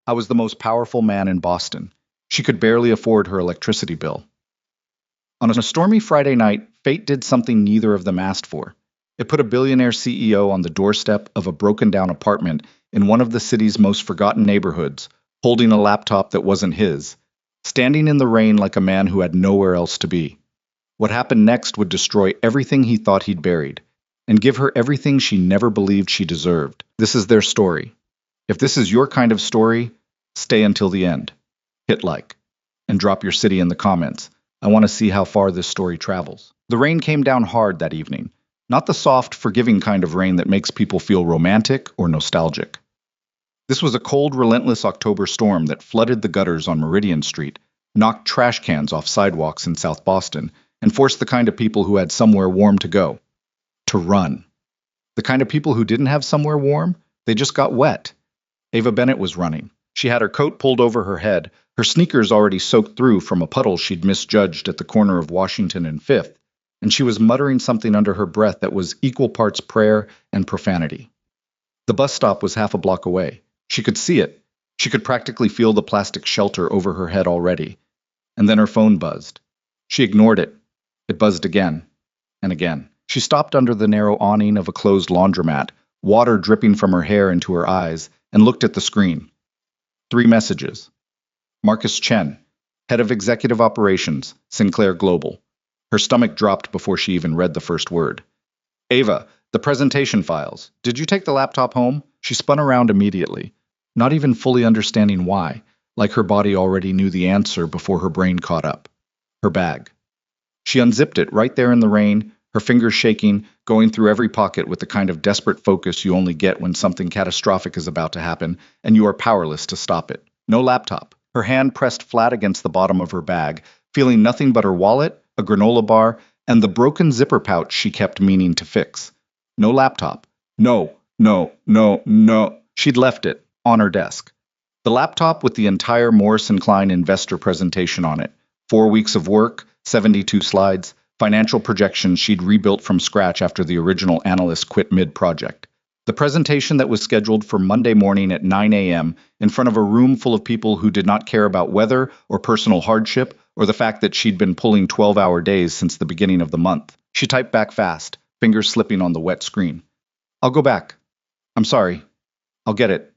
I was the most powerful man in Boston. She could barely afford her electricity bill. On a stormy Friday night, fate did something neither of them asked for. It put a billionaire CEO on the doorstep of a broken down apartment in one of the city's most forgotten neighborhoods, holding a laptop that wasn't his, standing in the rain like a man who had nowhere else to be. What happened next would destroy everything he thought he'd buried, and give her everything she never believed she deserved. This is their story. If this is your kind of story, stay until the end. Hit like, and drop your city in the comments. I want to see how far this story travels. The rain came down hard that evening, not the soft, forgiving kind of rain that makes people feel romantic or nostalgic. This was a cold, relentless October storm that flooded the gutters on Meridian Street, knocked trash cans off sidewalks in South Boston, and forced the kind of people who had somewhere warm to go. To run. The kind of people who didn't have somewhere warm, they just got wet. Ava Bennett was running. She had her coat pulled over her head, her sneakers already soaked through from a puddle she'd misjudged at the corner of Washington and Fifth, and she was muttering something under her breath that was equal parts prayer and profanity. The bus stop was half a block away. She could see it. She could practically feel the plastic shelter over her head already. And then her phone buzzed. She ignored it. It buzzed again and again. She stopped under the narrow awning of a closed laundromat, water dripping from her hair into her eyes, and looked at the screen. 3 messages. Marcus Chen, head of executive operations, Sinclair Global. Her stomach dropped before she even read the first word. Ava, the presentation files. Did you take the laptop home? She spun around immediately, not even fully understanding why, like her body already knew the answer before her brain caught up. Her bag. She unzipped it right there in the rain, her fingers shaking, going through every pocket with the kind of desperate focus you only get when something catastrophic is about to happen, and you are powerless to stop it. No laptop. Her hand pressed flat against the bottom of her bag, feeling nothing but her wallet, a granola bar, and the broken zipper pouch she kept meaning to fix. No laptop. No, no, no, no. She'd left it, on her desk. The laptop with the entire Morrison Klein investor presentation on it. 4 weeks of work, 72 slides, financial projections she'd rebuilt from scratch after the original analyst quit mid-project. The presentation that was scheduled for Monday morning at 9 a.m. in front of a room full of people who did not care about weather or personal hardship or the fact that she'd been pulling 12-hour days since the beginning of the month. She typed back fast, fingers slipping on the wet screen. I'll go back. I'm sorry. I'll get it.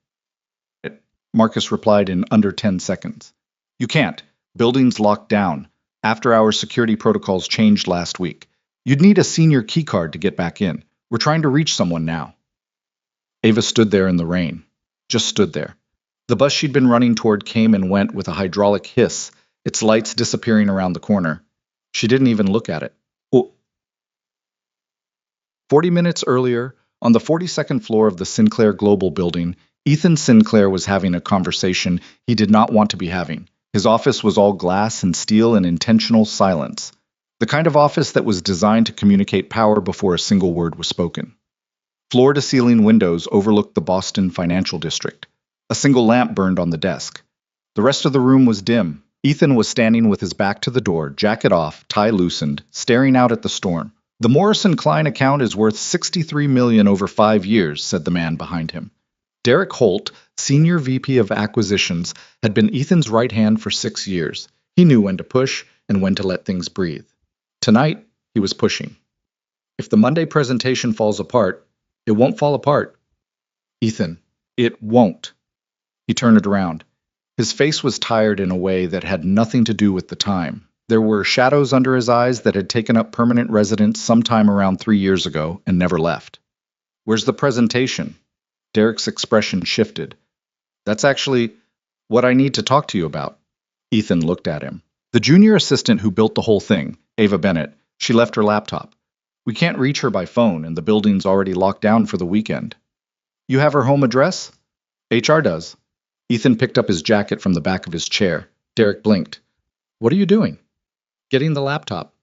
Marcus replied in under 10 seconds. You can't. Building's locked down. After-hour security protocols changed last week. You'd need a senior keycard to get back in. We're trying to reach someone now. Ava stood there in the rain. Just stood there. The bus she'd been running toward came and went with a hydraulic hiss, its lights disappearing around the corner. She didn't even look at it. 40 minutes earlier, on the 42nd floor of the Sinclair Global building, Ethan Sinclair was having a conversation he did not want to be having. His office was all glass and steel and intentional silence. The kind of office that was designed to communicate power before a single word was spoken. Floor-to-ceiling windows overlooked the Boston financial district. A single lamp burned on the desk. The rest of the room was dim. Ethan was standing with his back to the door, jacket off, tie loosened, staring out at the storm. The Morrison Klein account is worth $63 million over 5 years, said the man behind him. Derek Holt, Senior VP of Acquisitions, had been Ethan's right hand for 6 years. He knew when to push and when to let things breathe. Tonight, he was pushing. If the Monday presentation falls apart, it won't fall apart. Ethan, it won't. He turned it around. His face was tired in a way that had nothing to do with the time. There were shadows under his eyes that had taken up permanent residence sometime around 3 years ago and never left. Where's the presentation? Derek's expression shifted. That's actually what I need to talk to you about. Ethan looked at him. The junior assistant who built the whole thing, Ava Bennett, she left her laptop. We can't reach her by phone, and the building's already locked down for the weekend. You have her home address? HR does. Ethan picked up his jacket from the back of his chair. Derek blinked. What are you doing? Getting the laptop.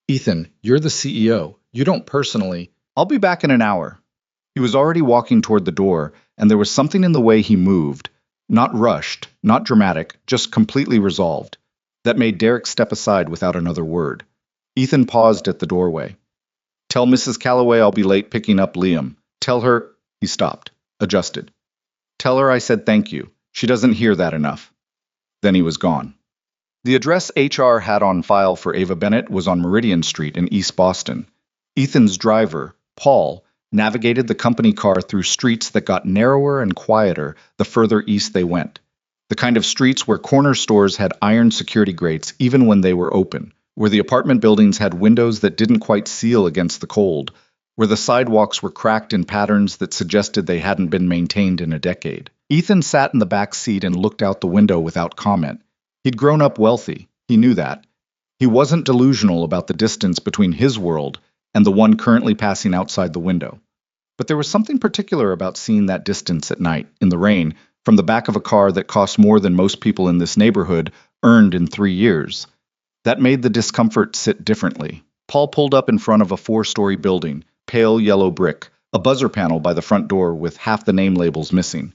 Ethan, you're the CEO. You don't personally. I'll be back in an hour. He was already walking toward the door, and there was something in the way he moved, not rushed, not dramatic, just completely resolved, that made Derek step aside without another word. Ethan paused at the doorway. Tell Mrs. Calloway I'll be late picking up Liam. Tell her... He stopped, adjusted. Tell her I said thank you. She doesn't hear that enough. Then he was gone. The address HR had on file for Ava Bennett was on Meridian Street in East Boston. Ethan's driver, Paul, navigated the company car through streets that got narrower and quieter the further east they went. The kind of streets where corner stores had iron security grates even when they were open, where the apartment buildings had windows that didn't quite seal against the cold, where the sidewalks were cracked in patterns that suggested they hadn't been maintained in a decade. Ethan sat in the back seat and looked out the window without comment. He'd grown up wealthy. He knew that. He wasn't delusional about the distance between his world and the one currently passing outside the window. But there was something particular about seeing that distance at night, in the rain, from the back of a car that cost more than most people in this neighborhood earned in 3 years. That made the discomfort sit differently. Paul pulled up in front of a 4-story building, pale yellow brick, a buzzer panel by the front door with half the name labels missing.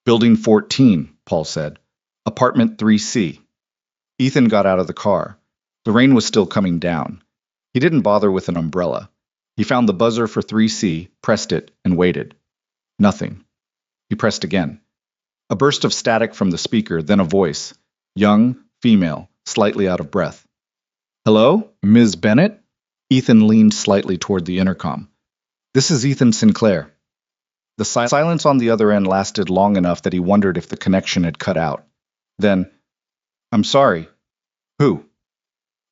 Building 14, Paul said. Apartment 3C. Ethan got out of the car. The rain was still coming down. He didn't bother with an umbrella. He found the buzzer for 3C, pressed it, and waited. Nothing. He pressed again. A burst of static from the speaker, then a voice. Young, female, slightly out of breath. Hello, Ms. Bennett? Ethan leaned slightly toward the intercom. This is Ethan Sinclair. The silence on the other end lasted long enough that he wondered if the connection had cut out. Then, I'm sorry. Who?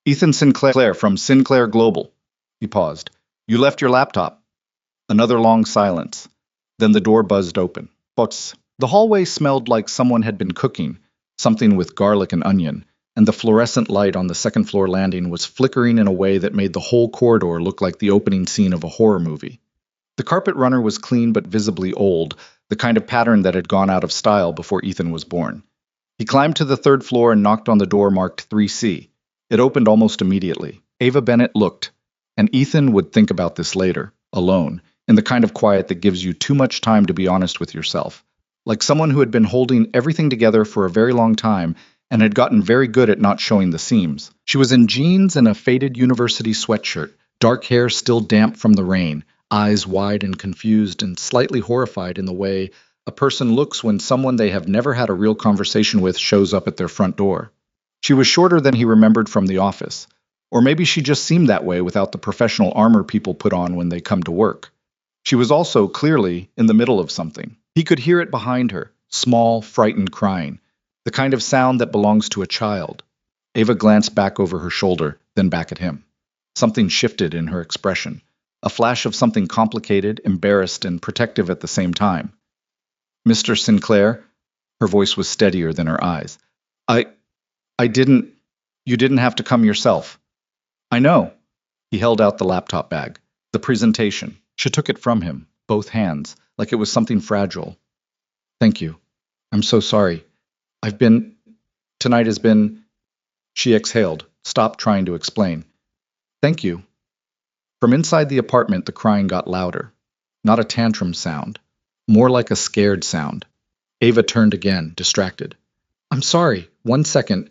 Ethan Sinclair from Sinclair Global. He paused. You left your laptop. Another long silence. Then the door buzzed open. Bots. The hallway smelled like someone had been cooking, something with garlic and onion, and the fluorescent light on the second-floor landing was flickering in a way that made the whole corridor look like the opening scene of a horror movie. The carpet runner was clean but visibly old, the kind of pattern that had gone out of style before Ethan was born. He climbed to the 3rd floor and knocked on the door marked 3C. It opened almost immediately. Ava Bennett looked, and Ethan would think about this later, alone, in the kind of quiet that gives you too much time to be honest with yourself. Like someone who had been holding everything together for a very long time and had gotten very good at not showing the seams. She was in jeans and a faded university sweatshirt, dark hair still damp from the rain, eyes wide and confused and slightly horrified in the way a person looks when someone they have never had a real conversation with shows up at their front door. She was shorter than he remembered from the office. Or maybe she just seemed that way without the professional armor people put on when they come to work. She was also, clearly, in the middle of something. He could hear it behind her, small, frightened crying, the kind of sound that belongs to a child. Ava glanced back over her shoulder, then back at him. Something shifted in her expression, a flash of something complicated, embarrassed, and protective at the same time. Mr. Sinclair, her voice was steadier than her eyes. You didn't have to come yourself. I know. He held out the laptop bag, the presentation. She took it from him, both hands, like it was something fragile. Thank you. I'm so sorry. Tonight has been. She exhaled, stopped trying to explain. Thank you. From inside the apartment, the crying got louder. Not a tantrum sound, more like a scared sound. Ava turned again, distracted. I'm sorry. 1 second.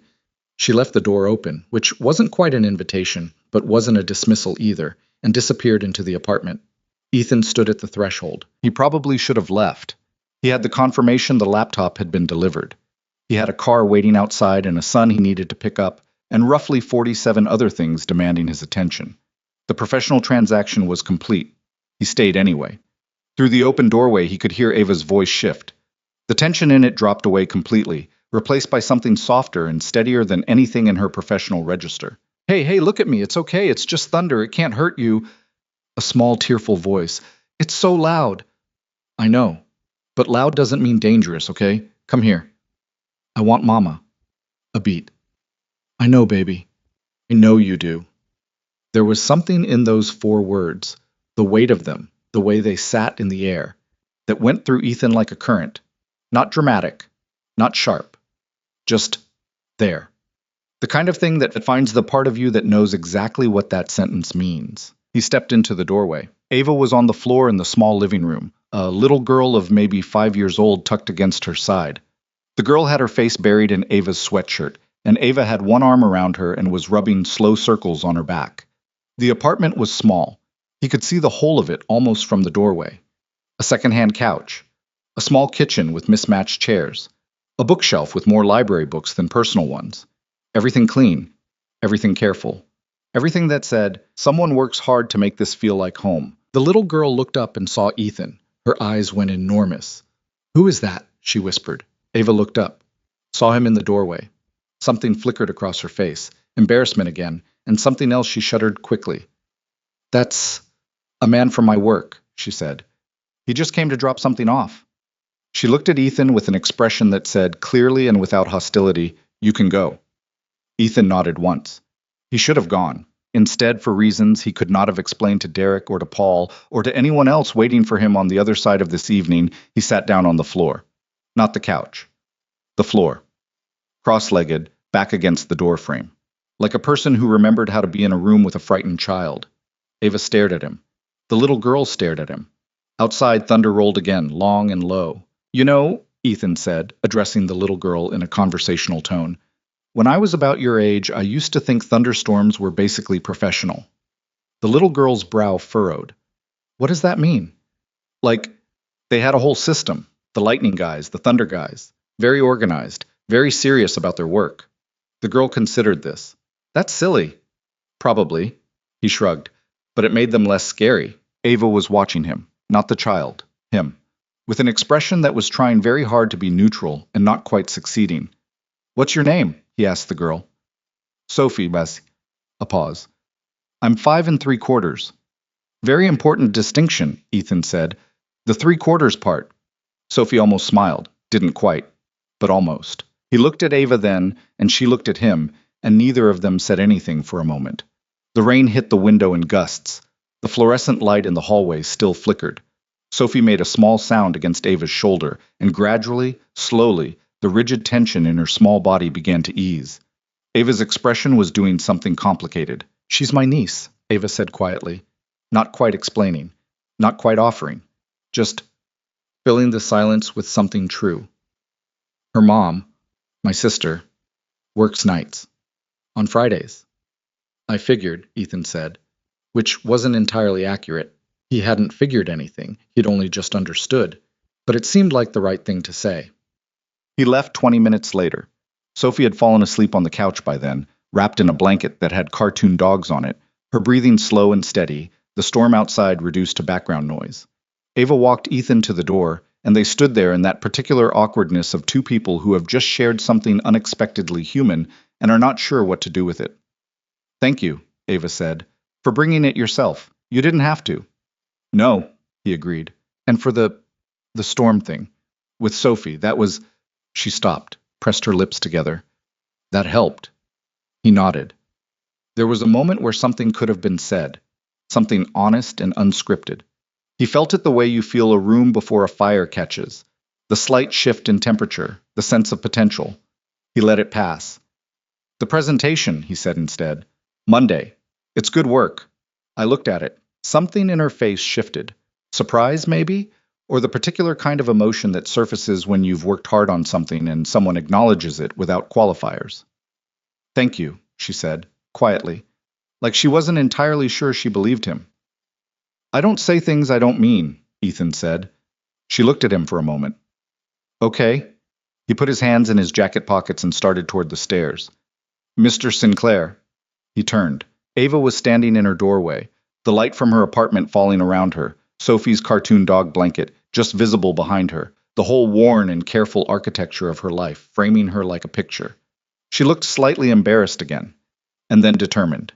She left the door open, which wasn't quite an invitation, but wasn't a dismissal either, and disappeared into the apartment. Ethan stood at the threshold. He probably should have left. He had the confirmation the laptop had been delivered. He had a car waiting outside and a son he needed to pick up, and roughly 47 other things demanding his attention. The professional transaction was complete. He stayed anyway. Through the open doorway, he could hear Ava's voice shift. The tension in it dropped away completely, replaced by something softer and steadier than anything in her professional register. Hey, look at me. It's okay. It's just thunder. It can't hurt you. A small, tearful voice. It's so loud. I know. But loud doesn't mean dangerous, okay? Come here. I want Mama. A beat. I know, baby. I know you do. There was something in those 4 words, the weight of them, the way they sat in the air, that went through Ethan like a current. Not dramatic, not sharp. Just there. The kind of thing that finds the part of you that knows exactly what that sentence means. He stepped into the doorway. Ava was on the floor in the small living room, a little girl of maybe 5 years old tucked against her side. The girl had her face buried in Ava's sweatshirt, and Ava had one arm around her and was rubbing slow circles on her back. The apartment was small. He could see the whole of it almost from the doorway. A second-hand couch. A small kitchen with mismatched chairs. A bookshelf with more library books than personal ones. Everything clean. Everything careful. Everything that said, someone works hard to make this feel like home. The little girl looked up and saw Ethan. Her eyes went enormous. "Who is that?" she whispered. Ava looked up, saw him in the doorway. Something flickered across her face, embarrassment again, and something else she shuddered quickly. "That's a man from my work," she said. "He just came to drop something off." She looked at Ethan with an expression that said, clearly and without hostility, "You can go." Ethan nodded once. He should have gone. Instead, for reasons he could not have explained to Derek or to Paul or to anyone else waiting for him on the other side of this evening, he sat down on the floor. Not the couch. The floor. Cross-legged, back against the door frame. Like a person who remembered how to be in a room with a frightened child. Ava stared at him. The little girl stared at him. Outside, thunder rolled again, long and low. "You know," Ethan said, addressing the little girl in a conversational tone, "when I was about your age, I used to think thunderstorms were basically professional." The little girl's brow furrowed. "What does that mean?" "Like, they had a whole system. The lightning guys, the thunder guys. Very organized, very serious about their work." The girl considered this. "That's silly." "Probably." He shrugged. "But it made them less scary." Ava was watching him, not the child, him, with an expression that was trying very hard to be neutral and not quite succeeding. "What's your name?" he asked the girl. "Sophie, Bess." A pause. "I'm 5 3/4." "Very important distinction," Ethan said. "The 3/4 part." Sophie almost smiled. Didn't quite, but almost. He looked at Ava then, and she looked at him, and neither of them said anything for a moment. The rain hit the window in gusts. The fluorescent light in the hallway still flickered. Sophie made a small sound against Ava's shoulder, and gradually, slowly, the rigid tension in her small body began to ease. Ava's expression was doing something complicated. "She's my niece," Ava said quietly, not quite explaining, not quite offering, just filling the silence with something true. "Her mom, my sister, works nights. On Fridays." "I figured," Ethan said, which wasn't entirely accurate. He hadn't figured anything, he'd only just understood, but it seemed like the right thing to say. He left 20 minutes later. Sophie had fallen asleep on the couch by then, wrapped in a blanket that had cartoon dogs on it, her breathing slow and steady, the storm outside reduced to background noise. Ava walked Ethan to the door, and they stood there in that particular awkwardness of two people who have just shared something unexpectedly human and are not sure what to do with it. "Thank you," Ava said, "for bringing it yourself. You didn't have to." "No," he agreed. "And for the storm thing. With Sophie, that was—" She stopped, pressed her lips together. "That helped." He nodded. There was a moment where something could have been said, something honest and unscripted. He felt it the way you feel a room before a fire catches, the slight shift in temperature, the sense of potential. He let it pass. "The presentation," he said instead. "Monday. It's good work." I looked at it. Something in her face shifted. Surprise, maybe? Or the particular kind of emotion that surfaces when you've worked hard on something and someone acknowledges it without qualifiers. "Thank you," she said, quietly, like she wasn't entirely sure she believed him. "I don't say things I don't mean," Ethan said. She looked at him for a moment. "Okay." He put his hands in his jacket pockets and started toward the stairs. "Mr. Sinclair." He turned. Ava was standing in her doorway, the light from her apartment falling around her, Sophie's cartoon dog blanket just visible behind her, the whole worn and careful architecture of her life framing her like a picture. She looked slightly embarrassed again, and then determined.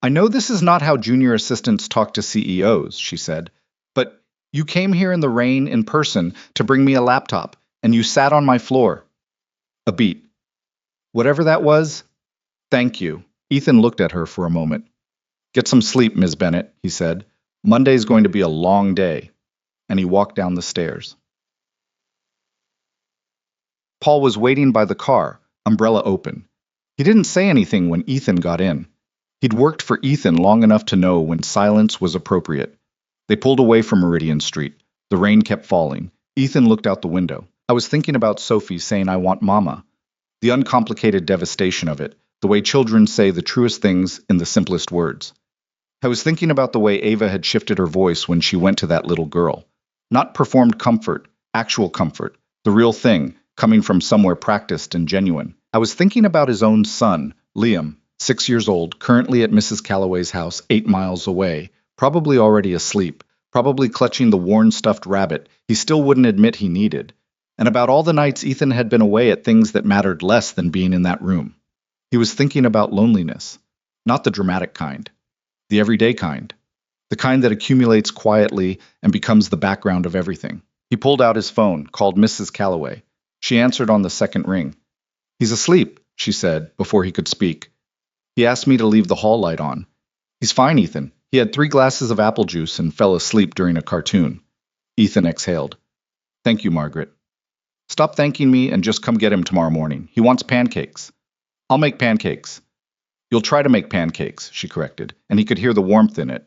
"I know this is not how junior assistants talk to CEOs," she said, "but you came here in the rain in person to bring me a laptop, and you sat on my floor." A beat. "Whatever that was, thank you." Ethan looked at her for a moment. "Get some sleep, Ms. Bennett," he said. "Monday's going to be a long day." And he walked down the stairs. Paul was waiting by the car, umbrella open. He didn't say anything when Ethan got in. He'd worked for Ethan long enough to know when silence was appropriate. They pulled away from Meridian Street. The rain kept falling. Ethan looked out the window. "I was thinking about Sophie saying I want mama. The uncomplicated devastation of it, the way children say the truest things in the simplest words. I was thinking about the way Ava had shifted her voice when she went to that little girl. Not performed comfort, actual comfort, the real thing, coming from somewhere practiced and genuine. I was thinking about his own son, Liam, 6 years old, currently at Mrs. Calloway's house 8 miles away, probably already asleep, probably clutching the worn stuffed rabbit he still wouldn't admit he needed, and about all the nights Ethan had been away at things that mattered less than being in that room. He was thinking about loneliness, not the dramatic kind, the everyday kind, the kind that accumulates quietly and becomes the background of everything. He pulled out his phone, called Mrs. Calloway. She answered on the second ring. "He's asleep," she said, before he could speak. "He asked me to leave the hall light on. He's fine, Ethan. He had 3 glasses of apple juice and fell asleep during a cartoon." Ethan exhaled. "Thank you, Margaret. Stop thanking me and just come get him tomorrow morning. He wants pancakes." "I'll make pancakes." "You'll try to make pancakes," she corrected, and he could hear the warmth in it.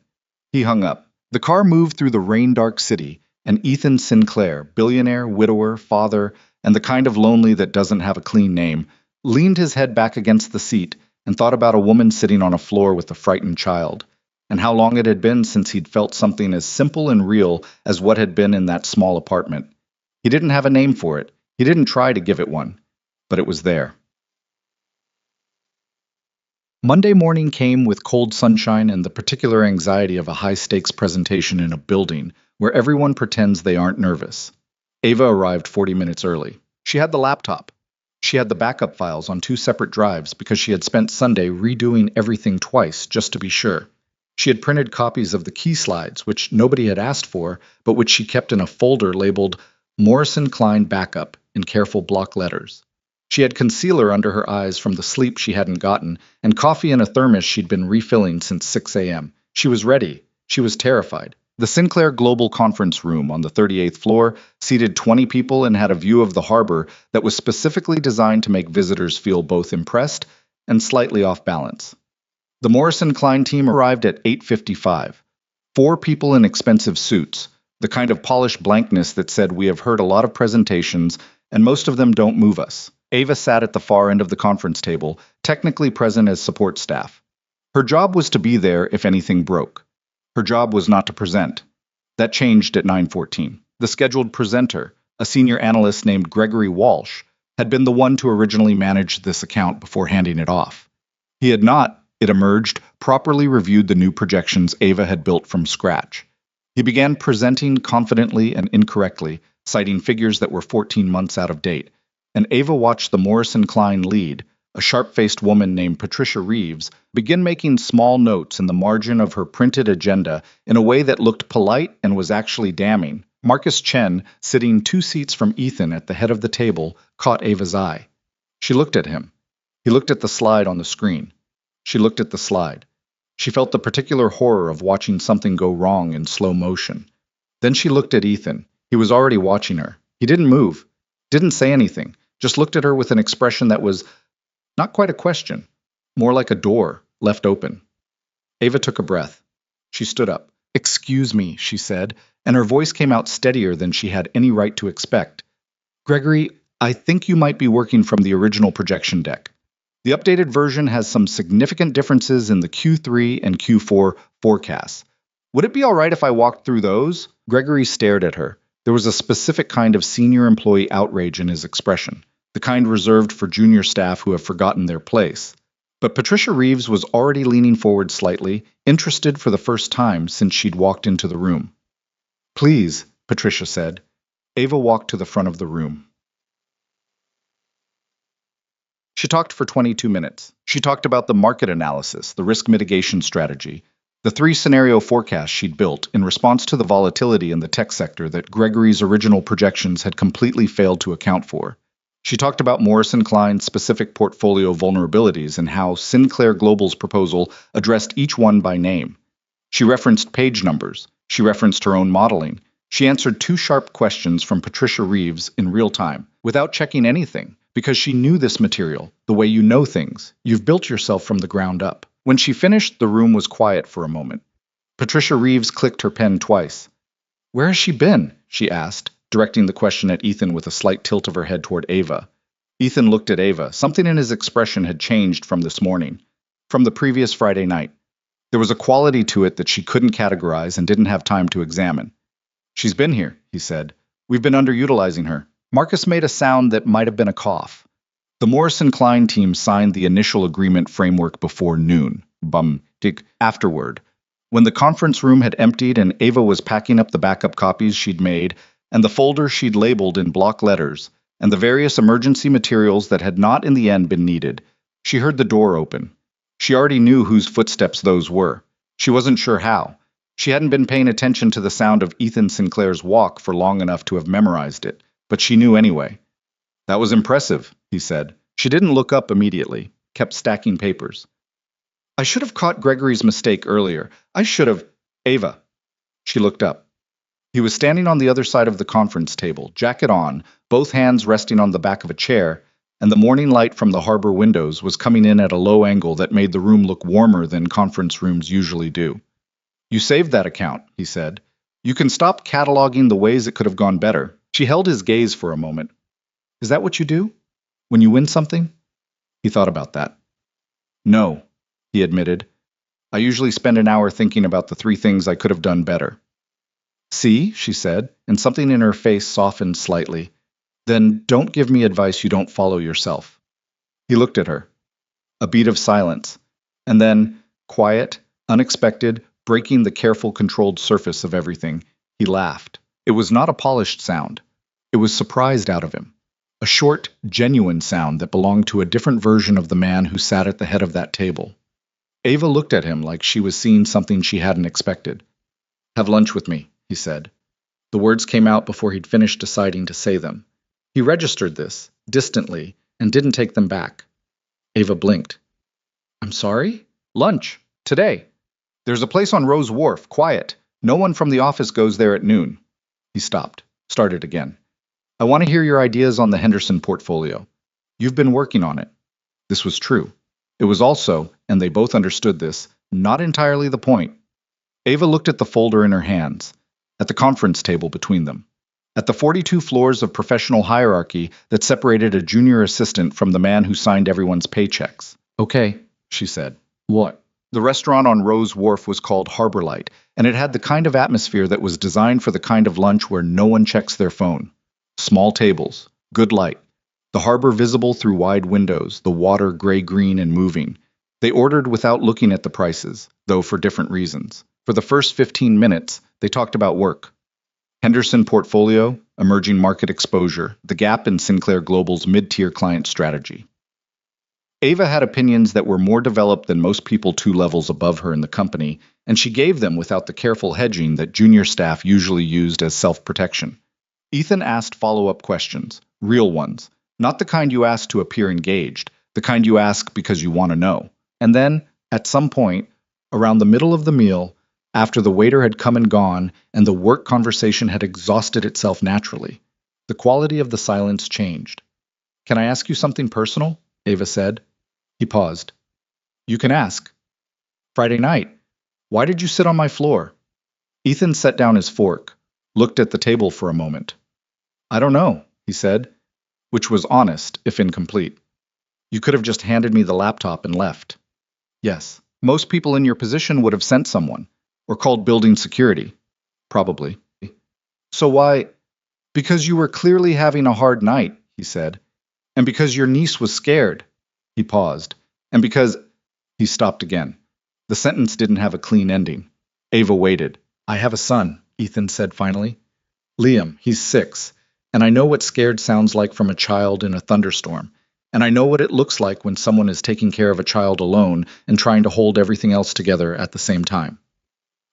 He hung up. The car moved through the rain-dark city, and Ethan Sinclair, billionaire, widower, father, and the kind of lonely that doesn't have a clean name, leaned his head back against the seat and thought about a woman sitting on a floor with a frightened child, and how long it had been since he'd felt something as simple and real as what had been in that small apartment. He didn't have a name for it. He didn't try to give it one, but it was there. Monday morning came with cold sunshine and the particular anxiety of a high-stakes presentation in a building where everyone pretends they aren't nervous. Ava arrived 40 minutes early. She had the laptop. She had the backup files on 2 separate drives because she had spent Sunday redoing everything twice just to be sure. She had printed copies of the key slides, which nobody had asked for, but which she kept in a folder labeled Morrison Klein Backup in careful block letters. She had concealer under her eyes from the sleep she hadn't gotten, and coffee in a thermos she'd been refilling since 6 a.m. She was ready. She was terrified. The Sinclair Global Conference Room on the 38th floor seated 20 people and had a view of the harbor that was specifically designed to make visitors feel both impressed and slightly off balance. The Morrison Klein team arrived at 8:55. 4 people in expensive suits, the kind of polished blankness that said, "We have heard a lot of presentations, and most of them don't move us." Ava sat at the far end of the conference table, technically present as support staff. Her job was to be there if anything broke. Her job was not to present. That changed at 9:14. The scheduled presenter, a senior analyst named Gregory Walsh, had been the one to originally manage this account before handing it off. He had not, it emerged, properly reviewed the new projections Ava had built from scratch. He began presenting confidently and incorrectly, citing figures that were 14 months out of date, and Ava watched the Morrison Klein lead, a sharp-faced woman named Patricia Reeves, begin making small notes in the margin of her printed agenda in a way that looked polite and was actually damning. Marcus Chen, sitting 2 seats from Ethan at the head of the table, caught Ava's eye. She looked at him. He looked at the slide on the screen. She looked at the slide. She felt the particular horror of watching something go wrong in slow motion. Then she looked at Ethan. He was already watching her. He didn't move, didn't say anything, just looked at her with an expression that was not quite a question, more like a door left open. Ava took a breath. She stood up. "Excuse me," she said, and her voice came out steadier than she had any right to expect. "Gregory, I think you might be working from the original projection deck. The updated version has some significant differences in the Q3 and Q4 forecasts. Would it be all right if I walked through those?" Gregory stared at her. There was a specific kind of senior employee outrage in his expression, the kind reserved for junior staff who have forgotten their place. But Patricia Reeves was already leaning forward slightly, interested for the first time since she'd walked into the room. "Please," Patricia said. Ava walked to the front of the room. She talked for 22 minutes. She talked about the market analysis, the risk mitigation strategy, the 3-scenario forecast she'd built in response to the volatility in the tech sector that Gregory's original projections had completely failed to account for. She talked about Morrison Klein's specific portfolio vulnerabilities and how Sinclair Global's proposal addressed each one by name. She referenced page numbers. She referenced her own modeling. She answered 2 sharp questions from Patricia Reeves in real time, without checking anything, because she knew this material, the way you know things. You've built yourself from the ground up. When she finished, the room was quiet for a moment. Patricia Reeves clicked her pen twice. "Where has she been?" she asked, directing the question at Ethan with a slight tilt of her head toward Ava. Ethan looked at Ava. Something in his expression had changed from this morning, from the previous Friday night. There was a quality to it that she couldn't categorize and didn't have time to examine. "She's been here," he said. "We've been underutilizing her. Marcus made a sound that might have been a cough. The Morrison Klein team signed the initial agreement framework before noon. Afterward. When the conference room had emptied and Ava was packing up the backup copies she'd made, and the folder she'd labeled in block letters, and the various emergency materials that had not in the end been needed, she heard the door open. She already knew whose footsteps those were. She wasn't sure how. She hadn't been paying attention to the sound of Ethan Sinclair's walk for long enough to have memorized it, but she knew anyway. That was impressive, he said. She didn't look up immediately, kept stacking papers. I should have caught Gregory's mistake earlier. I should have. Ava. She looked up. He was standing on the other side of the conference table, jacket on, both hands resting on the back of a chair, and the morning light from the harbor windows was coming in at a low angle that made the room look warmer than conference rooms usually do. You saved that account, he said. You can stop cataloging the ways it could have gone better. She held his gaze for a moment. Is that what you do? When you win something? He thought about that. No, he admitted. I usually spend an hour thinking about the 3 things I could have done better. See, she said, and something in her face softened slightly. Then don't give me advice you don't follow yourself. He looked at her. A beat of silence. And then, quiet, unexpected, breaking the careful, controlled surface of everything, he laughed. It was not a polished sound. It was surprised out of him. A short, genuine sound that belonged to a different version of the man who sat at the head of that table. Ava looked at him like she was seeing something she hadn't expected. Have lunch with me, he said. The words came out before he'd finished deciding to say them. He registered this, distantly, and didn't take them back. Ava blinked. I'm sorry? Lunch. Today. There's a place on Rose Wharf, quiet. No one from the office goes there at noon. He stopped, started again. I want to hear your ideas on the Henderson portfolio. You've been working on it. This was true. It was also, and they both understood this, not entirely the point. Ava looked at the folder in her hands, at the conference table between them, at the 42 floors of professional hierarchy that separated a junior assistant from the man who signed everyone's paychecks. Okay, she said. What? The restaurant on Rose Wharf was called Harbor Light, and it had the kind of atmosphere that was designed for the kind of lunch where no one checks their phone. Small tables, good light, the harbor visible through wide windows, the water gray-green and moving. They ordered without looking at the prices, though for different reasons. For the first 15 minutes, they talked about work. Henderson portfolio, emerging market exposure, the gap in Sinclair Global's mid-tier client strategy. Ava had opinions that were more developed than most people 2 levels above her in the company, and she gave them without the careful hedging that junior staff usually used as self-protection. Ethan asked follow-up questions, real ones, not the kind you ask to appear engaged, the kind you ask because you want to know. And then, at some point, around the middle of the meal, after the waiter had come and gone and the work conversation had exhausted itself naturally, the quality of the silence changed. Can I ask you something personal? Ava said. He paused. You can ask. Friday night. Why did you sit on my floor? Ethan set down his fork, looked at the table for a moment. I don't know, he said, which was honest, if incomplete. You could have just handed me the laptop and left. Yes, most people in your position would have sent someone, or called building security. Probably. So why? Because you were clearly having a hard night, he said, and because your niece was scared. He paused, and because... He stopped again. The sentence didn't have a clean ending. Ava waited. I have a son, Ethan said finally. Liam, he's 6. And I know what scared sounds like from a child in a thunderstorm. And I know what it looks like when someone is taking care of a child alone and trying to hold everything else together at the same time.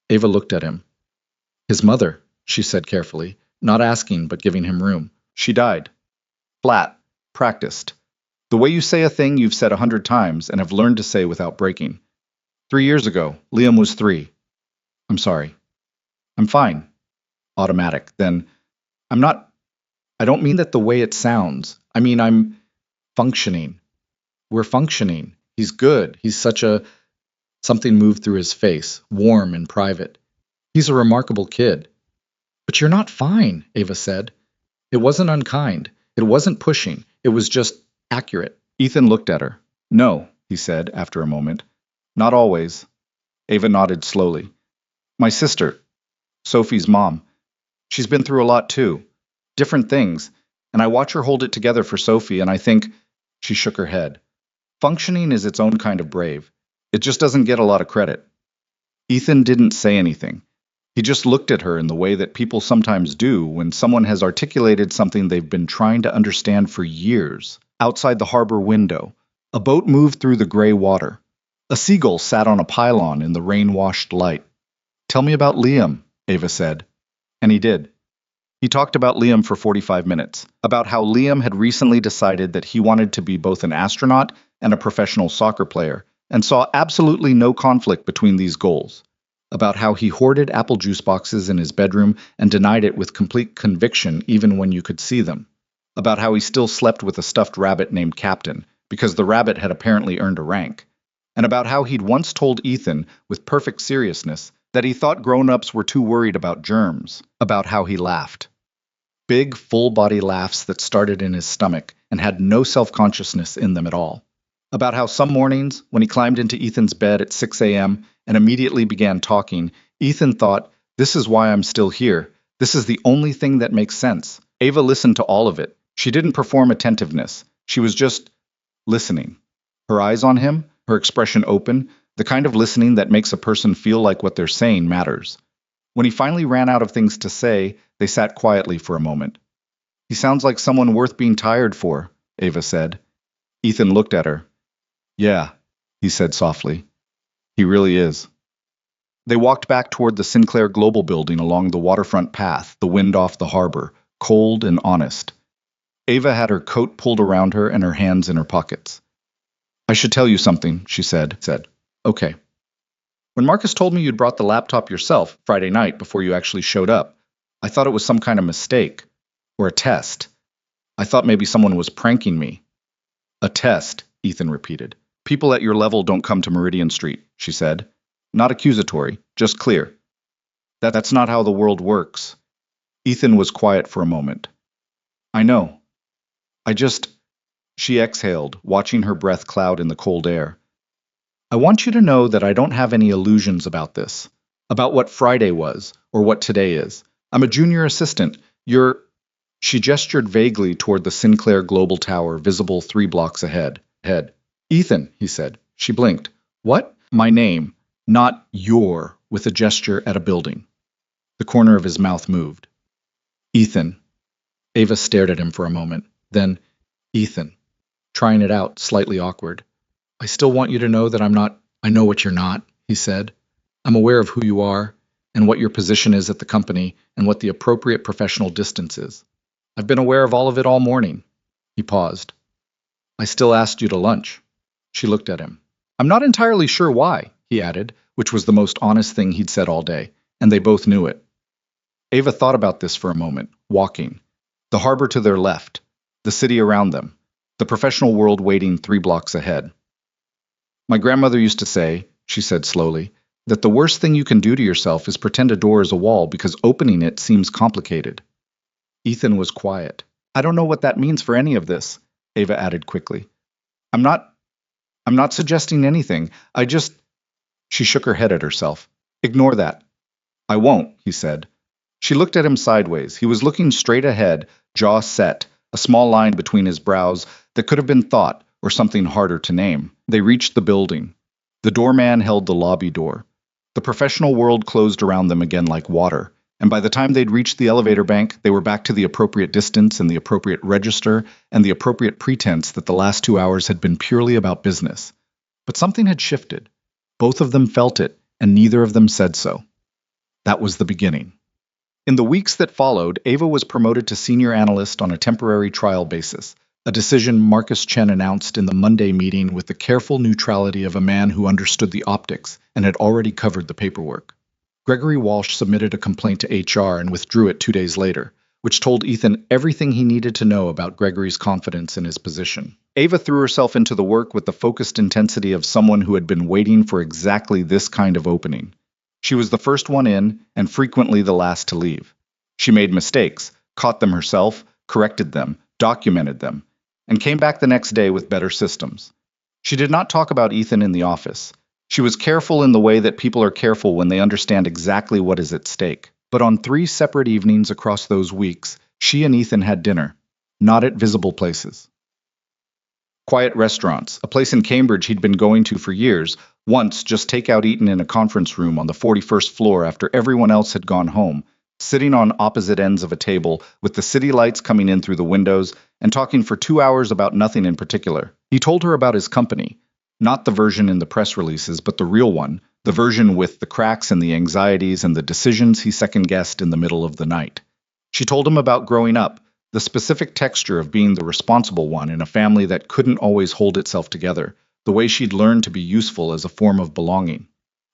Ava looked at him. His mother, she said carefully, not asking but giving him room. She died. Flat. Practiced. The way you say a thing you've said 100 times and have learned to say without breaking. 3 years ago, Liam was 3. I'm sorry. I'm fine. Automatic. Then, I don't mean that the way it sounds. I mean, I'm functioning. We're functioning. He's good. He's such a... Something moved through his face, warm and private. He's a remarkable kid. But you're not fine, Ava said. It wasn't unkind. It wasn't pushing. It was just accurate. Ethan looked at her. No, he said after a moment. Not always. Ava nodded slowly. My sister, Sophie's mom. She's been through a lot too. Different things. And I watch her hold it together for Sophie, and I think, she shook her head. Functioning is its own kind of brave. It just doesn't get a lot of credit. Ethan didn't say anything. He just looked at her in the way that people sometimes do when someone has articulated something they've been trying to understand for years. Outside the harbor window, a boat moved through the gray water. A seagull sat on a pylon in the rain-washed light. "Tell me about Liam," Ava said. And he did. He talked about Liam for 45 minutes, about how Liam had recently decided that he wanted to be both an astronaut and a professional soccer player, and saw absolutely no conflict between these goals, about how he hoarded apple juice boxes in his bedroom and denied it with complete conviction even when you could see them, about how he still slept with a stuffed rabbit named Captain, because the rabbit had apparently earned a rank, and about how he'd once told Ethan, with perfect seriousness, that he thought grown-ups were too worried about germs, about how he laughed. Big, full-body laughs that started in his stomach and had no self-consciousness in them at all. About how some mornings, when he climbed into Ethan's bed at 6 a.m. and immediately began talking, Ethan thought, "This is why I'm still here. This is the only thing that makes sense." Ava listened to all of it. She didn't perform attentiveness. She was just listening. Her eyes on him, her expression open, the kind of listening that makes a person feel like what they're saying matters. When he finally ran out of things to say, they sat quietly for a moment. "He sounds like someone worth being tired for," Ava said. Ethan looked at her. "Yeah," he said softly. "He really is." They walked back toward the Sinclair Global building along the waterfront path, the wind off the harbor, cold and honest. Ava had her coat pulled around her and her hands in her pockets. "I should tell you something," she said. "Okay. When Marcus told me you'd brought the laptop yourself Friday night before you actually showed up, I thought it was some kind of mistake. Or a test. I thought maybe someone was pranking me." "A test," Ethan repeated. "People at your level don't come to Meridian Street," she said. "Not accusatory, just clear. That's not how the world works." Ethan was quiet for a moment. "I know. I just—" She exhaled, watching her breath cloud in the cold air. "I want you to know that I don't have any illusions about this, about what Friday was, or what today is. I'm a junior assistant. You're—" She gestured vaguely toward the Sinclair Global Tower, visible 3 blocks ahead. "Ethan," he said. She blinked. "What?" "My name, not your," with a gesture at a building. The corner of his mouth moved. "Ethan." Ava stared at him for a moment. Then, "Ethan." Trying it out, slightly awkward. "I still want you to know that I'm not—" "I know what you're not," he said. "I'm aware of who you are, and what your position is at the company, and what the appropriate professional distance is. I've been aware of all of it all morning." He paused. "I still asked you to lunch." She looked at him. "I'm not entirely sure why," he added, which was the most honest thing he'd said all day, and they both knew it. Ava thought about this for a moment, walking. The harbor to their left, the city around them, the professional world waiting 3 blocks ahead. "My grandmother used to say," she said slowly, "that the worst thing you can do to yourself is pretend a door is a wall because opening it seems complicated." Ethan was quiet. "I don't know what that means for any of this," Ava added quickly. I'm not suggesting anything. I just—" She shook her head at herself. "Ignore that." "I won't," he said. She looked at him sideways. He was looking straight ahead, jaw set, a small line between his brows that could have been thought, or something harder to name. They reached the building. The doorman held the lobby door. The professional world closed around them again like water, and by the time they'd reached the elevator bank, they were back to the appropriate distance and the appropriate register and the appropriate pretense that the last 2 hours had been purely about business. But something had shifted. Both of them felt it, and neither of them said so. That was the beginning. In the weeks that followed, Ava was promoted to senior analyst on a temporary trial basis, a decision Marcus Chen announced in the Monday meeting with the careful neutrality of a man who understood the optics and had already covered the paperwork. Gregory Walsh submitted a complaint to HR and withdrew it 2 days later, which told Ethan everything he needed to know about Gregory's confidence in his position. Ava threw herself into the work with the focused intensity of someone who had been waiting for exactly this kind of opening. She was the first one in, and frequently the last to leave. She made mistakes, caught them herself, corrected them, documented them, and came back the next day with better systems. She did not talk about Ethan in the office. She was careful in the way that people are careful when they understand exactly what is at stake. But on 3 separate evenings across those weeks, she and Ethan had dinner. not at visible places. Quiet restaurants, a place in Cambridge he'd been going to for years, once just takeout eaten in a conference room on the 41st floor after everyone else had gone home, sitting on opposite ends of a table with the city lights coming in through the windows and talking for 2 hours about nothing in particular. He told her about his company, not the version in the press releases, but the real one, the version with the cracks and the anxieties and the decisions he second-guessed in the middle of the night. She told him about growing up, the specific texture of being the responsible one in a family that couldn't always hold itself together, the way she'd learned to be useful as a form of belonging.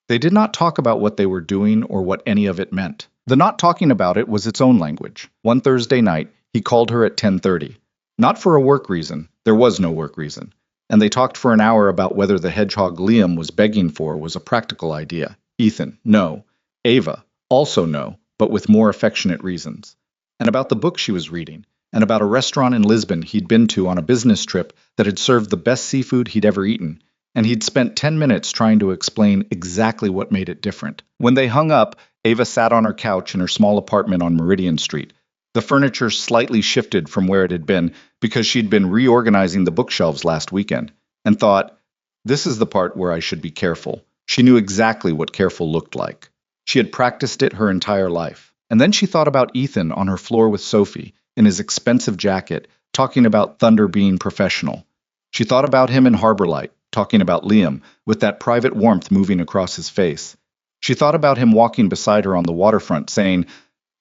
They did not talk about what they were doing or what any of it meant. The not talking about it was its own language. One Thursday night, he called her at 10:30. Not for a work reason. There was no work reason. And they talked for an hour about whether the hedgehog Liam was begging for was a practical idea. Ethan, no. Ava, also no, but with more affectionate reasons. And about the book she was reading, and about a restaurant in Lisbon he'd been to on a business trip that had served the best seafood he'd ever eaten, and he'd spent 10 minutes trying to explain exactly what made it different. When they hung up, Ava sat on her couch in her small apartment on Meridian Street. The furniture slightly shifted from where it had been because she'd been reorganizing the bookshelves last weekend, and thought, this is the part where I should be careful. She knew exactly what careful looked like. She had practiced it her entire life. And then she thought about Ethan on her floor with Sophie, in his expensive jacket, talking about Thunder being professional. She thought about him in Harbor Light, talking about Liam, with that private warmth moving across his face. She thought about him walking beside her on the waterfront, saying,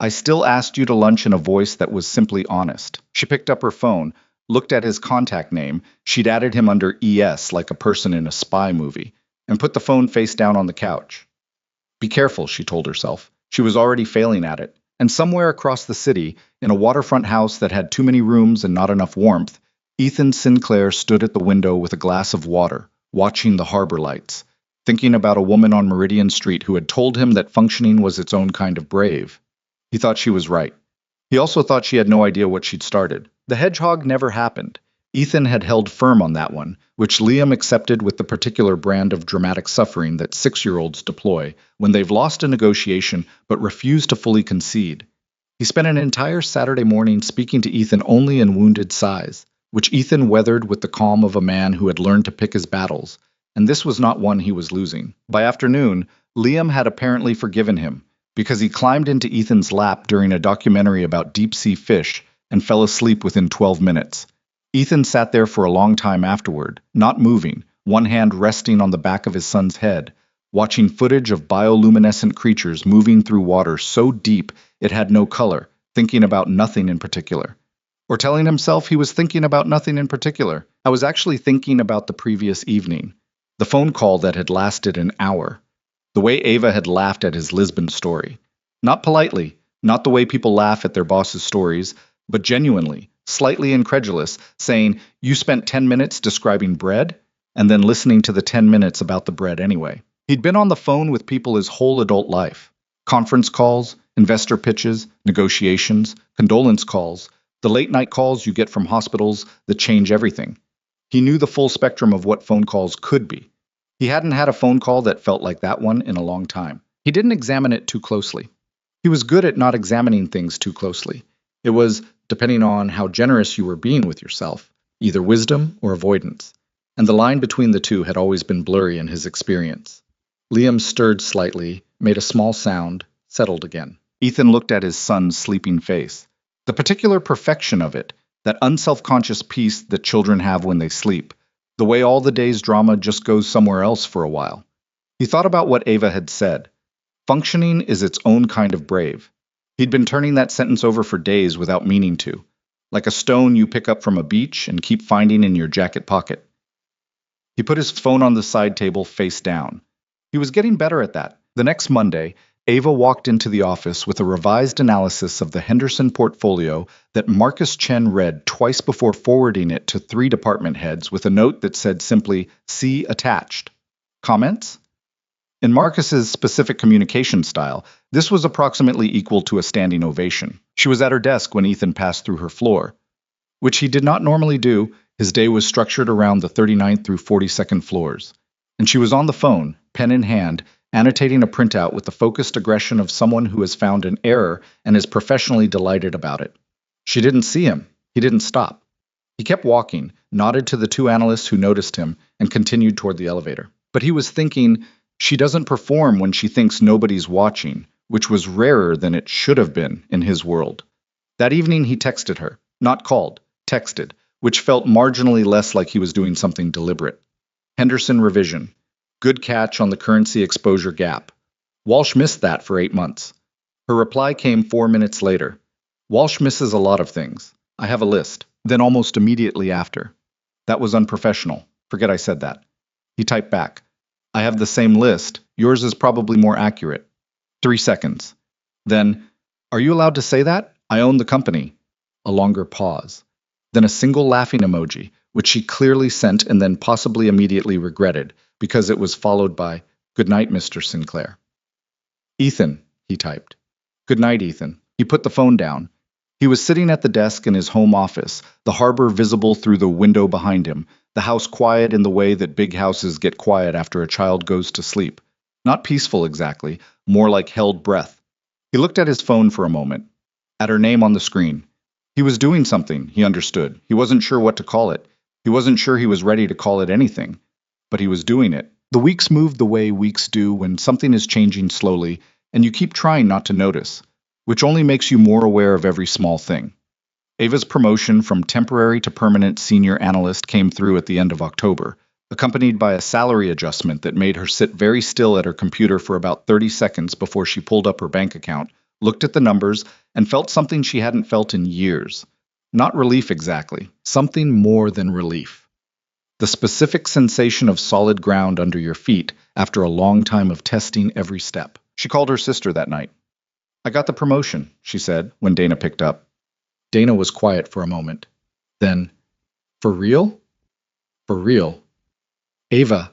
I still asked you to lunch in a voice that was simply honest. She picked up her phone, looked at his contact name, she'd added him under ES like a person in a spy movie, and put the phone face down on the couch. Be careful, she told herself. She was already failing at it, and somewhere across the city, in a waterfront house that had too many rooms and not enough warmth, Ethan Sinclair stood at the window with a glass of water, watching the harbor lights, thinking about a woman on Meridian Street who had told him that functioning was its own kind of brave. He thought she was right. He also thought she had no idea what she'd started. The hedgehog never happened. Ethan had held firm on that one, which Liam accepted with the particular brand of dramatic suffering that 6-year-olds deploy when they've lost a negotiation but refuse to fully concede. He spent an entire Saturday morning speaking to Ethan only in wounded sighs, which Ethan weathered with the calm of a man who had learned to pick his battles, and this was not one he was losing. By afternoon, Liam had apparently forgiven him, because he climbed into Ethan's lap during a documentary about deep-sea fish and fell asleep within 12 minutes. Ethan sat there for a long time afterward, not moving, one hand resting on the back of his son's head, watching footage of bioluminescent creatures moving through water so deep it had no color, thinking about nothing in particular. Or telling himself he was thinking about nothing in particular. I was actually thinking about the previous evening, the phone call that had lasted an hour, the way Ava had laughed at his Lisbon story. Not politely, not the way people laugh at their boss's stories, but genuinely, slightly incredulous, saying, you spent 10 minutes describing bread, and then listening to the 10 minutes about the bread anyway. He'd been on the phone with people his whole adult life. Conference calls, investor pitches, negotiations, condolence calls, the late-night calls you get from hospitals that change everything. He knew the full spectrum of what phone calls could be. He hadn't had a phone call that felt like that one in a long time. He didn't examine it too closely. He was good at not examining things too closely. It was, depending on how generous you were being with yourself, either wisdom or avoidance, and the line between the two had always been blurry in his experience. Liam stirred slightly, made a small sound, settled again. Ethan looked at his son's sleeping face. The particular perfection of it, that unself-conscious peace that children have when they sleep, the way all the day's drama just goes somewhere else for a while. He thought about what Ava had said. Functioning is its own kind of brave. He'd been turning that sentence over for days without meaning to, like a stone you pick up from a beach and keep finding in your jacket pocket. He put his phone on the side table face down. He was getting better at that. The next Monday, Ava walked into the office with a revised analysis of the Henderson portfolio that Marcus Chen read twice before forwarding it to 3 department heads with a note that said simply, "See attached." Comments? In Marcus's specific communication style, this was approximately equal to a standing ovation. She was at her desk when Ethan passed through her floor, which he did not normally do. His day was structured around the 39th through 42nd floors. And she was on the phone, pen in hand, annotating a printout with the focused aggression of someone who has found an error and is professionally delighted about it. She didn't see him. He didn't stop. He kept walking, nodded to the two analysts who noticed him, and continued toward the elevator. But he was thinking, she doesn't perform when she thinks nobody's watching, which was rarer than it should have been in his world. That evening he texted her, not called, texted, which felt marginally less like he was doing something deliberate. Henderson revision. Good catch on the currency exposure gap. Walsh missed that for 8 months. Her reply came 4 minutes later. Walsh misses a lot of things. I have a list. Then almost immediately after. That was unprofessional. Forget I said that. He typed back. I have the same list. Yours is probably more accurate. 3 seconds. Then, are you allowed to say that? I own the company. A longer pause. Then a single laughing emoji, which she clearly sent and then possibly immediately regretted, because it was followed by, Good night, Mr. Sinclair. Ethan, he typed. Good night, Ethan. He put the phone down. He was sitting at the desk in his home office, the harbor visible through the window behind him, the house quiet in the way that big houses get quiet after a child goes to sleep. Not peaceful exactly, more like held breath. He looked at his phone for a moment, at her name on the screen. He was doing something, he understood. He wasn't sure what to call it. He wasn't sure he was ready to call it anything. But he was doing it. The weeks moved the way weeks do when something is changing slowly, and you keep trying not to notice, which only makes you more aware of every small thing. Ava's promotion from temporary to permanent senior analyst came through at the end of October, accompanied by a salary adjustment that made her sit very still at her computer for about 30 seconds before she pulled up her bank account, looked at the numbers, and felt something she hadn't felt in years. Not relief exactly, something more than relief. The specific sensation of solid ground under your feet after a long time of testing every step. She called her sister that night. I got the promotion, she said, when Dana picked up. Dana was quiet for a moment. Then, for real? For real. Ava.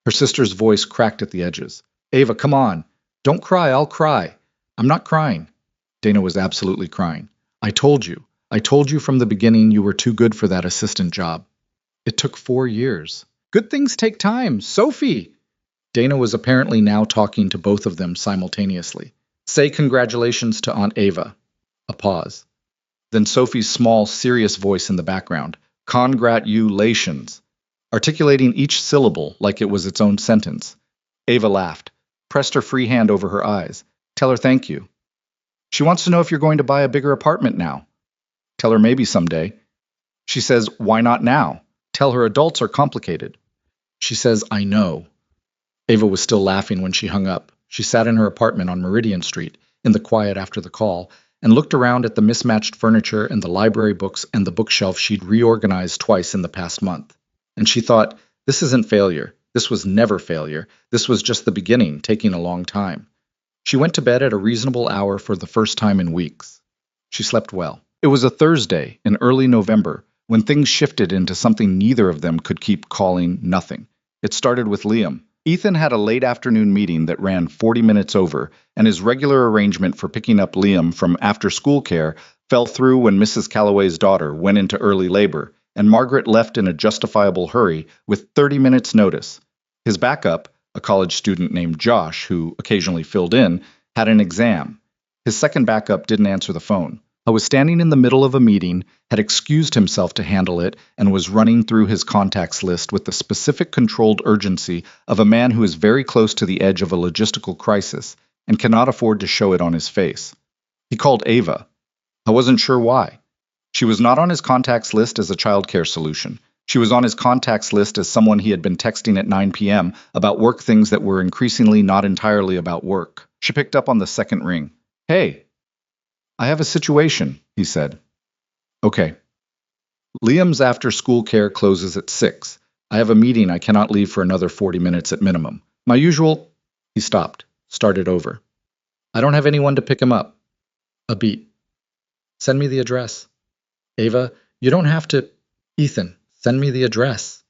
Her sister's voice cracked at the edges. Ava, come on. Don't cry, I'll cry. I'm not crying. Dana was absolutely crying. I told you from the beginning you were too good for that assistant job. It took 4 years. Good things take time. Sophie! Dana was apparently now talking to both of them simultaneously. Say congratulations to Aunt Ava. A pause. Then Sophie's small, serious voice in the background. Congratulations. Articulating each syllable like it was its own sentence. Ava laughed, pressed her free hand over her eyes. Tell her thank you. She wants to know if you're going to buy a bigger apartment now. Tell her maybe someday. She says, why not now? Tell her adults are complicated. She says, I know. Ava was still laughing when she hung up. She sat in her apartment on Meridian Street, in the quiet after the call, and looked around at the mismatched furniture and the library books and the bookshelf she'd reorganized twice in the past month. And she thought, this isn't failure. This was never failure. This was just the beginning, taking a long time. She went to bed at a reasonable hour for the first time in weeks. She slept well. It was a Thursday in early November when things shifted into something neither of them could keep calling nothing. It started with Liam. Ethan had a late afternoon meeting that ran 40 minutes over, and his regular arrangement for picking up Liam from after-school care fell through when Mrs. Calloway's daughter went into early labor, and Margaret left in a justifiable hurry with 30 minutes' notice. His backup, a college student named Josh, who occasionally filled in, had an exam. His second backup didn't answer the phone. I was standing in the middle of a meeting, had excused himself to handle it, and was running through his contacts list with the specific controlled urgency of a man who is very close to the edge of a logistical crisis and cannot afford to show it on his face. He called Ava. I wasn't sure why. She was not on his contacts list as a childcare solution. She was on his contacts list as someone he had been texting at 9 p.m. about work things that were increasingly not entirely about work. She picked up on the second ring. Hey. I have a situation, he said. Okay. Liam's after-school care closes at 6. I have a meeting I cannot leave for another 40 minutes at minimum. My usual... He stopped, started over. I don't have anyone to pick him up. A beat. Send me the address. Ava, you don't have to... Ethan, send me the address.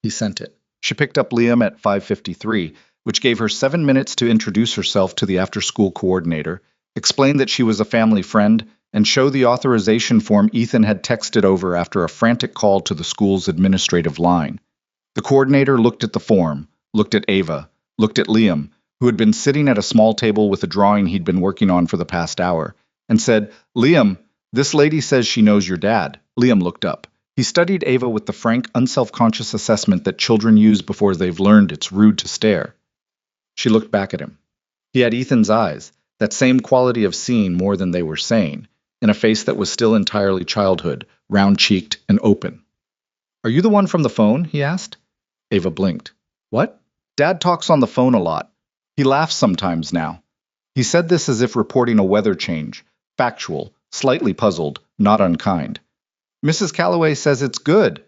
He sent it. She picked up Liam at 5:53, which gave her 7 minutes to introduce herself to the after-school coordinator, explain that she was a family friend, and show the authorization form Ethan had texted over after a frantic call to the school's administrative line. The coordinator looked at the form, looked at Ava, looked at Liam, who had been sitting at a small table with a drawing he'd been working on for the past hour, and said, Liam, This lady says she knows your dad. Liam looked up. He studied Ava with the frank, unself-conscious assessment that children use before they've learned it's rude to stare. She looked back at him. He had Ethan's eyes, that same quality of seeing more than they were saying, in a face that was still entirely childhood, round-cheeked and open. Are you the one from the phone? He asked. Ava blinked. What? Dad talks on the phone a lot. He laughs sometimes now. He said this as if reporting a weather change, factual, slightly puzzled, not unkind. Mrs. Calloway says it's good.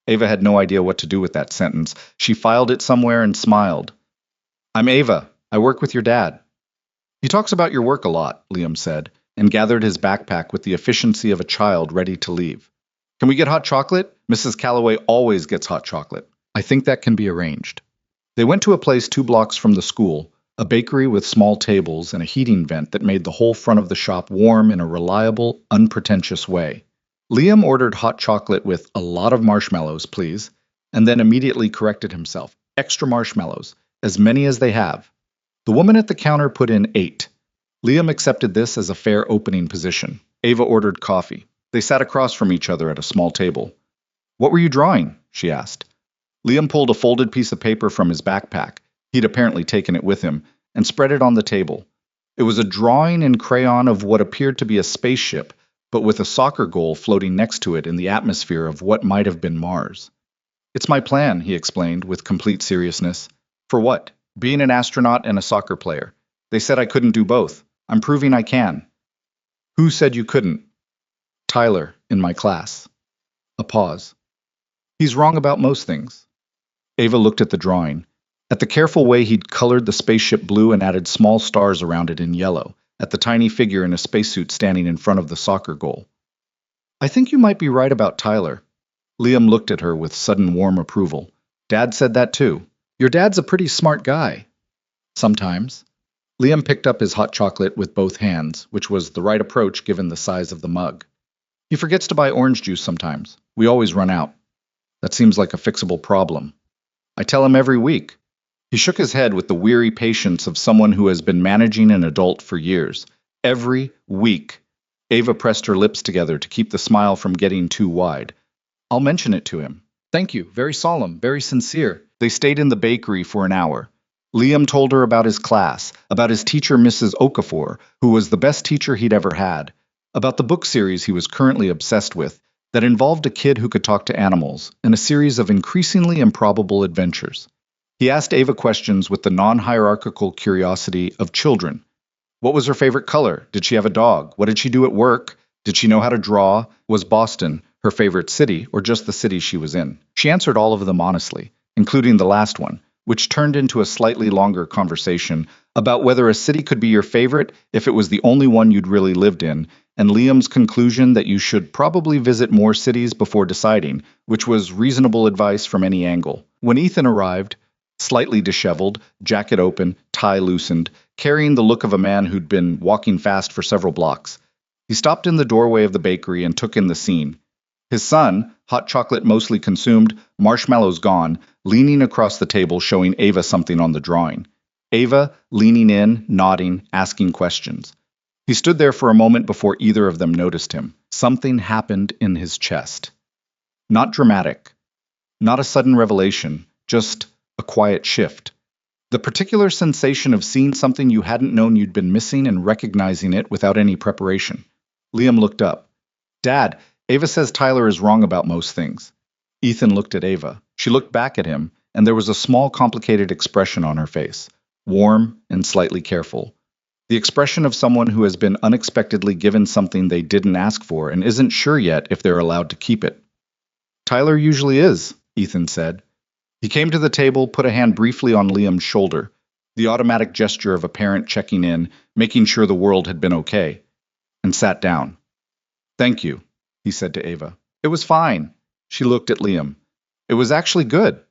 Ava had no idea what to do with that sentence. She filed it somewhere and smiled. I'm Ava. I work with your dad. He talks about your work a lot, Liam said, and gathered his backpack with the efficiency of a child ready to leave. Can we get hot chocolate? Mrs. Calloway always gets hot chocolate. I think that can be arranged. They went to a place 2 blocks from the school, a bakery with small tables and a heating vent that made the whole front of the shop warm in a reliable, unpretentious way. Liam ordered hot chocolate with a lot of marshmallows, please, and then immediately corrected himself. Extra marshmallows, as many as they have. The woman at the counter put in 8. Liam accepted this as a fair opening position. Ava ordered coffee. They sat across from each other at a small table. What were you drawing? She asked. Liam pulled a folded piece of paper from his backpack. He'd apparently taken it with him, and spread it on the table. It was a drawing in crayon of what appeared to be a spaceship, but with a soccer goal floating next to it in the atmosphere of what might have been Mars. It's my plan, he explained with complete seriousness. For what? Being an astronaut and a soccer player. They said I couldn't do both. I'm proving I can. Who said you couldn't? Tyler, in my class. A pause. He's wrong about most things. Ava looked at the drawing, at the careful way he'd colored the spaceship blue and added small stars around it in yellow, at the tiny figure in a spacesuit standing in front of the soccer goal. I think you might be right about Tyler. Liam looked at her with sudden warm approval. Dad said that too. Your dad's a pretty smart guy. Sometimes. Liam picked up his hot chocolate with both hands, which was the right approach given the size of the mug. He forgets to buy orange juice sometimes. We always run out. That seems like a fixable problem. I tell him every week. He shook his head with the weary patience of someone who has been managing an adult for years. Every week. Ava pressed her lips together to keep the smile from getting too wide. I'll mention it to him. Thank you. Very solemn, very sincere. They stayed in the bakery for an hour. Liam told her about his class, about his teacher Mrs. Okafor, who was the best teacher he'd ever had, about the book series he was currently obsessed with, that involved a kid who could talk to animals, and a series of increasingly improbable adventures. He asked Ava questions with the non-hierarchical curiosity of children. What was her favorite color? Did she have a dog? What did she do at work? Did she know how to draw? Was Boston her favorite city, or just the city she was in? She answered all of them honestly, including the last one, which turned into a slightly longer conversation about whether a city could be your favorite if it was the only one you'd really lived in, and Liam's conclusion that you should probably visit more cities before deciding, which was reasonable advice from any angle. When Ethan arrived, slightly disheveled, jacket open, tie loosened, carrying the look of a man who'd been walking fast for several blocks, he stopped in the doorway of the bakery and took in the scene. His son, hot chocolate mostly consumed, marshmallows gone, leaning across the table showing Ava something on the drawing. Ava, leaning in, nodding, asking questions. He stood there for a moment before either of them noticed him. Something happened in his chest. Not dramatic. Not a sudden revelation, just a quiet shift. The particular sensation of seeing something you hadn't known you'd been missing and recognizing it without any preparation. Liam looked up. Dad, Ava says Tyler is wrong about most things. Ethan looked at Ava. She looked back at him, and there was a small, complicated expression on her face, warm and slightly careful. The expression of someone who has been unexpectedly given something they didn't ask for and isn't sure yet if they're allowed to keep it. Tyler usually is, Ethan said. He came to the table, put a hand briefly on Liam's shoulder, the automatic gesture of a parent checking in, making sure the world had been okay, and sat down. Thank you, he said to Ava. It was fine. She looked at Liam. It was actually good.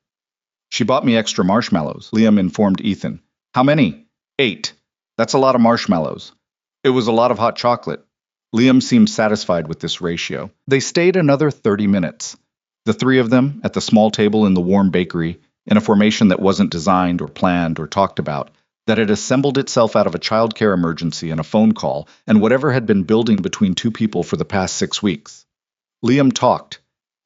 She bought me extra marshmallows, Liam informed Ethan. How many? 8. That's a lot of marshmallows. It was a lot of hot chocolate. Liam seemed satisfied with this ratio. They stayed another 30 minutes. The 3 of them, at the small table in the warm bakery, in a formation that wasn't designed or planned or talked about, that had assembled itself out of a childcare emergency and a phone call and whatever had been building between two people for the past 6 weeks. Liam talked.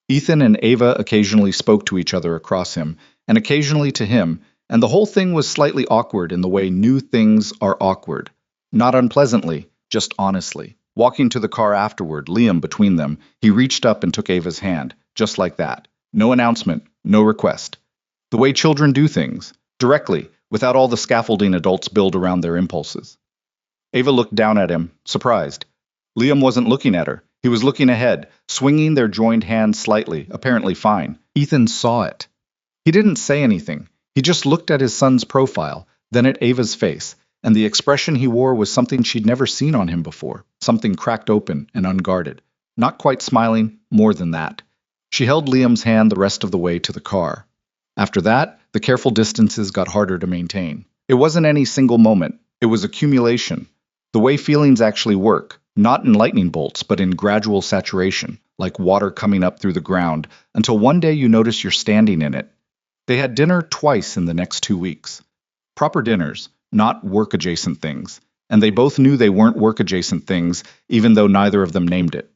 Ethan and Ava occasionally spoke to each other across him, and occasionally to him, and the whole thing was slightly awkward in the way new things are awkward. Not unpleasantly, just honestly. Walking to the car afterward, Liam between them, he reached up and took Ava's hand, just like that. No announcement, no request. The way children do things, directly, without all the scaffolding adults build around their impulses. Ava looked down at him, surprised. Liam wasn't looking at her. He was looking ahead, swinging their joined hands slightly, apparently fine. Ethan saw it. He didn't say anything. He just looked at his son's profile, then at Ava's face, and the expression he wore was something she'd never seen on him before, something cracked open and unguarded. Not quite smiling, more than that. She held Liam's hand the rest of the way to the car. After that, the careful distances got harder to maintain. It wasn't any single moment. It was accumulation. The way feelings actually work, not in lightning bolts, but in gradual saturation, like water coming up through the ground, until one day you notice you're standing in it. They had dinner twice in the next 2 weeks. Proper dinners, not work-adjacent things, and they both knew they weren't work-adjacent things, even though neither of them named it.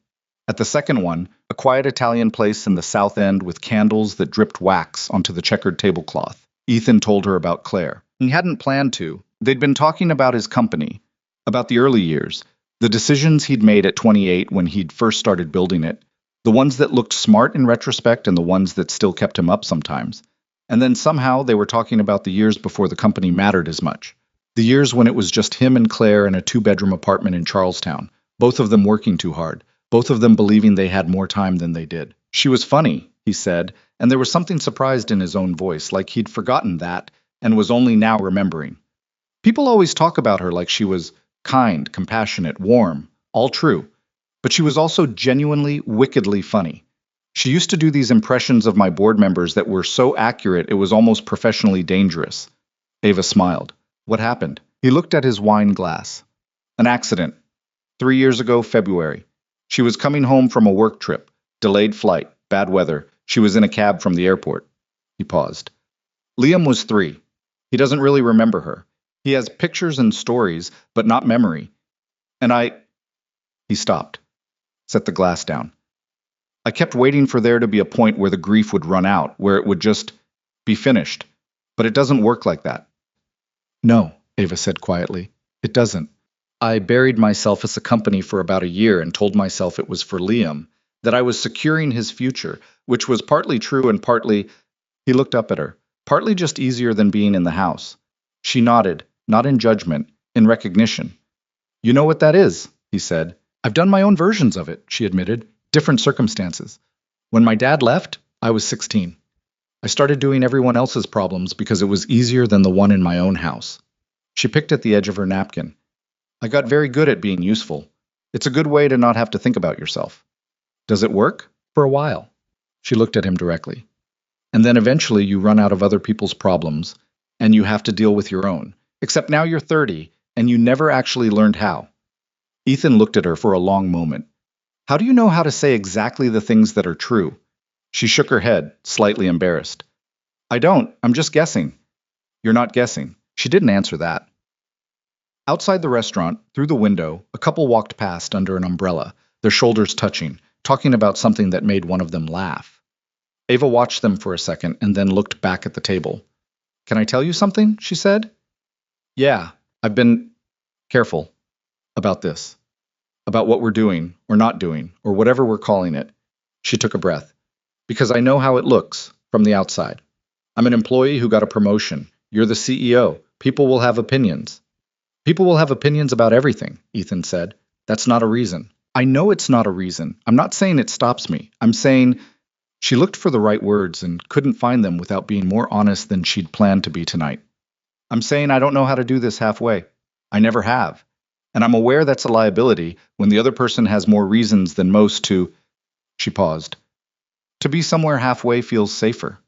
At the second one, a quiet Italian place in the South End with candles that dripped wax onto the checkered tablecloth, Ethan told her about Claire. He hadn't planned to. They'd been talking about his company, about the early years, the decisions he'd made at 28 when he'd first started building it, the ones that looked smart in retrospect and the ones that still kept him up sometimes. And then somehow they were talking about the years before the company mattered as much. The years when it was just him and Claire in a 2-bedroom apartment in Charlestown, both of them working too hard, both of them believing they had more time than they did. She was funny, he said, and there was something surprised in his own voice, like he'd forgotten that and was only now remembering. People always talk about her like she was kind, compassionate, warm, all true, but she was also genuinely, wickedly funny. She used to do these impressions of my board members that were so accurate it was almost professionally dangerous. Ava smiled. What happened? He looked at his wine glass. An accident. 3 years ago, February. She was coming home from a work trip. Delayed flight. Bad weather. She was in a cab from the airport. He paused. Liam was 3. He doesn't really remember her. He has pictures and stories, but not memory. And He stopped. Set the glass down. I kept waiting for there to be a point where the grief would run out, where it would just be finished. But it doesn't work like that. No, Ava said quietly. It doesn't. I buried myself as a company for about a year and told myself it was for Liam, that I was securing his future, which was partly true and partly— He looked up at her. Partly just easier than being in the house. She nodded, not in judgment, in recognition. You know what that is, he said. I've done my own versions of it, she admitted. Different circumstances. When my dad left, I was 16. I started doing everyone else's problems because it was easier than the one in my own house. She picked at the edge of her napkin. I got very good at being useful. It's a good way to not have to think about yourself. Does it work? For a while. She looked at him directly. And then eventually you run out of other people's problems, and you have to deal with your own. Except now you're 30, and you never actually learned how. Ethan looked at her for a long moment. How do you know how to say exactly the things that are true? She shook her head, slightly embarrassed. I don't. I'm just guessing. You're not guessing. She didn't answer that. Outside the restaurant, through the window, a couple walked past under an umbrella, their shoulders touching, talking about something that made one of them laugh. Ava watched them for a second and then looked back at the table. Can I tell you something? She said. Yeah, I've been careful about this. About what we're doing, or not doing, or whatever we're calling it. She took a breath. Because I know how it looks, from the outside. I'm an employee who got a promotion. You're the CEO. People will have opinions. People will have opinions about everything, Ethan said. That's not a reason. I know it's not a reason. I'm not saying it stops me. I'm saying— She looked for the right words and couldn't find them without being more honest than she'd planned to be tonight. I'm saying I don't know how to do this halfway. I never have. And I'm aware that's a liability when the other person has more reasons than most to— She paused. To be somewhere halfway feels safer.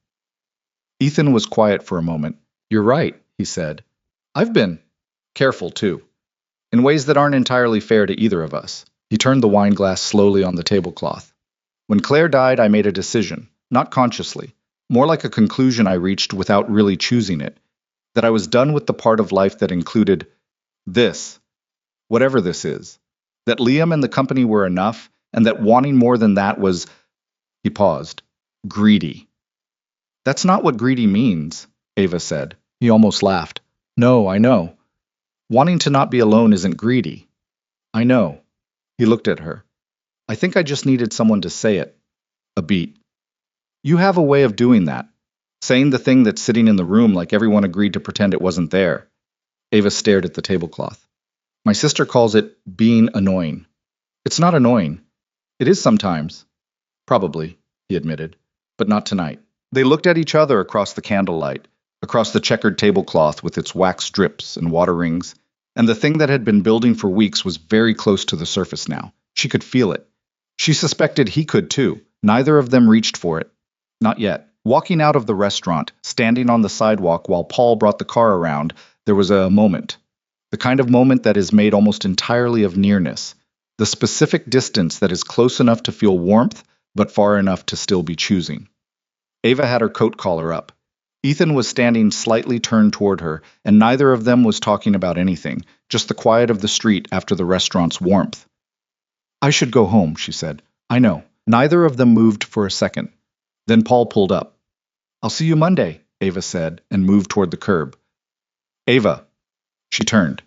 Ethan was quiet for a moment. You're right, he said. I've been careful, too. In ways that aren't entirely fair to either of us. He turned the wine glass slowly on the tablecloth. When Claire died, I made a decision, not consciously, more like a conclusion I reached without really choosing it. That I was done with the part of life that included this, whatever this is. That Liam and the company were enough, and that wanting more than that was, he paused, greedy. That's not what greedy means, Ava said. He almost laughed. No, I know. Wanting to not be alone isn't greedy. I know. He looked at her. I think I just needed someone to say it. A beat. You have a way of doing that. Saying the thing that's sitting in the room like everyone agreed to pretend it wasn't there. Ava stared at the tablecloth. My sister calls it being annoying. It's not annoying. It is sometimes. Probably, he admitted, but not tonight. They looked at each other across the candlelight, across the checkered tablecloth with its wax drips and water rings, and the thing that had been building for weeks was very close to the surface now. She could feel it. She suspected he could too. Neither of them reached for it. Not yet. Walking out of the restaurant, standing on the sidewalk while Paul brought the car around, there was a moment. The kind of moment that is made almost entirely of nearness. The specific distance that is close enough to feel warmth, but far enough to still be choosing. Ava had her coat collar up. Ethan was standing slightly turned toward her, and neither of them was talking about anything, just the quiet of the street after the restaurant's warmth. I should go home, she said. I know. Neither of them moved for a second. Then Paul pulled up. I'll see you Monday, Ava said, and moved toward the curb. Ava. She turned.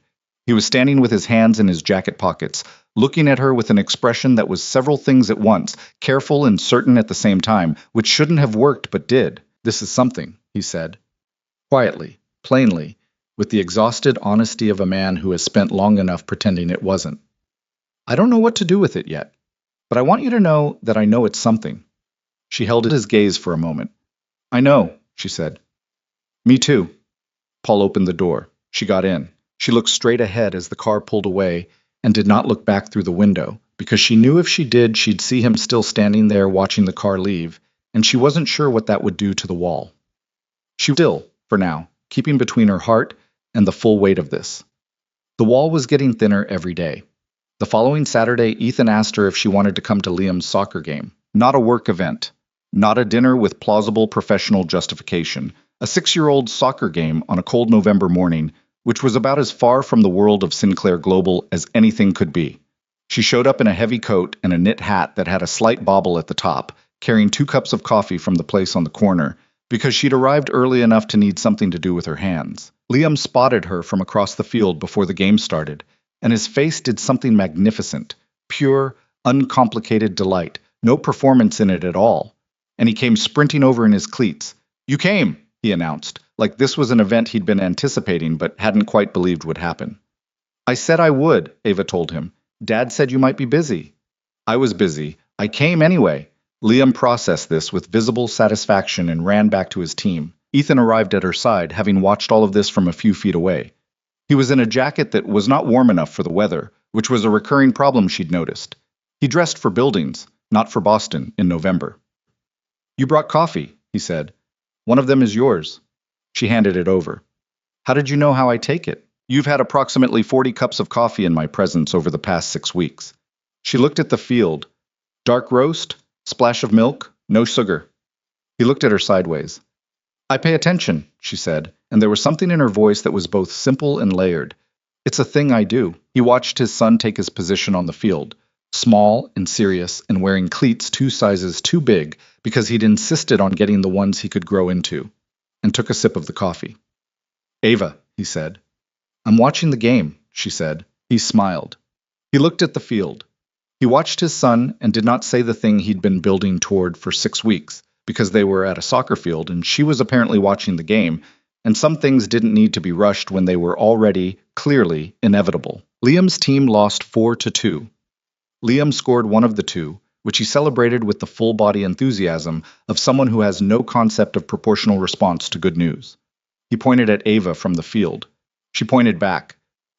He was standing with his hands in his jacket pockets, looking at her with an expression that was several things at once, careful and certain at the same time, which shouldn't have worked but did. This is something, he said. Quietly, plainly, with the exhausted honesty of a man who has spent long enough pretending it wasn't. I don't know what to do with it yet, but I want you to know that I know it's something. She held his gaze for a moment. I know, she said. Me too. Paul opened the door. She got in. She looked straight ahead as the car pulled away and did not look back through the window, because she knew if she did, she'd see him still standing there watching the car leave, and she wasn't sure what that would do to the wall. She was still, for now, keeping between her heart and the full weight of this. The wall was getting thinner every day. The following Saturday, Ethan asked her if she wanted to come to Liam's soccer game. Not a work event. Not a dinner with plausible professional justification. A 6-year-old soccer game on a cold November morning, which was about as far from the world of Sinclair Global as anything could be. She showed up in a heavy coat and a knit hat that had a slight bobble at the top, carrying 2 cups of coffee from the place on the corner, because she'd arrived early enough to need something to do with her hands. Liam spotted her from across the field before the game started, and his face did something magnificent, pure, uncomplicated delight, no performance in it at all. And he came sprinting over in his cleats. You came, he announced, like this was an event he'd been anticipating but hadn't quite believed would happen. I said I would, Ava told him. Dad said you might be busy. I was busy. I came anyway. Liam processed this with visible satisfaction and ran back to his team. Ethan arrived at her side, having watched all of this from a few feet away. He was in a jacket that was not warm enough for the weather, which was a recurring problem she'd noticed. He dressed for buildings, not for Boston, in November. You brought coffee, he said. One of them is yours. She handed it over. How did you know how I take it? You've had approximately 40 cups of coffee in my presence over the past 6 weeks. She looked at the field. Dark roast, splash of milk, no sugar. He looked at her sideways. I pay attention, she said, and there was something in her voice that was both simple and layered. It's a thing I do. He watched his son take his position on the field, small and serious and wearing cleats 2 sizes too big because he'd insisted on getting the ones he could grow into, and took a sip of the coffee. Ava, he said. I'm watching the game, she said. He smiled. He looked at the field. He watched his son and did not say the thing he'd been building toward for 6 weeks, because they were at a soccer field and she was apparently watching the game, and some things didn't need to be rushed when they were already, clearly, inevitable. Liam's team lost 4-2. Liam scored one of the 2, which he celebrated with the full-body enthusiasm of someone who has no concept of proportional response to good news. He pointed at Ava from the field. She pointed back.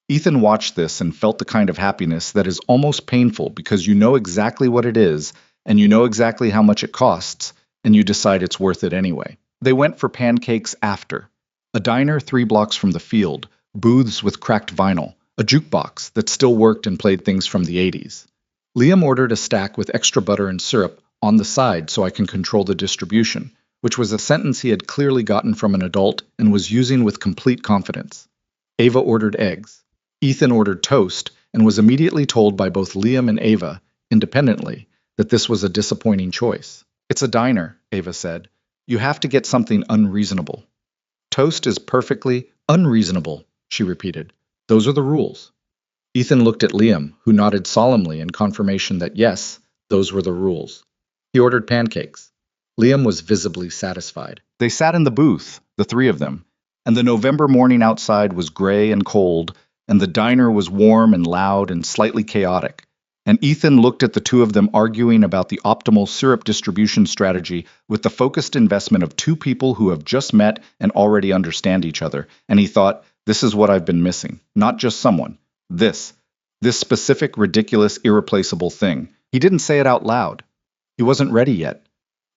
Ethan watched this and felt the kind of happiness that is almost painful because you know exactly what it is, and you know exactly how much it costs, and you decide it's worth it anyway. They went for pancakes after. A diner 3 blocks from the field, booths with cracked vinyl, a jukebox that still worked and played things from the 80s. Liam ordered a stack with extra butter and syrup on the side so I can control the distribution, which was a sentence he had clearly gotten from an adult and was using with complete confidence. Ava ordered eggs. Ethan ordered toast and was immediately told by both Liam and Ava, independently, that this was a disappointing choice. It's a diner, Ava said. You have to get something unreasonable. Toast is perfectly unreasonable, she repeated. Those are the rules. Ethan looked at Liam, who nodded solemnly in confirmation that yes, those were the rules. He ordered pancakes. Liam was visibly satisfied. They sat in the booth, the three of them, and the November morning outside was gray and cold, and the diner was warm and loud and slightly chaotic. And Ethan looked at the two of them arguing about the optimal syrup distribution strategy with the focused investment of two people who have just met and already understand each other, and he thought, this is what I've been missing. Not just someone. This specific, ridiculous, irreplaceable thing. He didn't say it out loud. He wasn't ready yet.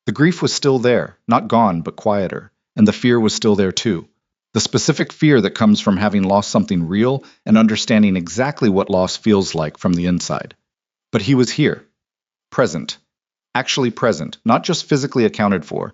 The grief was still there, not gone, but quieter, and the fear was still there too. The specific fear that comes from having lost something real and understanding exactly what loss feels like from the inside. But he was here, present, actually present, not just physically accounted for.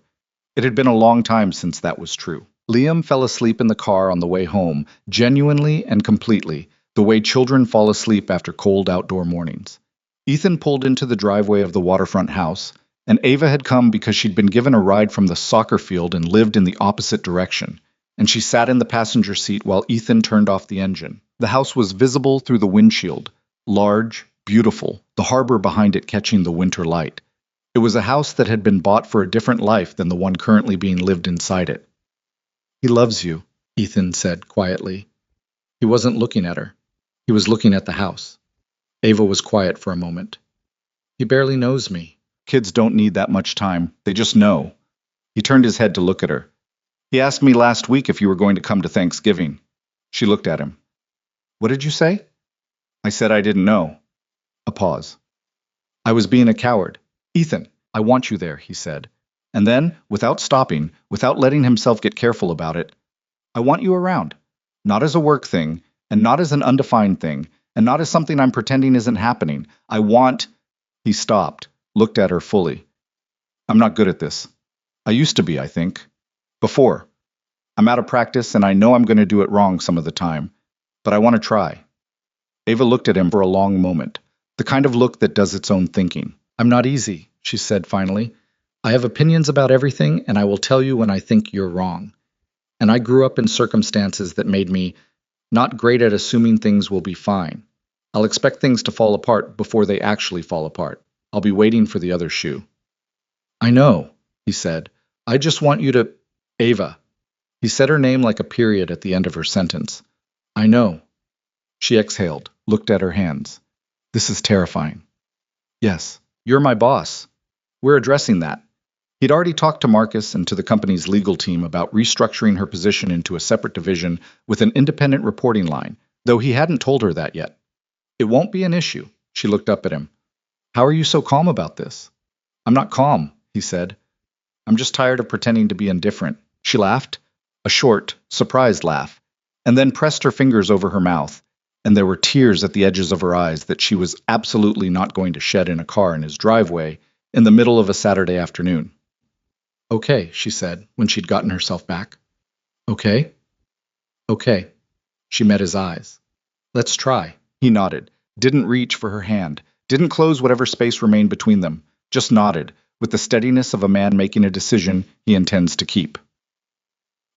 It had been a long time since that was true. Liam fell asleep in the car on the way home, genuinely and completely, the way children fall asleep after cold outdoor mornings. Ethan pulled into the driveway of the waterfront house, and Ava had come because she'd been given a ride from the soccer field and lived in the opposite direction, and she sat in the passenger seat while Ethan turned off the engine. The house was visible through the windshield, large, beautiful, the harbor behind it catching the winter light. It was a house that had been bought for a different life than the one currently being lived inside it. He loves you, Ethan said quietly. He wasn't looking at her. He was looking at the house. Ava was quiet for a moment. He barely knows me. Kids don't need that much time. They just know. He turned his head to look at her. He asked me last week if you were going to come to Thanksgiving. She looked at him. What did you say? I said I didn't know. A pause. I was being a coward. Ethan, I want you there, he said. And then, without stopping, without letting himself get careful about it, I want you around. Not as a work thing, and not as an undefined thing, and not as something I'm pretending isn't happening. I want... He stopped, looked at her fully. I'm not good at this. I used to be, I think. Before. I'm out of practice, and I know I'm going to do it wrong some of the time. But I want to try. Ava looked at him for a long moment, the kind of look that does its own thinking. I'm not easy, she said finally. I have opinions about everything, and I will tell you when I think you're wrong. And I grew up in circumstances that made me not great at assuming things will be fine. I'll expect things to fall apart before they actually fall apart. I'll be waiting for the other shoe. I know, he said. I just want you to... Ava. He said her name like a period at the end of her sentence. I know. She exhaled, looked at her hands. This is terrifying. Yes, you're my boss. We're addressing that. He'd already talked to Marcus and to the company's legal team about restructuring her position into a separate division with an independent reporting line, though he hadn't told her that yet. It won't be an issue. She looked up at him. How are you so calm about this? I'm not calm, he said. I'm just tired of pretending to be indifferent. She laughed, a short, surprised laugh, and then pressed her fingers over her mouth, and there were tears at the edges of her eyes that she was absolutely not going to shed in a car in his driveway in the middle of a Saturday afternoon. Okay, she said, when she'd gotten herself back. Okay? Okay. She met his eyes. Let's try. He nodded, didn't reach for her hand, didn't close whatever space remained between them, just nodded, with the steadiness of a man making a decision he intends to keep.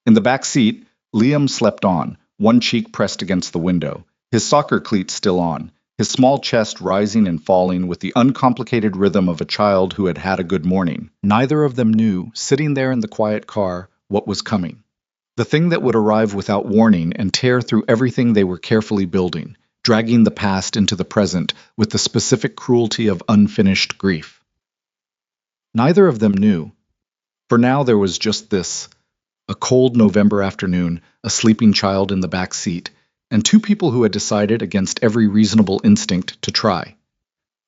In the back seat, Liam slept on, one cheek pressed against the window, his soccer cleats still on, his small chest rising and falling with the uncomplicated rhythm of a child who had had a good morning. Neither of them knew, sitting there in the quiet car, what was coming. The thing that would arrive without warning and tear through everything they were carefully building, dragging the past into the present with the specific cruelty of unfinished grief. Neither of them knew. For now there was just this, a cold November afternoon, a sleeping child in the back seat, and two people who had decided against every reasonable instinct to try.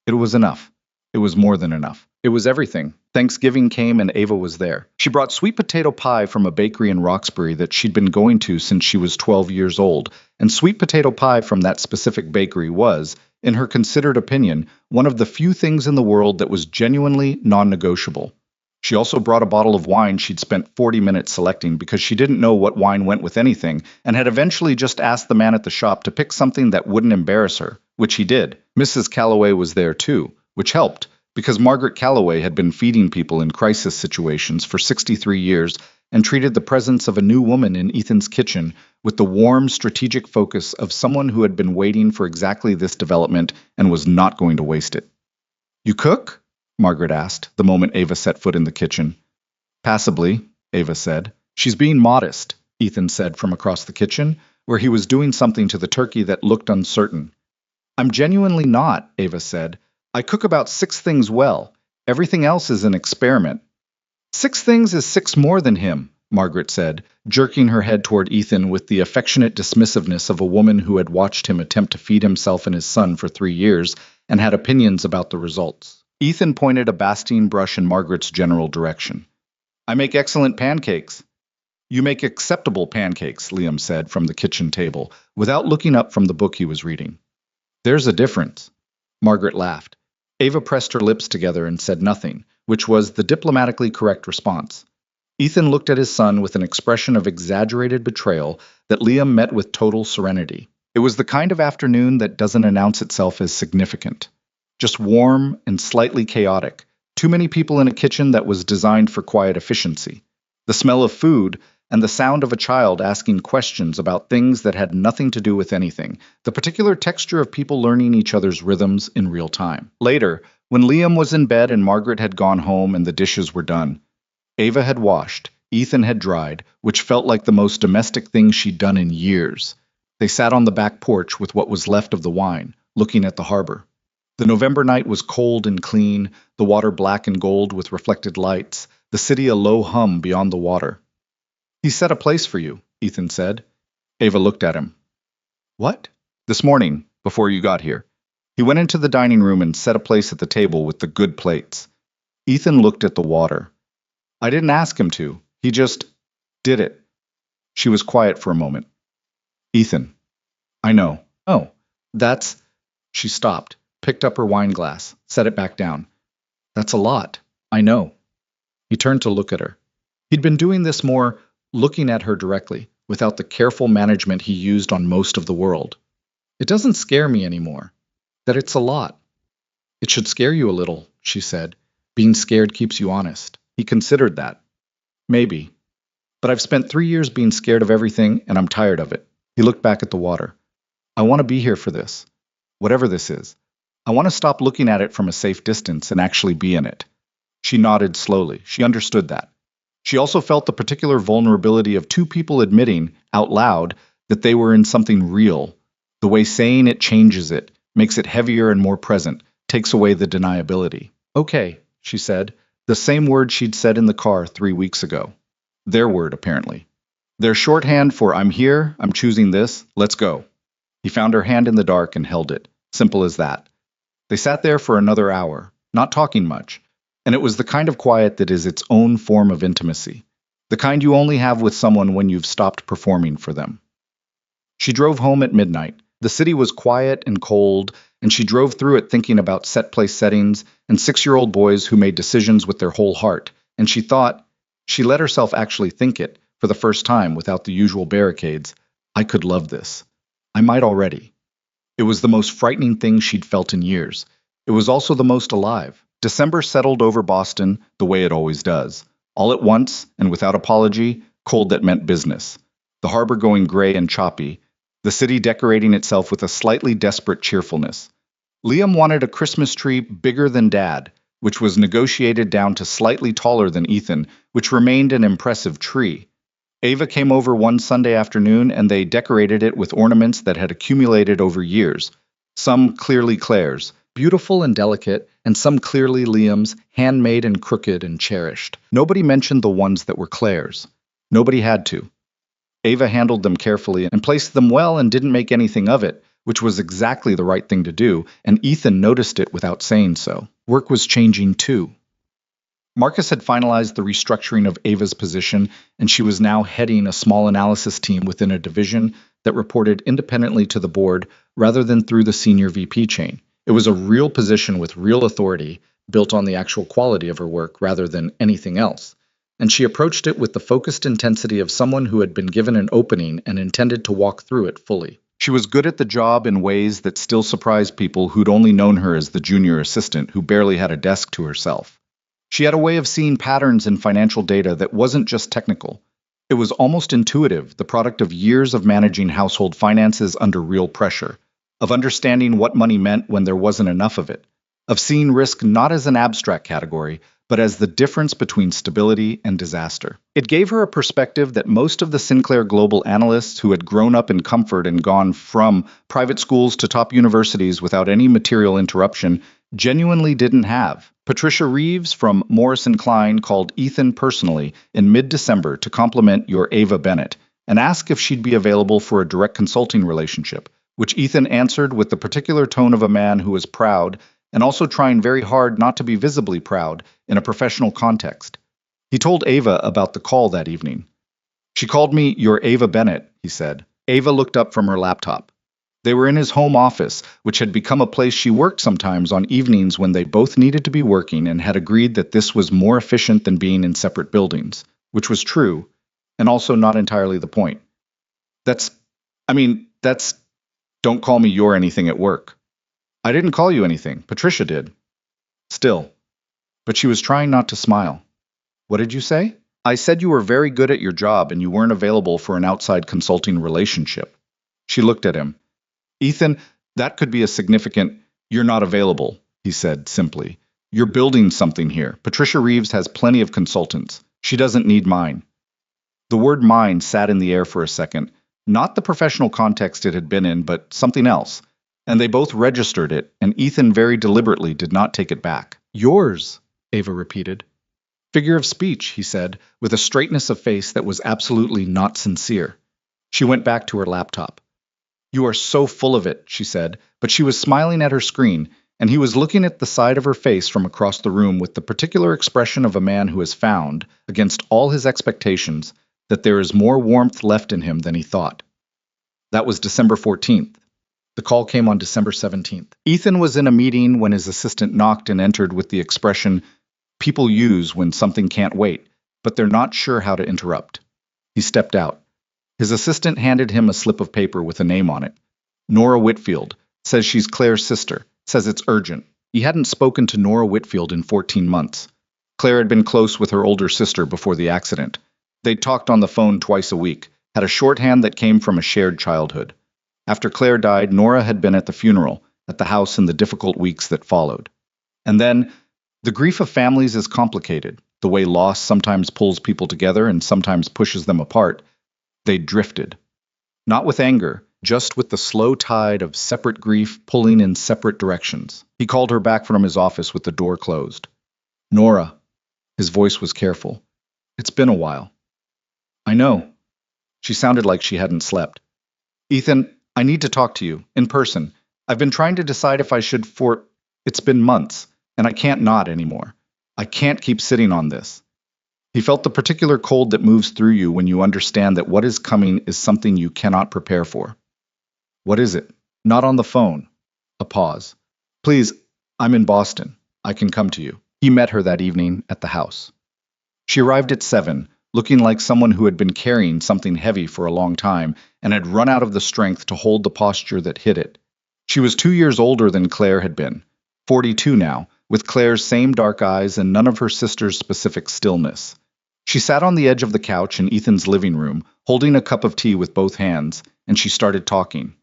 It was enough. It was more than enough. It was everything. Thanksgiving came and Ava was there. She brought sweet potato pie from a bakery in Roxbury that she'd been going to since she was 12 years old, and sweet potato pie from that specific bakery was, in her considered opinion, one of the few things in the world that was genuinely non-negotiable. She also brought a bottle of wine she'd spent 40 minutes selecting because she didn't know what wine went with anything and had eventually just asked the man at the shop to pick something that wouldn't embarrass her, which he did. Mrs. Calloway was there too, which helped because Margaret Calloway had been feeding people in crisis situations for 63 years and treated the presence of a new woman in Ethan's kitchen with the warm, strategic focus of someone who had been waiting for exactly this development and was not going to waste it. "You cook?" Margaret asked, the moment Ava set foot in the kitchen. "Passably," Ava said. "She's being modest," Ethan said from across the kitchen, where he was doing something to the turkey that looked uncertain. "I'm genuinely not," Ava said. "I cook about 6 things well. Everything else is an experiment." "6 things is 6 more than him," Margaret said, jerking her head toward Ethan with the affectionate dismissiveness of a woman who had watched him attempt to feed himself and his son for 3 years and had opinions about the results. Ethan pointed a Bastille brush in Margaret's general direction. "I make excellent pancakes." "You make acceptable pancakes," Liam said from the kitchen table, without looking up from the book he was reading. "There's a difference." Margaret laughed. Ava pressed her lips together and said nothing, which was the diplomatically correct response. Ethan looked at his son with an expression of exaggerated betrayal that Liam met with total serenity. It was the kind of afternoon that doesn't announce itself as significant. Just warm and slightly chaotic. Too many people in a kitchen that was designed for quiet efficiency. The smell of food and the sound of a child asking questions about things that had nothing to do with anything. The particular texture of people learning each other's rhythms in real time. Later, when Liam was in bed and Margaret had gone home and the dishes were done, Ava had washed, Ethan had dried, which felt like the most domestic thing she'd done in years. They sat on the back porch with what was left of the wine, looking at the harbor. The November night was cold and clean, the water black and gold with reflected lights, the city a low hum beyond the water. "He set a place for you," Ethan said. Ava looked at him. "What?" "This morning, before you got here. He went into the dining room and set a place at the table with the good plates." Ethan looked at the water. "I didn't ask him to. He just did it." She was quiet for a moment. "Ethan." "I know." "Oh, that's—" She stopped, picked up her wine glass, set it back down. "That's a lot. I know." He turned to look at her. He'd been doing this more, looking at her directly, without the careful management he used on most of the world. "It doesn't scare me anymore. That it's a lot." "It should scare you a little," she said. "Being scared keeps you honest." He considered that. "Maybe. But I've spent 3 years being scared of everything, and I'm tired of it." He looked back at the water. "I want to be here for this. Whatever this is. I want to stop looking at it from a safe distance and actually be in it." She nodded slowly. She understood that. She also felt the particular vulnerability of 2 people admitting, out loud, that they were in something real. The way saying it changes it, makes it heavier and more present, takes away the deniability. "Okay," she said, the same word she'd said in the car 3 weeks ago. Their word, apparently. Their shorthand for "I'm here, I'm choosing this, let's go." He found her hand in the dark and held it. Simple as that. They sat there for another hour, not talking much, and it was the kind of quiet that is its own form of intimacy, the kind you only have with someone when you've stopped performing for them. She drove home at midnight. The city was quiet and cold, and she drove through it thinking about set place settings and 6-year-old boys who made decisions with their whole heart, and she let herself actually think it, for the first time without the usual barricades, "I could love this. I might already." It was the most frightening thing she'd felt in years. It was also the most alive. December settled over Boston the way it always does. All at once, and without apology, cold that meant business. The harbor going gray and choppy, the city decorating itself with a slightly desperate cheerfulness. Liam wanted a Christmas tree bigger than Dad, which was negotiated down to slightly taller than Ethan, which remained an impressive tree. Ava came over one Sunday afternoon and they decorated it with ornaments that had accumulated over years. Some clearly Claire's, beautiful and delicate, and some clearly Liam's, handmade and crooked and cherished. Nobody mentioned the ones that were Claire's. Nobody had to. Ava handled them carefully and placed them well and didn't make anything of it, which was exactly the right thing to do, and Ethan noticed it without saying so. Work was changing too. Marcus had finalized the restructuring of Ava's position, and she was now heading a small analysis team within a division that reported independently to the board rather than through the senior VP chain. It was a real position with real authority, built on the actual quality of her work rather than anything else, and she approached it with the focused intensity of someone who had been given an opening and intended to walk through it fully. She was good at the job in ways that still surprised people who'd only known her as the junior assistant who barely had a desk to herself. She had a way of seeing patterns in financial data that wasn't just technical. It was almost intuitive, the product of years of managing household finances under real pressure, of understanding what money meant when there wasn't enough of it, of seeing risk not as an abstract category, but as the difference between stability and disaster. It gave her a perspective that most of the Sinclair Global analysts who had grown up in comfort and gone from private schools to top universities without any material interruption genuinely didn't have. Patricia Reeves from Morrison Klein called Ethan personally in mid-December to compliment your Ava Bennett and ask if she'd be available for a direct consulting relationship, which Ethan answered with the particular tone of a man who was proud and also trying very hard not to be visibly proud in a professional context. He told Ava about the call that evening. She called me your Ava Bennett, he said. Ava looked up from her laptop. They were in his home office, which had become a place she worked sometimes on evenings when they both needed to be working and had agreed that this was more efficient than being in separate buildings, which was true, and also not entirely the point. That's, don't call me your anything at work. I didn't call you anything. Patricia did. Still. But she was trying not to smile. What did you say? I said you were very good at your job and you weren't available for an outside consulting relationship. She looked at him. Ethan, that could be a significant, you're not available, he said simply. You're building something here. Patricia Reeves has plenty of consultants. She doesn't need mine. The word mine sat in the air for a second, not the professional context it had been in, but something else. And they both registered it, and Ethan very deliberately did not take it back. Yours, Ava repeated. Figure of speech, he said, with a straightness of face that was absolutely not sincere. She went back to her laptop. You are so full of it, she said, but she was smiling at her screen, and he was looking at the side of her face from across the room with the particular expression of a man who has found, against all his expectations, that there is more warmth left in him than he thought. That was December 14th. The call came on December 17th. Ethan was in a meeting when his assistant knocked and entered with the expression people use when something can't wait, but they're not sure how to interrupt. He stepped out. His assistant handed him a slip of paper with a name on it. Nora Whitfield. Says she's Claire's sister. Says it's urgent. He hadn't spoken to Nora Whitfield in 14 months. Claire had been close with her older sister before the accident. They'd talked on the phone twice a week, had a shorthand that came from a shared childhood. After Claire died, Nora had been at the funeral, at the house in the difficult weeks that followed. And then, the grief of families is complicated, the way loss sometimes pulls people together and sometimes pushes them apart. They drifted. Not with anger, just with the slow tide of separate grief pulling in separate directions. He called her back from his office with the door closed. Nora. His voice was careful. It's been a while. I know. She sounded like she hadn't slept. Ethan, I need to talk to you, in person. I've been trying to decide if I should It's been months, and I can't not anymore. I can't keep sitting on this. He felt the particular cold that moves through you when you understand that what is coming is something you cannot prepare for. What is it? Not on the phone. A pause. Please, I'm in Boston. I can come to you. He met her that evening at the house. She arrived at 7, looking like someone who had been carrying something heavy for a long time and had run out of the strength to hold the posture that hid it. She was 2 years older than Claire had been, 42 now, with Claire's same dark eyes and none of her sister's specific stillness. She sat on the edge of the couch in Ethan's living room, holding a cup of tea with both hands, and she started talking.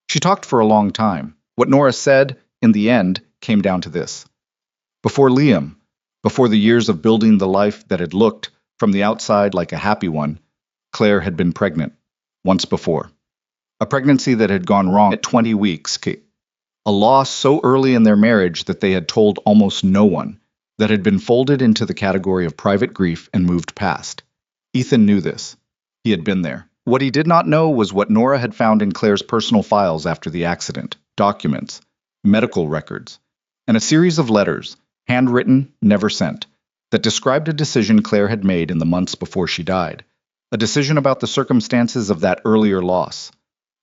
She talked for a long time. What Nora said, in the end, came down to this. Before Liam, before the years of building the life that had looked, from the outside, like a happy one, Claire had been pregnant, once before. A pregnancy that had gone wrong at 20 weeks. A loss so early in their marriage that they had told almost no one, that had been folded into the category of private grief and moved past. Ethan knew this. He had been there. What he did not know was what Nora had found in Claire's personal files after the accident, documents, medical records, and a series of letters, handwritten, never sent, that described a decision Claire had made in the months before she died, a decision about the circumstances of that earlier loss,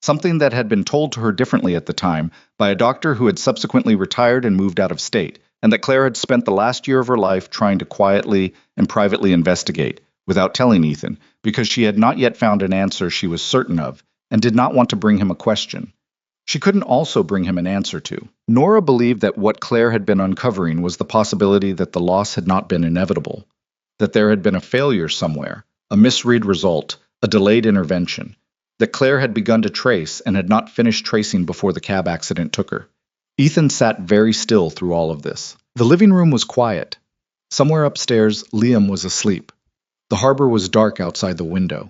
something that had been told to her differently at the time by a doctor who had subsequently retired and moved out of state, and that Claire had spent the last year of her life trying to quietly and privately investigate, without telling Ethan, because she had not yet found an answer she was certain of, and did not want to bring him a question she couldn't also bring him an answer to. Nora believed that what Claire had been uncovering was the possibility that the loss had not been inevitable, that there had been a failure somewhere, a misread result, a delayed intervention, that Claire had begun to trace and had not finished tracing before the cab accident took her. Ethan sat very still through all of this. The living room was quiet. Somewhere upstairs, Liam was asleep. The harbor was dark outside the window.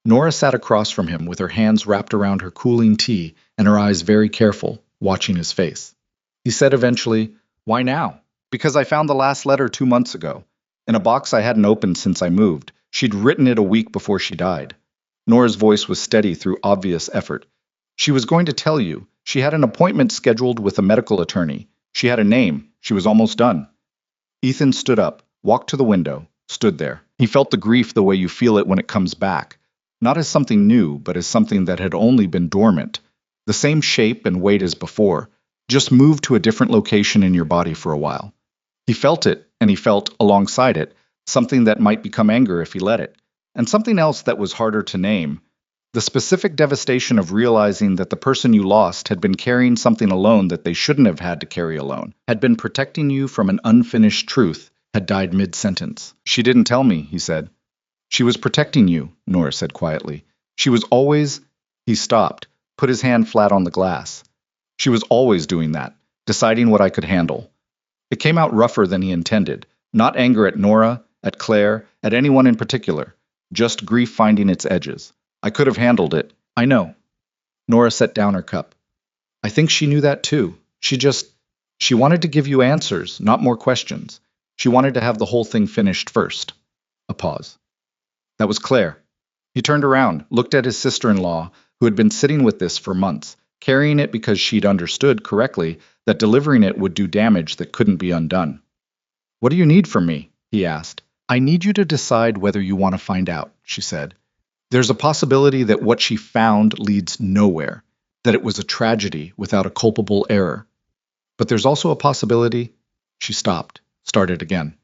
Nora sat across from him with her hands wrapped around her cooling tea and her eyes very careful, watching his face. He said eventually, "Why now?" "Because I found the last letter 2 months ago, in a box I hadn't opened since I moved. She'd written it a week before she died." Nora's voice was steady through obvious effort. "She was going to tell you. She had an appointment scheduled with a medical attorney. She had a name. She was almost done." Ethan stood up, walked to the window, stood there. He felt the grief the way you feel it when it comes back. Not as something new, but as something that had only been dormant. The same shape and weight as before, just moved to a different location in your body for a while. He felt it, and he felt, alongside it, something that might become anger if he let it, and something else that was harder to name. The specific devastation of realizing that the person you lost had been carrying something alone that they shouldn't have had to carry alone, had been protecting you from an unfinished truth, had died mid-sentence. "She didn't tell me," he said. "She was protecting you," Nora said quietly. "She was always—" He stopped, put his hand flat on the glass. "She was always doing that, deciding what I could handle." It came out rougher than he intended, not anger at Nora, at Claire, at anyone in particular, just grief finding its edges. "I could have handled it. I know." Nora set down her cup. "I think she knew that too. She wanted to give you answers, not more questions. She wanted to have the whole thing finished first." A pause. That was Claire. He turned around, looked at his sister-in-law, who had been sitting with this for months, carrying it because she'd understood correctly that delivering it would do damage that couldn't be undone. "What do you need from me?" he asked. "I need you to decide whether you want to find out," she said. "There's a possibility that what she found leads nowhere, that it was a tragedy without a culpable error. But there's also a possibility—" She stopped, started again.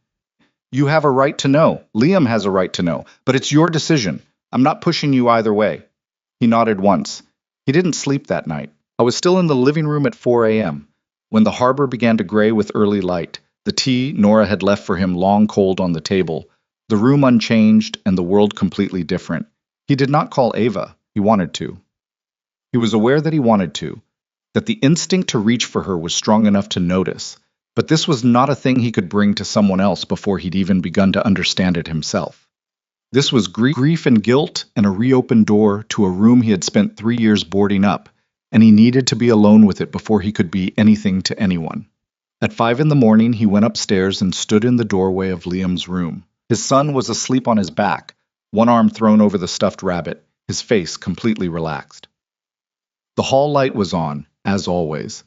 "You have a right to know. Liam has a right to know. But it's your decision. I'm not pushing you either way." He nodded once. He didn't sleep that night. "I was still in the living room at 4 a.m. when the harbor began to gray with early light, the tea Nora had left for him long cold on the table, the room unchanged and the world completely different. He did not call Ava. He wanted to. He was aware that he wanted to, that the instinct to reach for her was strong enough to notice. But this was not a thing he could bring to someone else before he'd even begun to understand it himself. This was grief and guilt and a reopened door to a room he had spent 3 years boarding up, and he needed to be alone with it before he could be anything to anyone. At 5 in the morning, he went upstairs and stood in the doorway of Liam's room. His son was asleep on his back, one arm thrown over the stuffed rabbit, his face completely relaxed. The hall light was on, as always.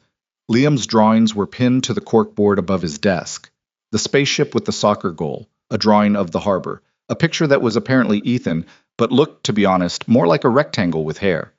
Liam's drawings were pinned to the corkboard above his desk. The spaceship with the soccer goal, a drawing of the harbor, a picture that was apparently Ethan, but looked, to be honest, more like a rectangle with hair.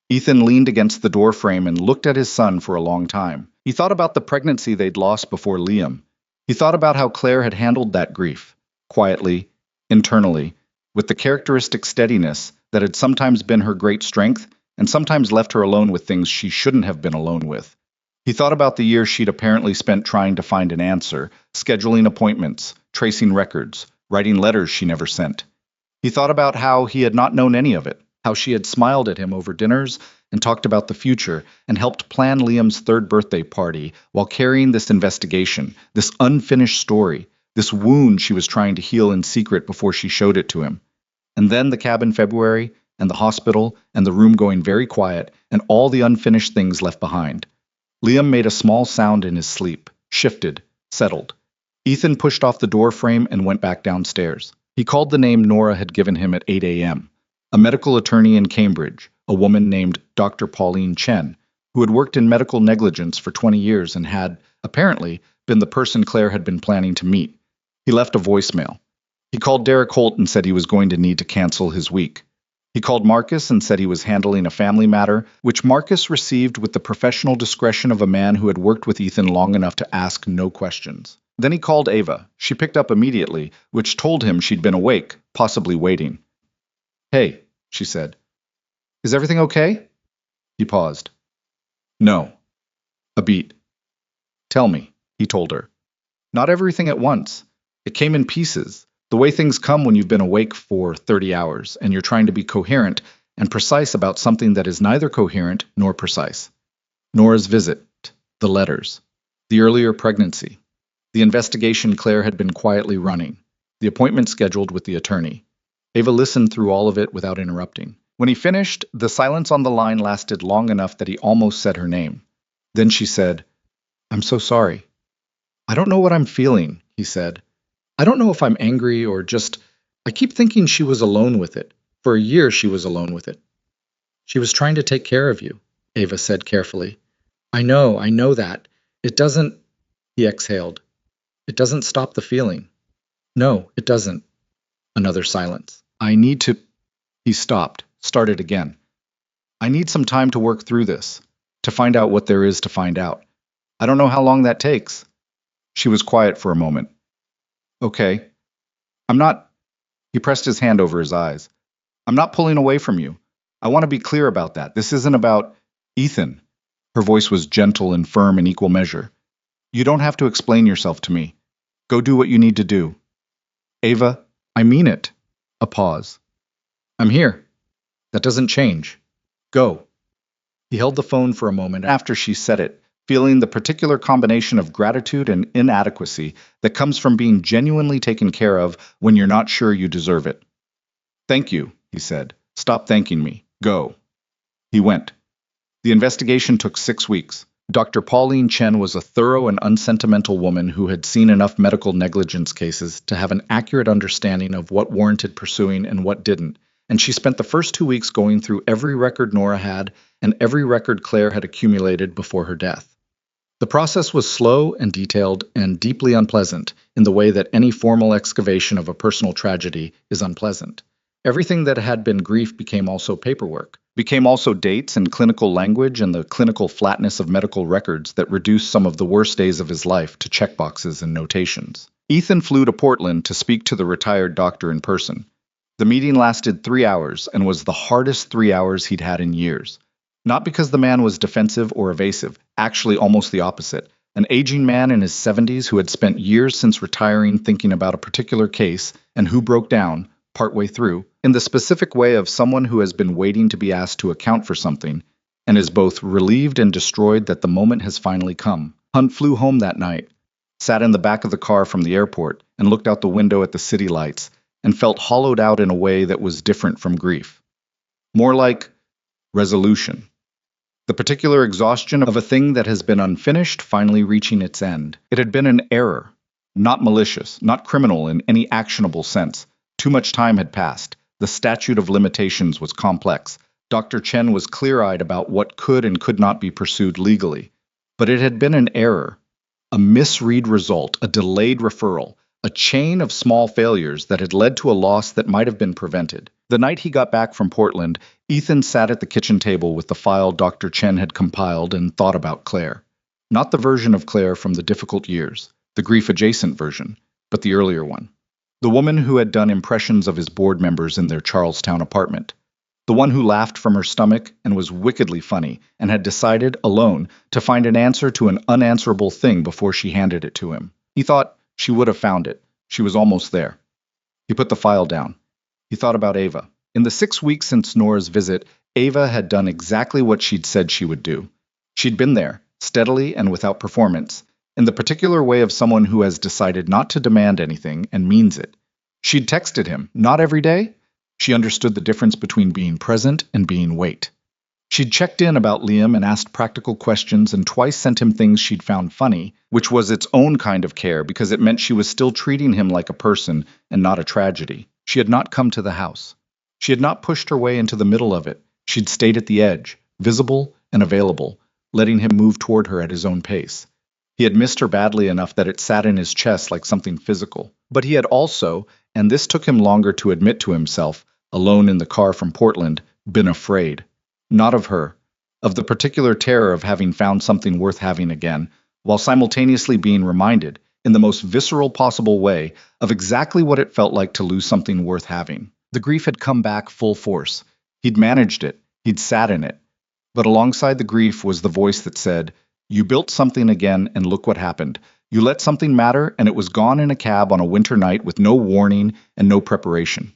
Ethan leaned against the doorframe and looked at his son for a long time. He thought about the pregnancy they'd lost before Liam. He thought about how Claire had handled that grief, quietly, internally, with the characteristic steadiness that had sometimes been her great strength and sometimes left her alone with things she shouldn't have been alone with. He thought about the years she'd apparently spent trying to find an answer, scheduling appointments, tracing records, writing letters she never sent. He thought about how he had not known any of it, how she had smiled at him over dinners and talked about the future and helped plan Liam's 3rd birthday party while carrying this investigation, this unfinished story, this wound she was trying to heal in secret before she showed it to him. And then the cab in February, and the hospital, and the room going very quiet, and all the unfinished things left behind. Liam made a small sound in his sleep, shifted, settled. Ethan pushed off the doorframe and went back downstairs. He called the name Nora had given him at 8 a.m., a medical attorney in Cambridge, a woman named Dr. Pauline Chen, who had worked in medical negligence for 20 years and had, apparently, been the person Claire had been planning to meet. He left a voicemail. He called Derek Holt and said he was going to need to cancel his week. He called Marcus and said he was handling a family matter, which Marcus received with the professional discretion of a man who had worked with Ethan long enough to ask no questions. Then he called Ava. She picked up immediately, which told him she'd been awake, possibly waiting. "Hey," she said. "Is everything okay?" He paused. "No." A beat. "Tell me," he told her. "Not everything at once. It came in pieces, the way things come when you've been awake for 30 hours and you're trying to be coherent and precise about something that is neither coherent nor precise. Nora's visit, the letters, the earlier pregnancy, the investigation Claire had been quietly running, the appointment scheduled with the attorney." Ava listened through all of it without interrupting. When he finished, the silence on the line lasted long enough that he almost said her name. Then she said, "I'm so sorry." "I don't know what I'm feeling," he said. "I don't know if I'm angry or just, I keep thinking she was alone with it. For a year she was alone with it." "She was trying to take care of you," Ava said carefully. I know that. It doesn't," he exhaled. "It doesn't stop the feeling." "No, it doesn't." Another silence. "I need to," he stopped, started again. "I need some time to work through this, to find out what there is to find out. I don't know how long that takes." She was quiet for a moment. "Okay. I'm not," he pressed his hand over his eyes. "I'm not pulling away from you. I want to be clear about that. This isn't about Ethan." Her voice was gentle and firm in equal measure. "You don't have to explain yourself to me. Go do what you need to do." "Ava, I mean it." A pause. "I'm here. That doesn't change. Go." He held the phone for a moment after she said it, feeling the particular combination of gratitude and inadequacy that comes from being genuinely taken care of when you're not sure you deserve it. "Thank you," he said. "Stop thanking me. Go." He went. The investigation took 6 weeks. Dr. Pauline Chen was a thorough and unsentimental woman who had seen enough medical negligence cases to have an accurate understanding of what warranted pursuing and what didn't, and she spent the first 2 weeks going through every record Nora had and every record Claire had accumulated before her death. The process was slow and detailed and deeply unpleasant in the way that any formal excavation of a personal tragedy is unpleasant. Everything that had been grief became also paperwork, became also dates and clinical language and the clinical flatness of medical records that reduced some of the worst days of his life to checkboxes and notations. Ethan flew to Portland to speak to the retired doctor in person. The meeting lasted 3 hours and was the hardest 3 hours he'd had in years. Not because the man was defensive or evasive, actually almost the opposite. An aging man in his 70s who had spent years since retiring thinking about a particular case and who broke down, partway through, in the specific way of someone who has been waiting to be asked to account for something, and is both relieved and destroyed that the moment has finally come. Hunt flew home that night, sat in the back of the car from the airport, and looked out the window at the city lights, and felt hollowed out in a way that was different from grief. More like resolution. The particular exhaustion of a thing that has been unfinished finally reaching its end. It had been an error, not malicious, not criminal in any actionable sense. Too much time had passed. The statute of limitations was complex. Dr. Chen was clear-eyed about what could and could not be pursued legally. But it had been an error, a misread result, a delayed referral, a chain of small failures that had led to a loss that might have been prevented. The night he got back from Portland, Ethan sat at the kitchen table with the file Dr. Chen had compiled and thought about Claire. Not the version of Claire from the difficult years, the grief-adjacent version, but the earlier one. The woman who had done impressions of his board members in their Charlestown apartment. The one who laughed from her stomach and was wickedly funny and had decided, alone, to find an answer to an unanswerable thing before she handed it to him. He thought she would have found it. She was almost there. He put the file down. He thought about Ava. In the 6 weeks since Nora's visit, Ava had done exactly what she'd said she would do. She'd been there, steadily and without performance, in the particular way of someone who has decided not to demand anything and means it. She'd texted him, not every day. She understood the difference between being present and being wait. She'd checked in about Liam and asked practical questions and twice sent him things she'd found funny, which was its own kind of care because it meant she was still treating him like a person and not a tragedy. She had not come to the house. She had not pushed her way into the middle of it. She'd stayed at the edge, visible and available, letting him move toward her at his own pace. He had missed her badly enough that it sat in his chest like something physical. But he had also, and this took him longer to admit to himself, alone in the car from Portland, been afraid. Not of her, of the particular terror of having found something worth having again, while simultaneously being reminded, in the most visceral possible way, of exactly what it felt like to lose something worth having. The grief had come back full force. He'd managed it. He'd sat in it. But alongside the grief was the voice that said, "You built something again, and look what happened. You let something matter, and it was gone in a cab on a winter night with no warning and no preparation."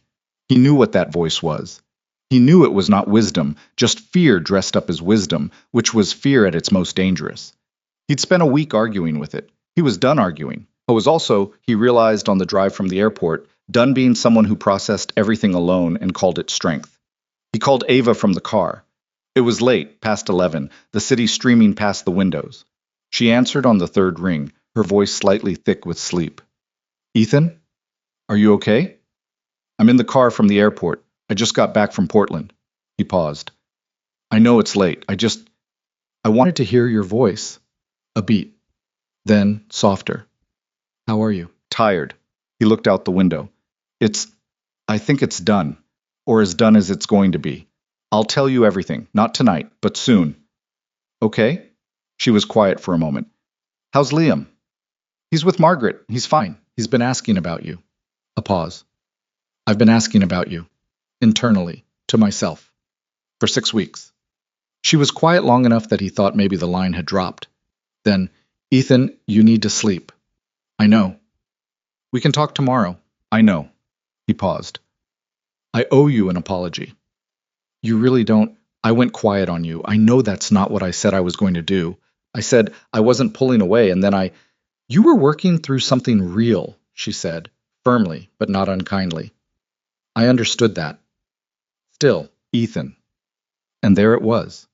He knew what that voice was. He knew it was not wisdom, just fear dressed up as wisdom, which was fear at its most dangerous. He'd spent a week arguing with it. He was done arguing. But was also, he realized on the drive from the airport, done being someone who processed everything alone and called it strength. He called Ava from the car. It was late, past 11, the city streaming past the windows. She answered on the third ring, her voice slightly thick with sleep. "Ethan? Are you okay?" "I'm in the car from the airport. I just got back from Portland." He paused. "I know it's late. I wanted to hear your voice." A beat. Then, softer. "How are you?" "Tired." He looked out the window. I think it's done. Or as done as it's going to be. I'll tell you everything. Not tonight, but soon." "Okay?" She was quiet for a moment. "How's Liam?" "He's with Margaret. He's fine. He's been asking about you." A pause. "I've been asking about you. Internally. To myself. For 6 weeks." She was quiet long enough that he thought maybe the line had dropped. Then, "Ethan, you need to sleep." "I know." "We can talk tomorrow." "I know." He paused. "I owe you an apology." "You really don't. I went quiet on you. I know that's not what I said I was going to do. I said I wasn't pulling away, and then You were working through something real," she said, firmly, but not unkindly. "I understood that. Still, Ethan." And there it was.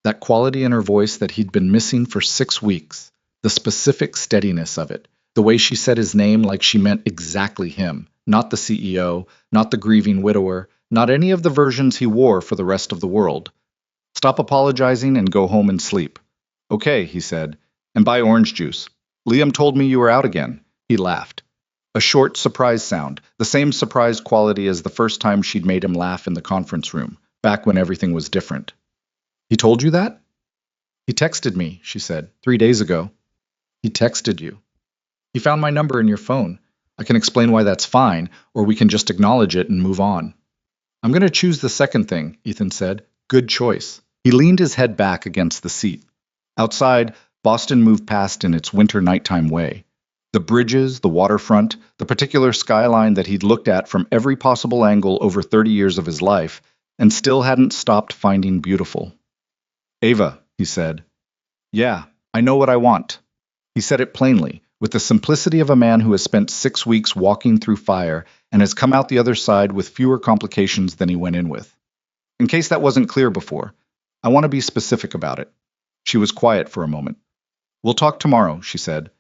That quality in her voice that he'd been missing for 6 weeks. The specific steadiness of it. The way she said his name like she meant exactly him. Not the CEO, not the grieving widower, not any of the versions he wore for the rest of the world. "Stop apologizing and go home and sleep." "Okay," he said, "and buy orange juice. Liam told me you were out again." He laughed. A short surprise sound, the same surprise quality as the first time she'd made him laugh in the conference room, back when everything was different. "He told you that?" "He texted me," she said, 3 days ago." "He texted you." "He found my number in your phone. I can explain why that's fine, or we can just acknowledge it and move on." "I'm going to choose the second thing," Ethan said. "Good choice." He leaned his head back against the seat. Outside, Boston moved past in its winter nighttime way. The bridges, the waterfront, the particular skyline that he'd looked at from every possible angle over 30 years of his life, and still hadn't stopped finding beautiful. "Ava," he said. "Yeah, I know what I want." He said it plainly, with the simplicity of a man who has spent 6 weeks walking through fire and has come out the other side with fewer complications than he went in with. In case that wasn't clear before, I want to be specific about it. She was quiet for a moment. "We'll talk tomorrow," she said.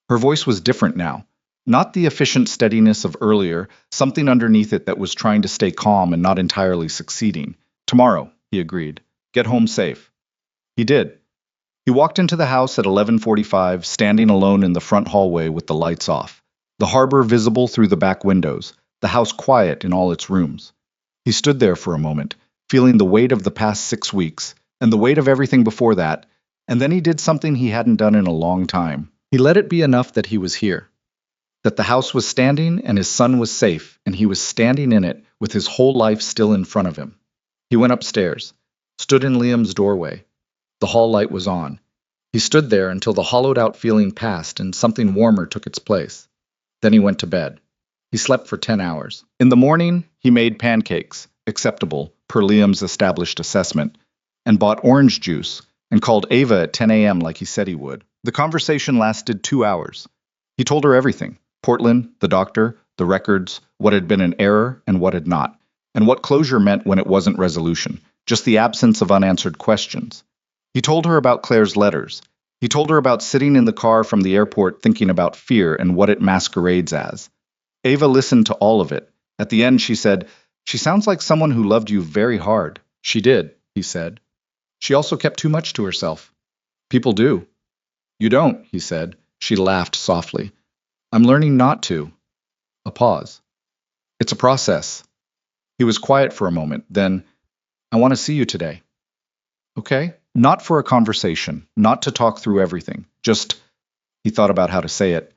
Her voice was different now. Not the efficient steadiness of earlier, something underneath it that was trying to stay calm and not entirely succeeding. "Tomorrow," he agreed. "Get home safe." He did. He walked into the house at 11:45, standing alone in the front hallway with the lights off. The harbor visible through the back windows, the house quiet in all its rooms. He stood there for a moment, feeling the weight of the past 6 weeks, and the weight of everything before that, and then he did something he hadn't done in a long time. He let it be enough that he was here. That the house was standing and his son was safe, and he was standing in it with his whole life still in front of him. He went upstairs, stood in Liam's doorway. The hall light was on. He stood there until the hollowed-out feeling passed and something warmer took its place. Then he went to bed. He slept for 10 hours. In the morning, he made pancakes, acceptable, per Liam's established assessment, and bought orange juice, and called Ava at 10 a.m. like he said he would. The conversation lasted 2 hours. He told her everything. Portland, the doctor, the records, what had been an error and what had not, and what closure meant when it wasn't resolution, just the absence of unanswered questions. He told her about Claire's letters. He told her about sitting in the car from the airport thinking about fear and what it masquerades as. Ava listened to all of it. At the end, she said, "She sounds like someone who loved you very hard." "She did," he said. "She also kept too much to herself." "People do." "You don't," he said. She laughed softly. "I'm learning not to." A pause. "It's a process." He was quiet for a moment, then, I want to see you today. Okay? Not for a conversation, not to talk through everything. Just, he thought about how to say it.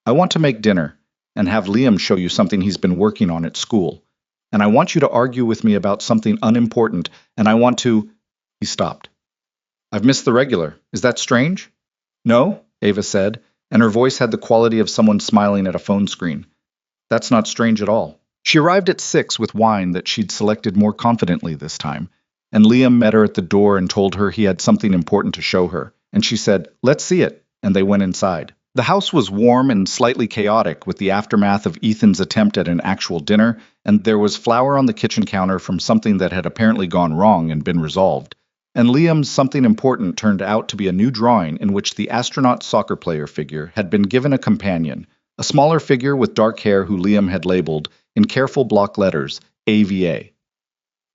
I want to make dinner and have Liam show you something he's been working on at school. And I want you to argue with me about something unimportant, and I want to. He stopped. I've missed the regular. Is that strange? No, Ava said, and her voice had the quality of someone smiling at a phone screen. That's not strange at all. She arrived at 6 with wine that she'd selected more confidently this time, and Liam met her at the door and told her he had something important to show her, and she said, let's see it, and they went inside. The house was warm and slightly chaotic with the aftermath of Ethan's attempt at an actual dinner, and there was flour on the kitchen counter from something that had apparently gone wrong and been resolved. And Liam's something important turned out to be a new drawing in which the astronaut soccer player figure had been given a companion, a smaller figure with dark hair who Liam had labeled, in careful block letters, AVA.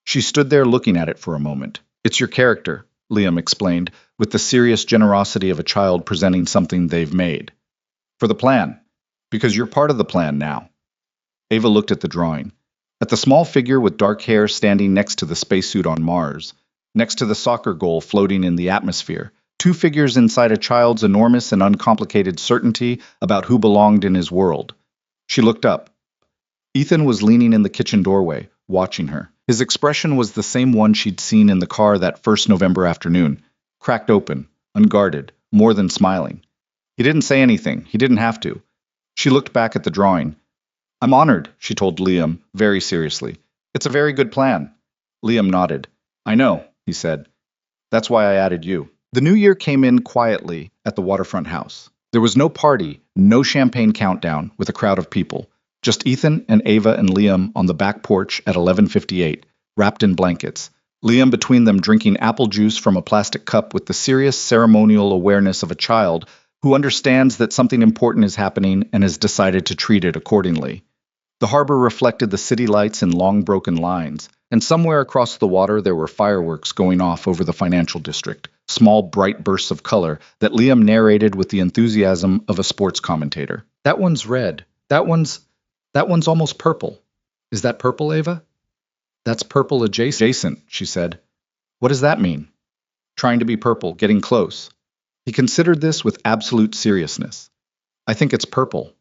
She stood there looking at it for a moment. It's your character, Liam explained, with the serious generosity of a child presenting something they've made. For the plan. Because you're part of the plan now. Ava looked at the drawing. At the small figure with dark hair standing next to the spacesuit on Mars, next to the soccer goal floating in the atmosphere, two figures inside a child's enormous and uncomplicated certainty about who belonged in his world. She looked up. Ethan was leaning in the kitchen doorway, watching her. His expression was the same one she'd seen in the car that first November afternoon, cracked open, unguarded, more than smiling. He didn't say anything. He didn't have to. She looked back at the drawing. I'm honored, she told Liam, very seriously. It's a very good plan. Liam nodded. I know, he said. That's why I added you. The new year came in quietly at the waterfront house. There was no party, no champagne countdown with a crowd of people. Just Ethan and Ava and Liam on the back porch at 11:58, wrapped in blankets. Liam between them drinking apple juice from a plastic cup with the serious ceremonial awareness of a child who understands that something important is happening and has decided to treat it accordingly. The harbor reflected the city lights in long broken lines, and somewhere across the water there were fireworks going off over the financial district, small bright bursts of color that Liam narrated with the enthusiasm of a sports commentator. That one's red. That one's almost purple. Is that purple, Ava? That's purple adjacent, she said. What does that mean? Trying to be purple, getting close. He considered this with absolute seriousness. I think it's purple.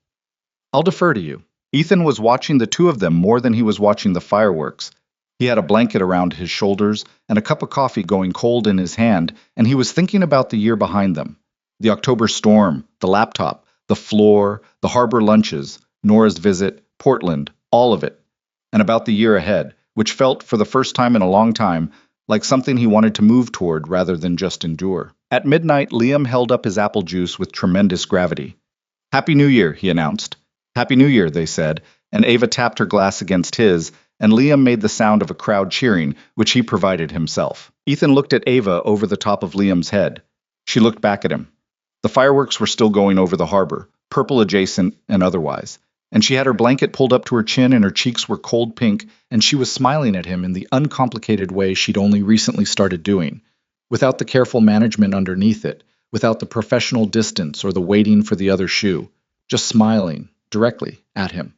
I'll defer to you. Ethan was watching the two of them more than he was watching the fireworks. He had a blanket around his shoulders and a cup of coffee going cold in his hand, and he was thinking about the year behind them. The October storm, the laptop, the floor, the harbor lunches, Nora's visit, Portland, all of it. And about the year ahead, which felt, for the first time in a long time, like something he wanted to move toward rather than just endure. At midnight, Liam held up his apple juice with tremendous gravity. Happy New Year, he announced. Happy New Year, they said, and Ava tapped her glass against his, and Liam made the sound of a crowd cheering, which he provided himself. Ethan looked at Ava over the top of Liam's head. She looked back at him. The fireworks were still going over the harbor, purple adjacent and otherwise, and she had her blanket pulled up to her chin and her cheeks were cold pink, and she was smiling at him in the uncomplicated way she'd only recently started doing, without the careful management underneath it, without the professional distance or the waiting for the other shoe, just smiling directly at him.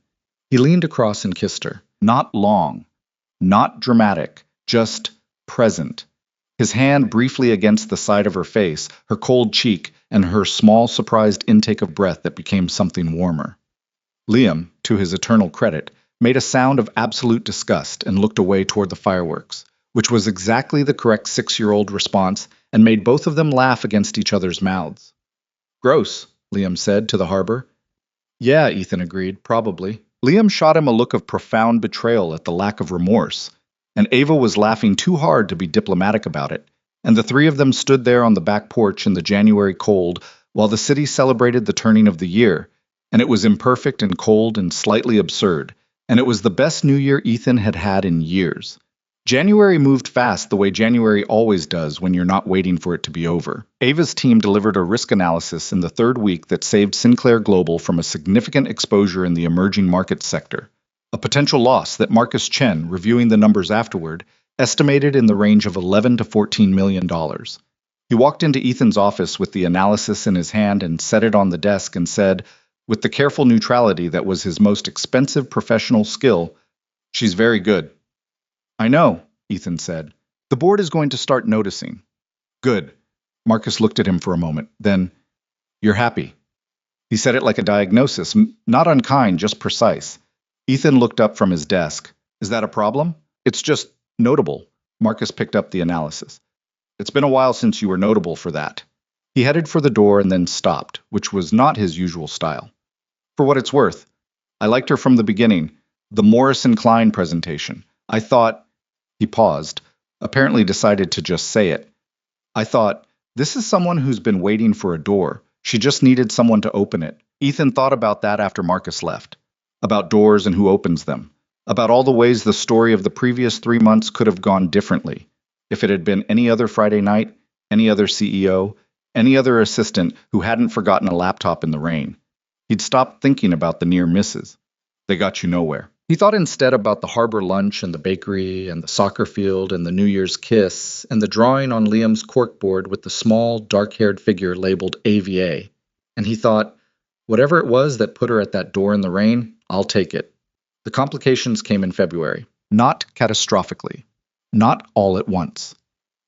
He leaned across and kissed her. Not long, not dramatic, just present. His hand briefly against the side of her face, her cold cheek, and her small surprised intake of breath that became something warmer. Liam, to his eternal credit, made a sound of absolute disgust and looked away toward the fireworks, which was exactly the correct 6-year-old response and made both of them laugh against each other's mouths. Gross, Liam said to the harbor. Yeah, Ethan agreed, probably. Liam shot him a look of profound betrayal at the lack of remorse, and Ava was laughing too hard to be diplomatic about it, and the three of them stood there on the back porch in the January cold while the city celebrated the turning of the year, and it was imperfect and cold and slightly absurd, and it was the best New Year Ethan had had in years. January moved fast the way January always does when you're not waiting for it to be over. Ava's team delivered a risk analysis in the third week that saved Sinclair Global from a significant exposure in the emerging markets sector, a potential loss that Marcus Chen, reviewing the numbers afterward, estimated in the range of $11 to $14 million. He walked into Ethan's office with the analysis in his hand and set it on the desk and said, with the careful neutrality that was his most expensive professional skill, "She's very good. I know, Ethan said. The board is going to start noticing. Good. Marcus looked at him for a moment. Then, you're happy. He said it like a diagnosis, not unkind, just precise. Ethan looked up from his desk. Is that a problem? It's just notable. Marcus picked up the analysis. It's been a while since you were notable for that. He headed for the door and then stopped, which was not his usual style. For what it's worth, I liked her from the beginning. The Morrison Klein presentation. I thought. He paused, apparently decided to just say it. I thought, this is someone who's been waiting for a door. She just needed someone to open it. Ethan thought about that after Marcus left. About doors and who opens them. About all the ways the story of the previous 3 months could have gone differently. If it had been any other Friday night, any other CEO, any other assistant who hadn't forgotten a laptop in the rain. He'd stopped thinking about the near misses. They got you nowhere. He thought instead about the harbor lunch and the bakery and the soccer field and the New Year's kiss and the drawing on Liam's corkboard with the small, dark-haired figure labeled AVA. And he thought, whatever it was that put her at that door in the rain, I'll take it. The complications came in February. Not catastrophically. Not all at once.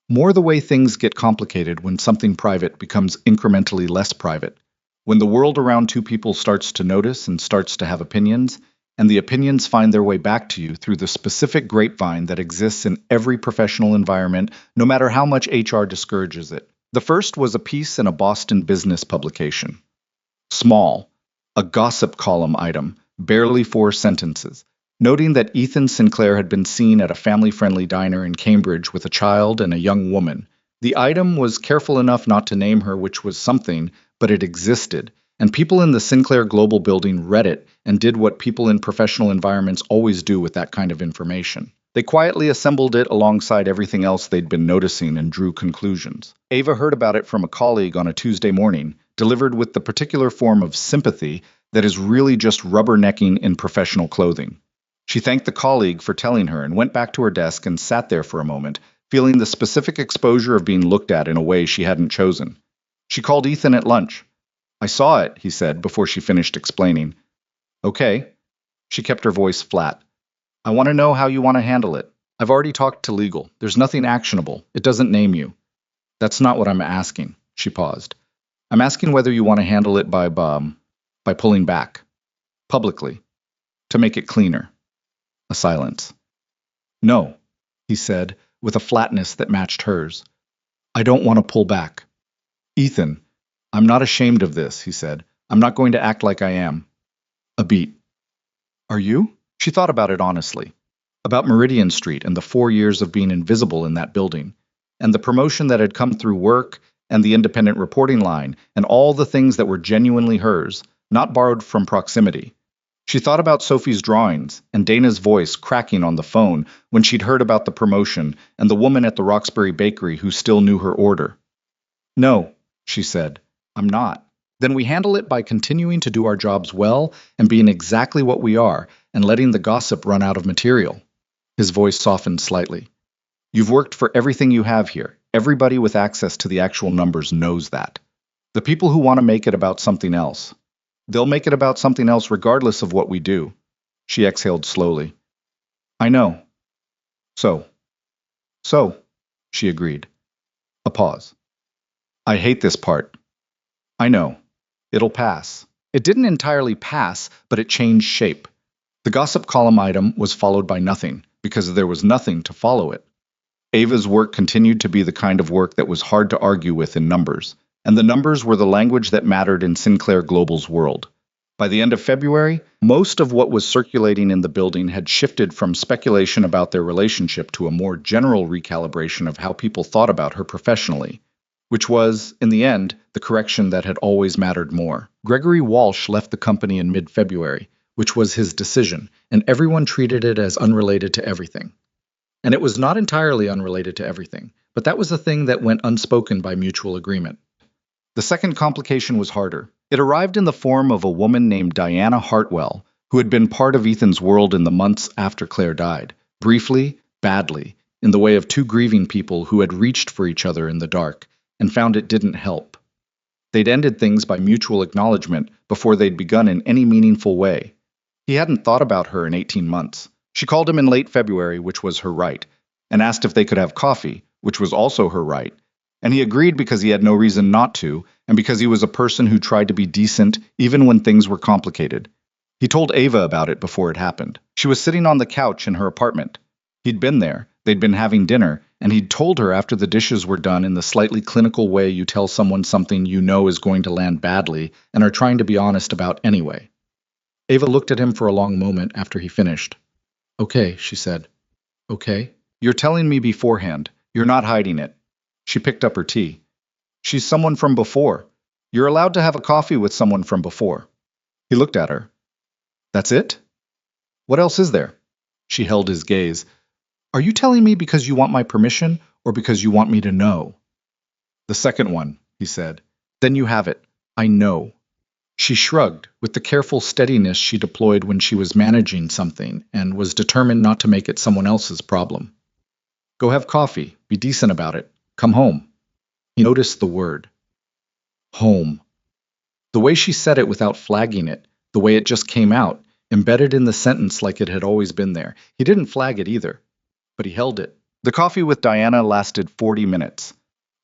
More the way things get complicated when something private becomes incrementally less private. When the world around two people starts to notice and starts to have opinions, and the opinions find their way back to you through the specific grapevine that exists in every professional environment, no matter how much HR discourages it. The first was a piece in a Boston business publication. Small, a gossip column item, barely 4 sentences, noting that Ethan Sinclair had been seen at a family-friendly diner in Cambridge with a child and a young woman. The item was careful enough not to name her, which was something, but it existed. And people in the Sinclair Global building read it and did what people in professional environments always do with that kind of information. They quietly assembled it alongside everything else they'd been noticing and drew conclusions. Ava heard about it from a colleague on a Tuesday morning, delivered with the particular form of sympathy that is really just rubbernecking in professional clothing. She thanked the colleague for telling her and went back to her desk and sat there for a moment, feeling the specific exposure of being looked at in a way she hadn't chosen. She called Ethan at lunch. I saw it, he said before she finished explaining. Okay. She kept her voice flat. I want to know how you want to handle it. I've already talked to legal. There's nothing actionable. It doesn't name you. That's not what I'm asking. She paused. I'm asking whether you want to handle it by pulling back. Publicly. To make it cleaner. A silence. No, he said, with a flatness that matched hers. I don't want to pull back. Ethan, I'm not ashamed of this, he said. I'm not going to act like I am. A beat. Are you? She thought about it honestly. About Meridian Street and the 4 years of being invisible in that building, and the promotion that had come through work, and the independent reporting line, and all the things that were genuinely hers, not borrowed from proximity. She thought about Sophie's drawings, and Dana's voice cracking on the phone when she'd heard about the promotion, and the woman at the Roxbury bakery who still knew her order. No, she said. I'm not. Then we handle it by continuing to do our jobs well and being exactly what we are and letting the gossip run out of material. His voice softened slightly. You've worked for everything you have here. Everybody with access to the actual numbers knows that. The people who want to make it about something else, they'll make it about something else regardless of what we do. She exhaled slowly. I know. So, she agreed. A pause. I hate this part. I know. It'll pass. It didn't entirely pass, but it changed shape. The gossip column item was followed by nothing, because there was nothing to follow it. Ava's work continued to be the kind of work that was hard to argue with in numbers, and the numbers were the language that mattered in Sinclair Global's world. By the end of February, most of what was circulating in the building had shifted from speculation about their relationship to a more general recalibration of how people thought about her professionally, which was, in the end, the correction that had always mattered more. Gregory Walsh left the company in mid-February, which was his decision, and everyone treated it as unrelated to everything. And it was not entirely unrelated to everything, but that was the thing that went unspoken by mutual agreement. The second complication was harder. It arrived in the form of a woman named Diana Hartwell, who had been part of Ethan's world in the months after Claire died, briefly, badly, in the way of two grieving people who had reached for each other in the dark, and found it didn't help. They'd ended things by mutual acknowledgement before they'd begun in any meaningful way. He hadn't thought about her in 18 months, She called him in late February, which was her right, and asked if they could have coffee, which was also her right. And he agreed because he had no reason not to, and because he was a person who tried to be decent even when things were complicated. He told Ava about it before it happened. She was sitting on the couch in her apartment. He'd been there, they'd been having dinner, and he'd told her after the dishes were done in the slightly clinical way you tell someone something you know is going to land badly and are trying to be honest about anyway. Ava looked at him for a long moment after he finished. Okay, she said. Okay? You're telling me beforehand. You're not hiding it. She picked up her tea. She's someone from before. You're allowed to have a coffee with someone from before. He looked at her. That's it? What else is there? She held his gaze. Are you telling me because you want my permission or because you want me to know? The second one, he said. Then you have it. I know. She shrugged, with the careful steadiness she deployed when she was managing something and was determined not to make it someone else's problem. Go have coffee. Be decent about it. Come home. He noticed the word. Home. The way she said it without flagging it, the way it just came out, embedded in the sentence like it had always been there. He didn't flag it either, but he held it. The coffee with Diana lasted 40 minutes.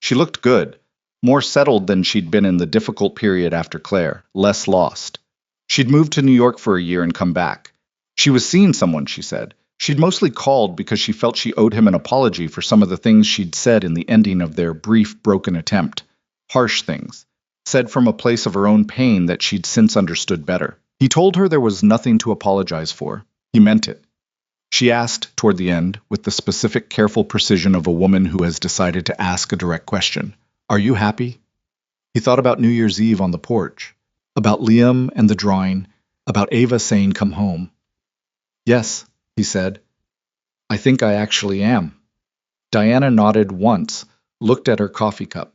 She looked good, more settled than she'd been in the difficult period after Claire, less lost. She'd moved to New York for a year and come back. She was seeing someone, she said. She'd mostly called because she felt she owed him an apology for some of the things she'd said in the ending of their brief, broken attempt. Harsh things, said from a place of her own pain that she'd since understood better. He told her there was nothing to apologize for. He meant it. She asked, toward the end, with the specific, careful precision of a woman who has decided to ask a direct question. Are you happy? He thought about New Year's Eve on the porch, about Liam and the drawing, about Ava saying come home. Yes, he said. I think I actually am. Diana nodded once, looked at her coffee cup.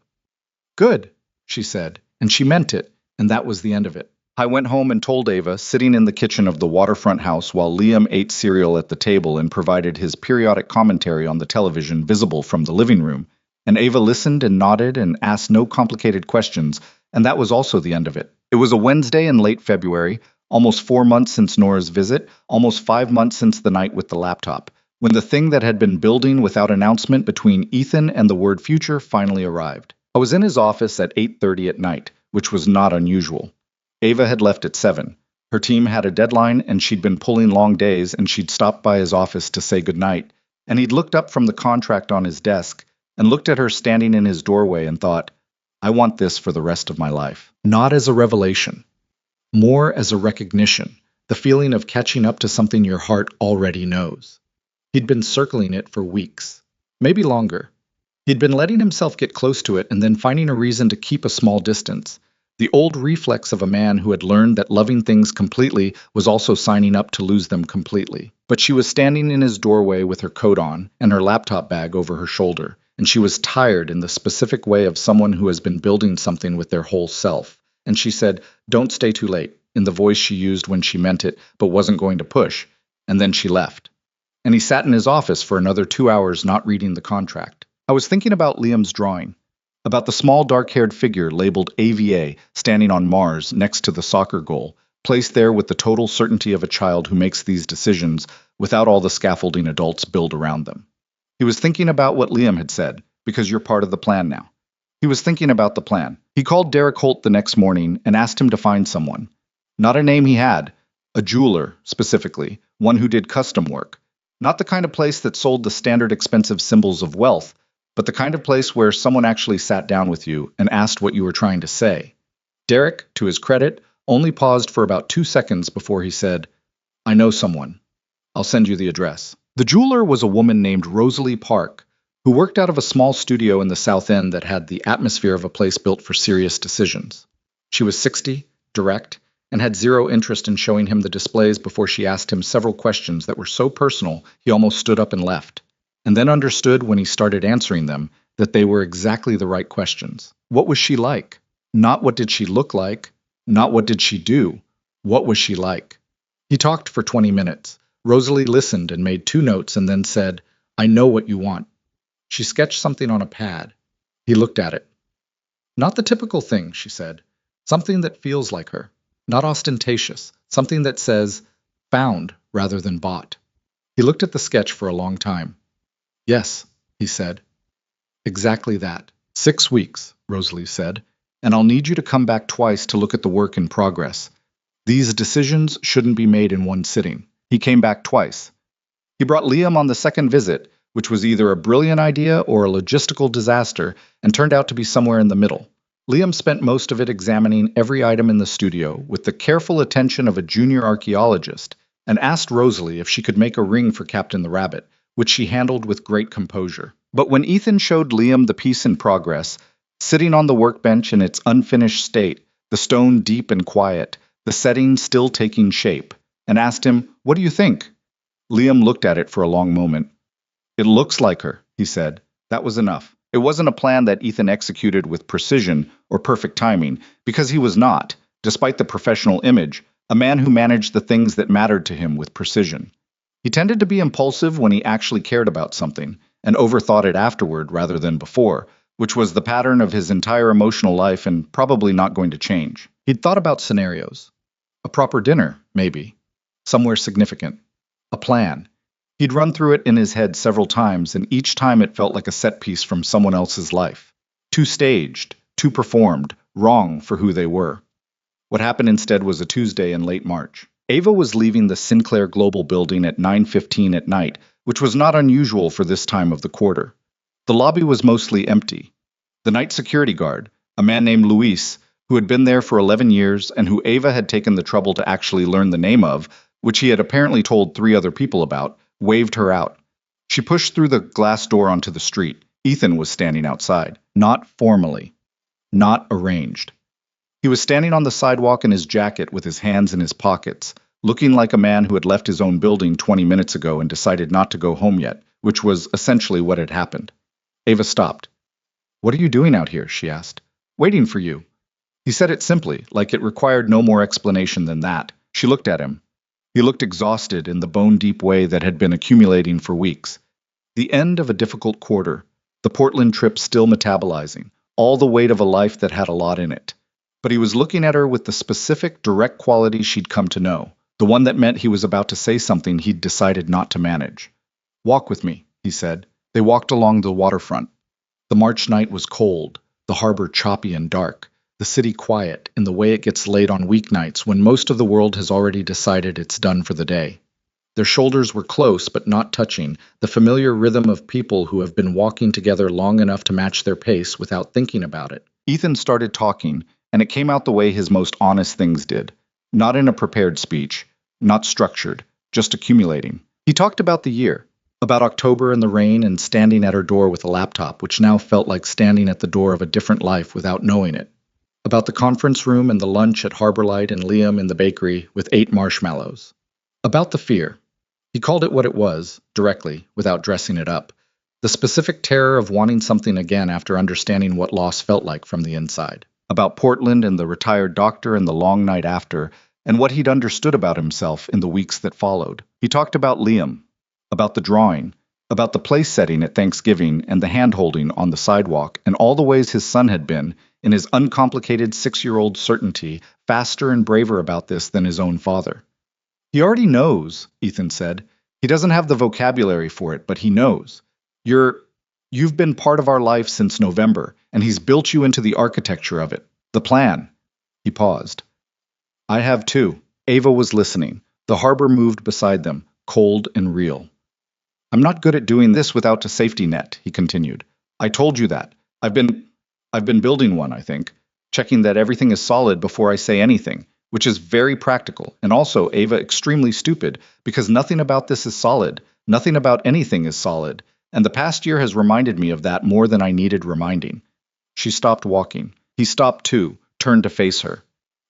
Good, she said, and she meant it, and that was the end of it. I went home and told Ava, sitting in the kitchen of the waterfront house while Liam ate cereal at the table and provided his periodic commentary on the television visible from the living room, and Ava listened and nodded and asked no complicated questions, and that was also the end of it. It was a Wednesday in late February, almost 4 months since Nora's visit, almost 5 months since the night with the laptop, when the thing that had been building without announcement between Ethan and the word future finally arrived. I was in his office at 8:30 at night, which was not unusual. Ava had left at 7. Her team had a deadline, and she'd been pulling long days, and she'd stopped by his office to say goodnight, and he'd looked up from the contract on his desk and looked at her standing in his doorway and thought, I want this for the rest of my life. Not as a revelation, more as a recognition, the feeling of catching up to something your heart already knows. He'd been circling it for weeks, maybe longer. He'd been letting himself get close to it and then finding a reason to keep a small distance. The old reflex of a man who had learned that loving things completely was also signing up to lose them completely. But she was standing in his doorway with her coat on and her laptop bag over her shoulder, and she was tired in the specific way of someone who has been building something with their whole self. And she said, "Don't stay too late," in the voice she used when she meant it but wasn't going to push, and then she left. And he sat in his office for another 2 hours not reading the contract. I was thinking about Liam's drawing, about the small dark-haired figure labeled AVA standing on Mars next to the soccer goal, placed there with the total certainty of a child who makes these decisions without all the scaffolding adults build around them. He was thinking about what Liam had said, because you're part of the plan now. He was thinking about the plan. He called Derek Holt the next morning and asked him to find someone. Not a name he had, a jeweler, specifically, one who did custom work. Not the kind of place that sold the standard expensive symbols of wealth, but the kind of place where someone actually sat down with you and asked what you were trying to say. Derek, to his credit, only paused for about 2 seconds before he said, I know someone. I'll send you the address. The jeweler was a woman named Rosalie Park, who worked out of a small studio in the South End that had the atmosphere of a place built for serious decisions. She was 60, direct, and had zero interest in showing him the displays before she asked him several questions that were so personal he almost stood up and left, and then understood when he started answering them that they were exactly the right questions. What was she like? Not what did she look like, not what did she do, what was she like? He talked for 20 minutes. Rosalie listened and made 2 notes and then said, I know what you want. She sketched something on a pad. He looked at it. Not the typical thing, she said. Something that feels like her. Not ostentatious. Something that says, found rather than bought. He looked at the sketch for a long time. Yes, he said. Exactly that. 6 weeks, Rosalie said, and I'll need you to come back twice to look at the work in progress. These decisions shouldn't be made in one sitting. He came back twice. He brought Liam on the second visit, which was either a brilliant idea or a logistical disaster, and turned out to be somewhere in the middle. Liam spent most of it examining every item in the studio with the careful attention of a junior archaeologist, and asked Rosalie if she could make a ring for Captain the Rabbit, which she handled with great composure. But when Ethan showed Liam the piece in progress, sitting on the workbench in its unfinished state, the stone deep and quiet, the setting still taking shape, and asked him, "What do you think?" Liam looked at it for a long moment. "It looks like her," he said. That was enough. It wasn't a plan that Ethan executed with precision or perfect timing, because he was not, despite the professional image, a man who managed the things that mattered to him with precision. He tended to be impulsive when he actually cared about something, and overthought it afterward rather than before, which was the pattern of his entire emotional life and probably not going to change. He'd thought about scenarios. A proper dinner, maybe. Somewhere significant. A plan. He'd run through it in his head several times, and each time it felt like a set piece from someone else's life. Too staged, too performed, wrong for who they were. What happened instead was a Tuesday in late March. Ava was leaving the Sinclair Global building at 9:15 at night, which was not unusual for this time of the quarter. The lobby was mostly empty. The night security guard, a man named Luis, who had been there for 11 years and who Ava had taken the trouble to actually learn the name of, which he had apparently told 3 other people about, waved her out. She pushed through the glass door onto the street. Ethan was standing outside, not formally, not arranged. He was standing on the sidewalk in his jacket with his hands in his pockets, looking like a man who had left his own building 20 minutes ago and decided not to go home yet, which was essentially what had happened. Ava stopped. "What are you doing out here?" she asked. "Waiting for you." He said it simply, like it required no more explanation than that. She looked at him. He looked exhausted in the bone-deep way that had been accumulating for weeks. The end of a difficult quarter, the Portland trip still metabolizing, all the weight of a life that had a lot in it. But he was looking at her with the specific, direct quality she'd come to know, the one that meant he was about to say something he'd decided not to manage. "Walk with me," he said. They walked along the waterfront. The March night was cold, the harbor choppy and dark, the city quiet in the way it gets late on weeknights when most of the world has already decided it's done for the day. Their shoulders were close but not touching, the familiar rhythm of people who have been walking together long enough to match their pace without thinking about it. Ethan started talking, and it came out the way his most honest things did. Not in a prepared speech, not structured, just accumulating. He talked about the year, about October and the rain and standing at her door with a laptop, which now felt like standing at the door of a different life without knowing it. About the conference room and the lunch at Harborlight and Liam in the bakery with 8 marshmallows. About the fear. He called it what it was, directly, without dressing it up. The specific terror of wanting something again after understanding what loss felt like from the inside. About Portland and the retired doctor and the long night after, and what he'd understood about himself in the weeks that followed. He talked about Liam, about the drawing, about the place setting at Thanksgiving and the hand-holding on the sidewalk, and all the ways his son had been, in his uncomplicated 6-year-old certainty, faster and braver about this than his own father. "He already knows," Ethan said. "He doesn't have the vocabulary for it, but he knows. You've been part of our life since November, and he's built you into the architecture of it, the plan." He paused. "I have too." Ava was listening. The harbor moved beside them, cold and real. "I'm not good at doing this without a safety net," he continued. "I told you that. I've been building one, I think, checking that everything is solid before I say anything, which is very practical, and also, Ava, extremely stupid, because nothing about this is solid, nothing about anything is solid, and the past year has reminded me of that more than I needed reminding." She stopped walking. He stopped too, turned to face her.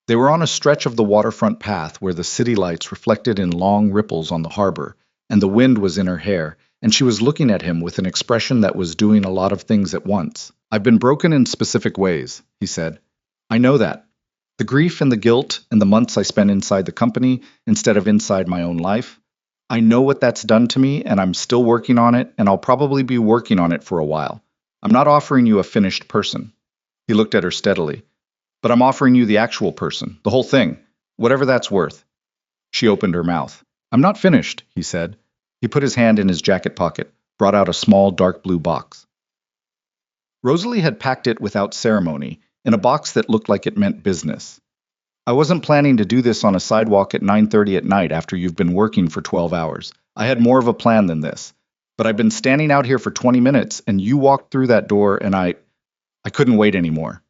They were on a stretch of the waterfront path where the city lights reflected in long ripples on the harbor, and the wind was in her hair, and she was looking at him with an expression that was doing a lot of things at once. "I've been broken in specific ways," he said. "I know that. The grief and the guilt and the months I spent inside the company instead of inside my own life. I know what that's done to me, and I'm still working on it, and I'll probably be working on it for a while. I'm not offering you a finished person." He looked at her steadily. "But I'm offering you the actual person, the whole thing, whatever that's worth." She opened her mouth. "I'm not finished," he said. He put his hand in his jacket pocket, brought out a small dark blue box. Rosalie had packed it without ceremony, in a box that looked like it meant business. I wasn't planning to do this on a sidewalk at 9:30 at night after you've been working for 12 hours. I had more of a plan than this. But I've been standing out here for 20 minutes, and you walked through that door, and I couldn't wait anymore.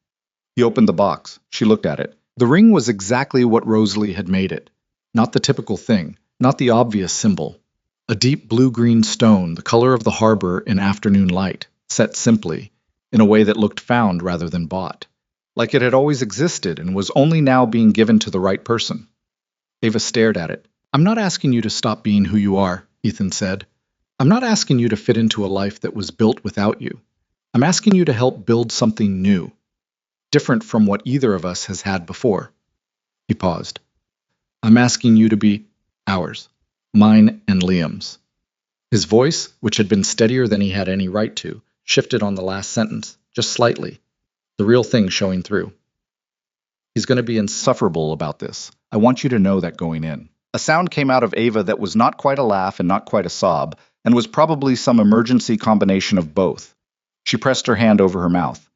He opened the box. She looked at it. The ring was exactly what Rosalie had made it. Not the typical thing, not the obvious symbol. A deep blue-green stone, the color of the harbor in afternoon light, set simply, in a way that looked found rather than bought. Like it had always existed and was only now being given to the right person. Ava stared at it. "I'm not asking you to stop being who you are," Ethan said. "I'm not asking you to fit into a life that was built without you. I'm asking you to help build something new, different from what either of us has had before." He paused. "I'm asking you to be ours, mine and Liam's." His voice, which had been steadier than he had any right to, shifted on the last sentence, just slightly, the real thing showing through. "He's going to be insufferable about this. I want you to know that going in." A sound came out of Ava that was not quite a laugh and not quite a sob, and was probably some emergency combination of both. She pressed her hand over her mouth.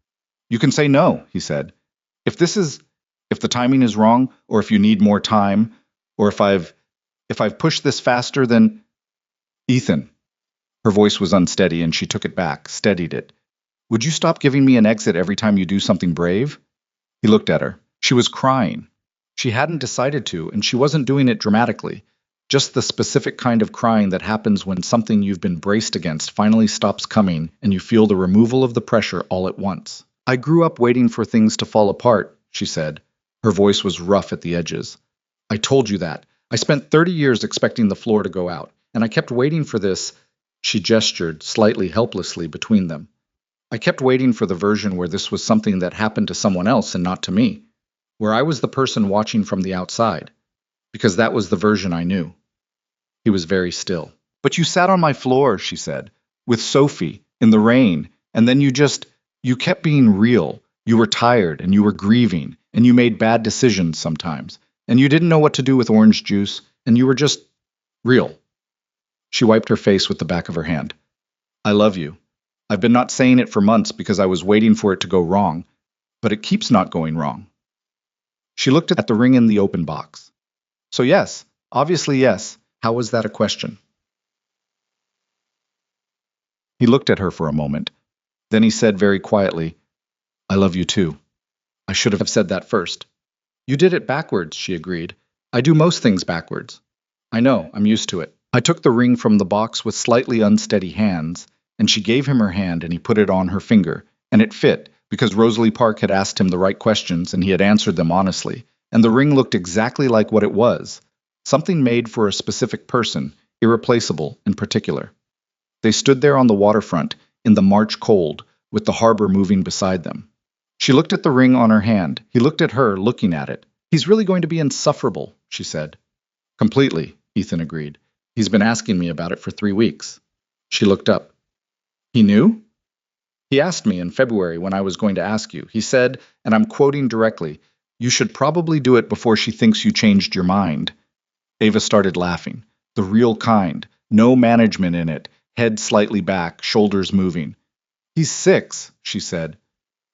"You can say no," he said. If the timing is wrong, or if you need more time, or if I've pushed this faster than..." "Ethan." Her voice was unsteady, and she took it back, steadied it. "Would you stop giving me an exit every time you do something brave?" He looked at her. She was crying. She hadn't decided to, and she wasn't doing it dramatically. Just the specific kind of crying that happens when something you've been braced against finally stops coming and you feel the removal of the pressure all at once. "I grew up waiting for things to fall apart," she said. Her voice was rough at the edges. "I told you that. I spent 30 years expecting the floor to go out, and I kept waiting for this." She gestured, slightly helplessly, between them. "I kept waiting for the version where this was something that happened to someone else and not to me, where I was the person watching from the outside, because that was the version I knew." He was very still. "But you sat on my floor," she said, "with Sophie, in the rain, and then you kept being real. You were tired, and you were grieving, and you made bad decisions sometimes, and you didn't know what to do with orange juice, and you were just real." She wiped her face with the back of her hand. "I love you. I've been not saying it for months because I was waiting for it to go wrong, but it keeps not going wrong." She looked at the ring in the open box. "So yes, obviously yes. How was that a question?" He looked at her for a moment. Then he said very quietly, "I love you too. I should have said that first." "You did it backwards," she agreed. "I do most things backwards." "I know, I'm used to it." I took the ring from the box with slightly unsteady hands, and she gave him her hand and he put it on her finger, and it fit, because Rosalie Park had asked him the right questions and he had answered them honestly, and the ring looked exactly like what it was, something made for a specific person, irreplaceable and particular. They stood there on the waterfront, in the March cold, with the harbor moving beside them. She looked at the ring on her hand. He looked at her, looking at it. "He's really going to be insufferable," she said. "Completely," Ethan agreed. "He's been asking me about it for 3 weeks." She looked up. "He knew?" "He asked me in February when I was going to ask you. He said, and I'm quoting directly, 'You should probably do it before she thinks you changed your mind.'" Ava started laughing. The real kind. No management in it. Head slightly back, shoulders moving. "He's 6, she said.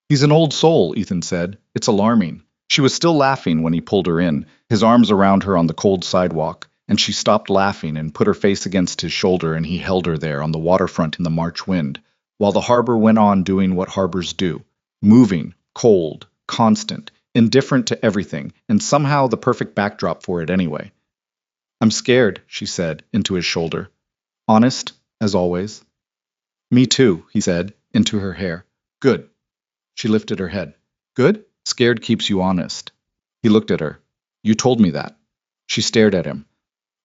"He's an old soul," Ethan said. "It's alarming." She was still laughing when he pulled her in, his arms around her on the cold sidewalk, and she stopped laughing and put her face against his shoulder, and he held her there on the waterfront in the March wind, while the harbor went on doing what harbors do, moving, cold, constant, indifferent to everything, and somehow the perfect backdrop for it anyway. "I'm scared," she said, into his shoulder. Honest, as always. "Me too," he said, into her hair. "Good." She lifted her head. "Good? Scared keeps you honest." He looked at her. "You told me that." She stared at him.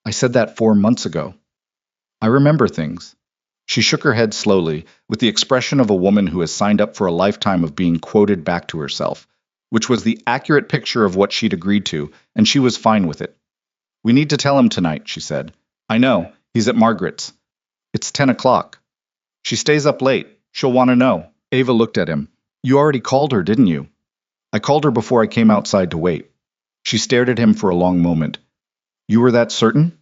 "I said that 4 months ago." "I remember things." She shook her head slowly, with the expression of a woman who has signed up for a lifetime of being quoted back to herself, which was the accurate picture of what she'd agreed to, and she was fine with it. "We need to tell him tonight," she said. "I know. He's at Margaret's. It's 10 o'clock. She stays up late. She'll want to know." Ava looked at him. "You already called her, didn't you?" "I called her before I came outside to wait." She stared at him for a long moment. "You were that certain?"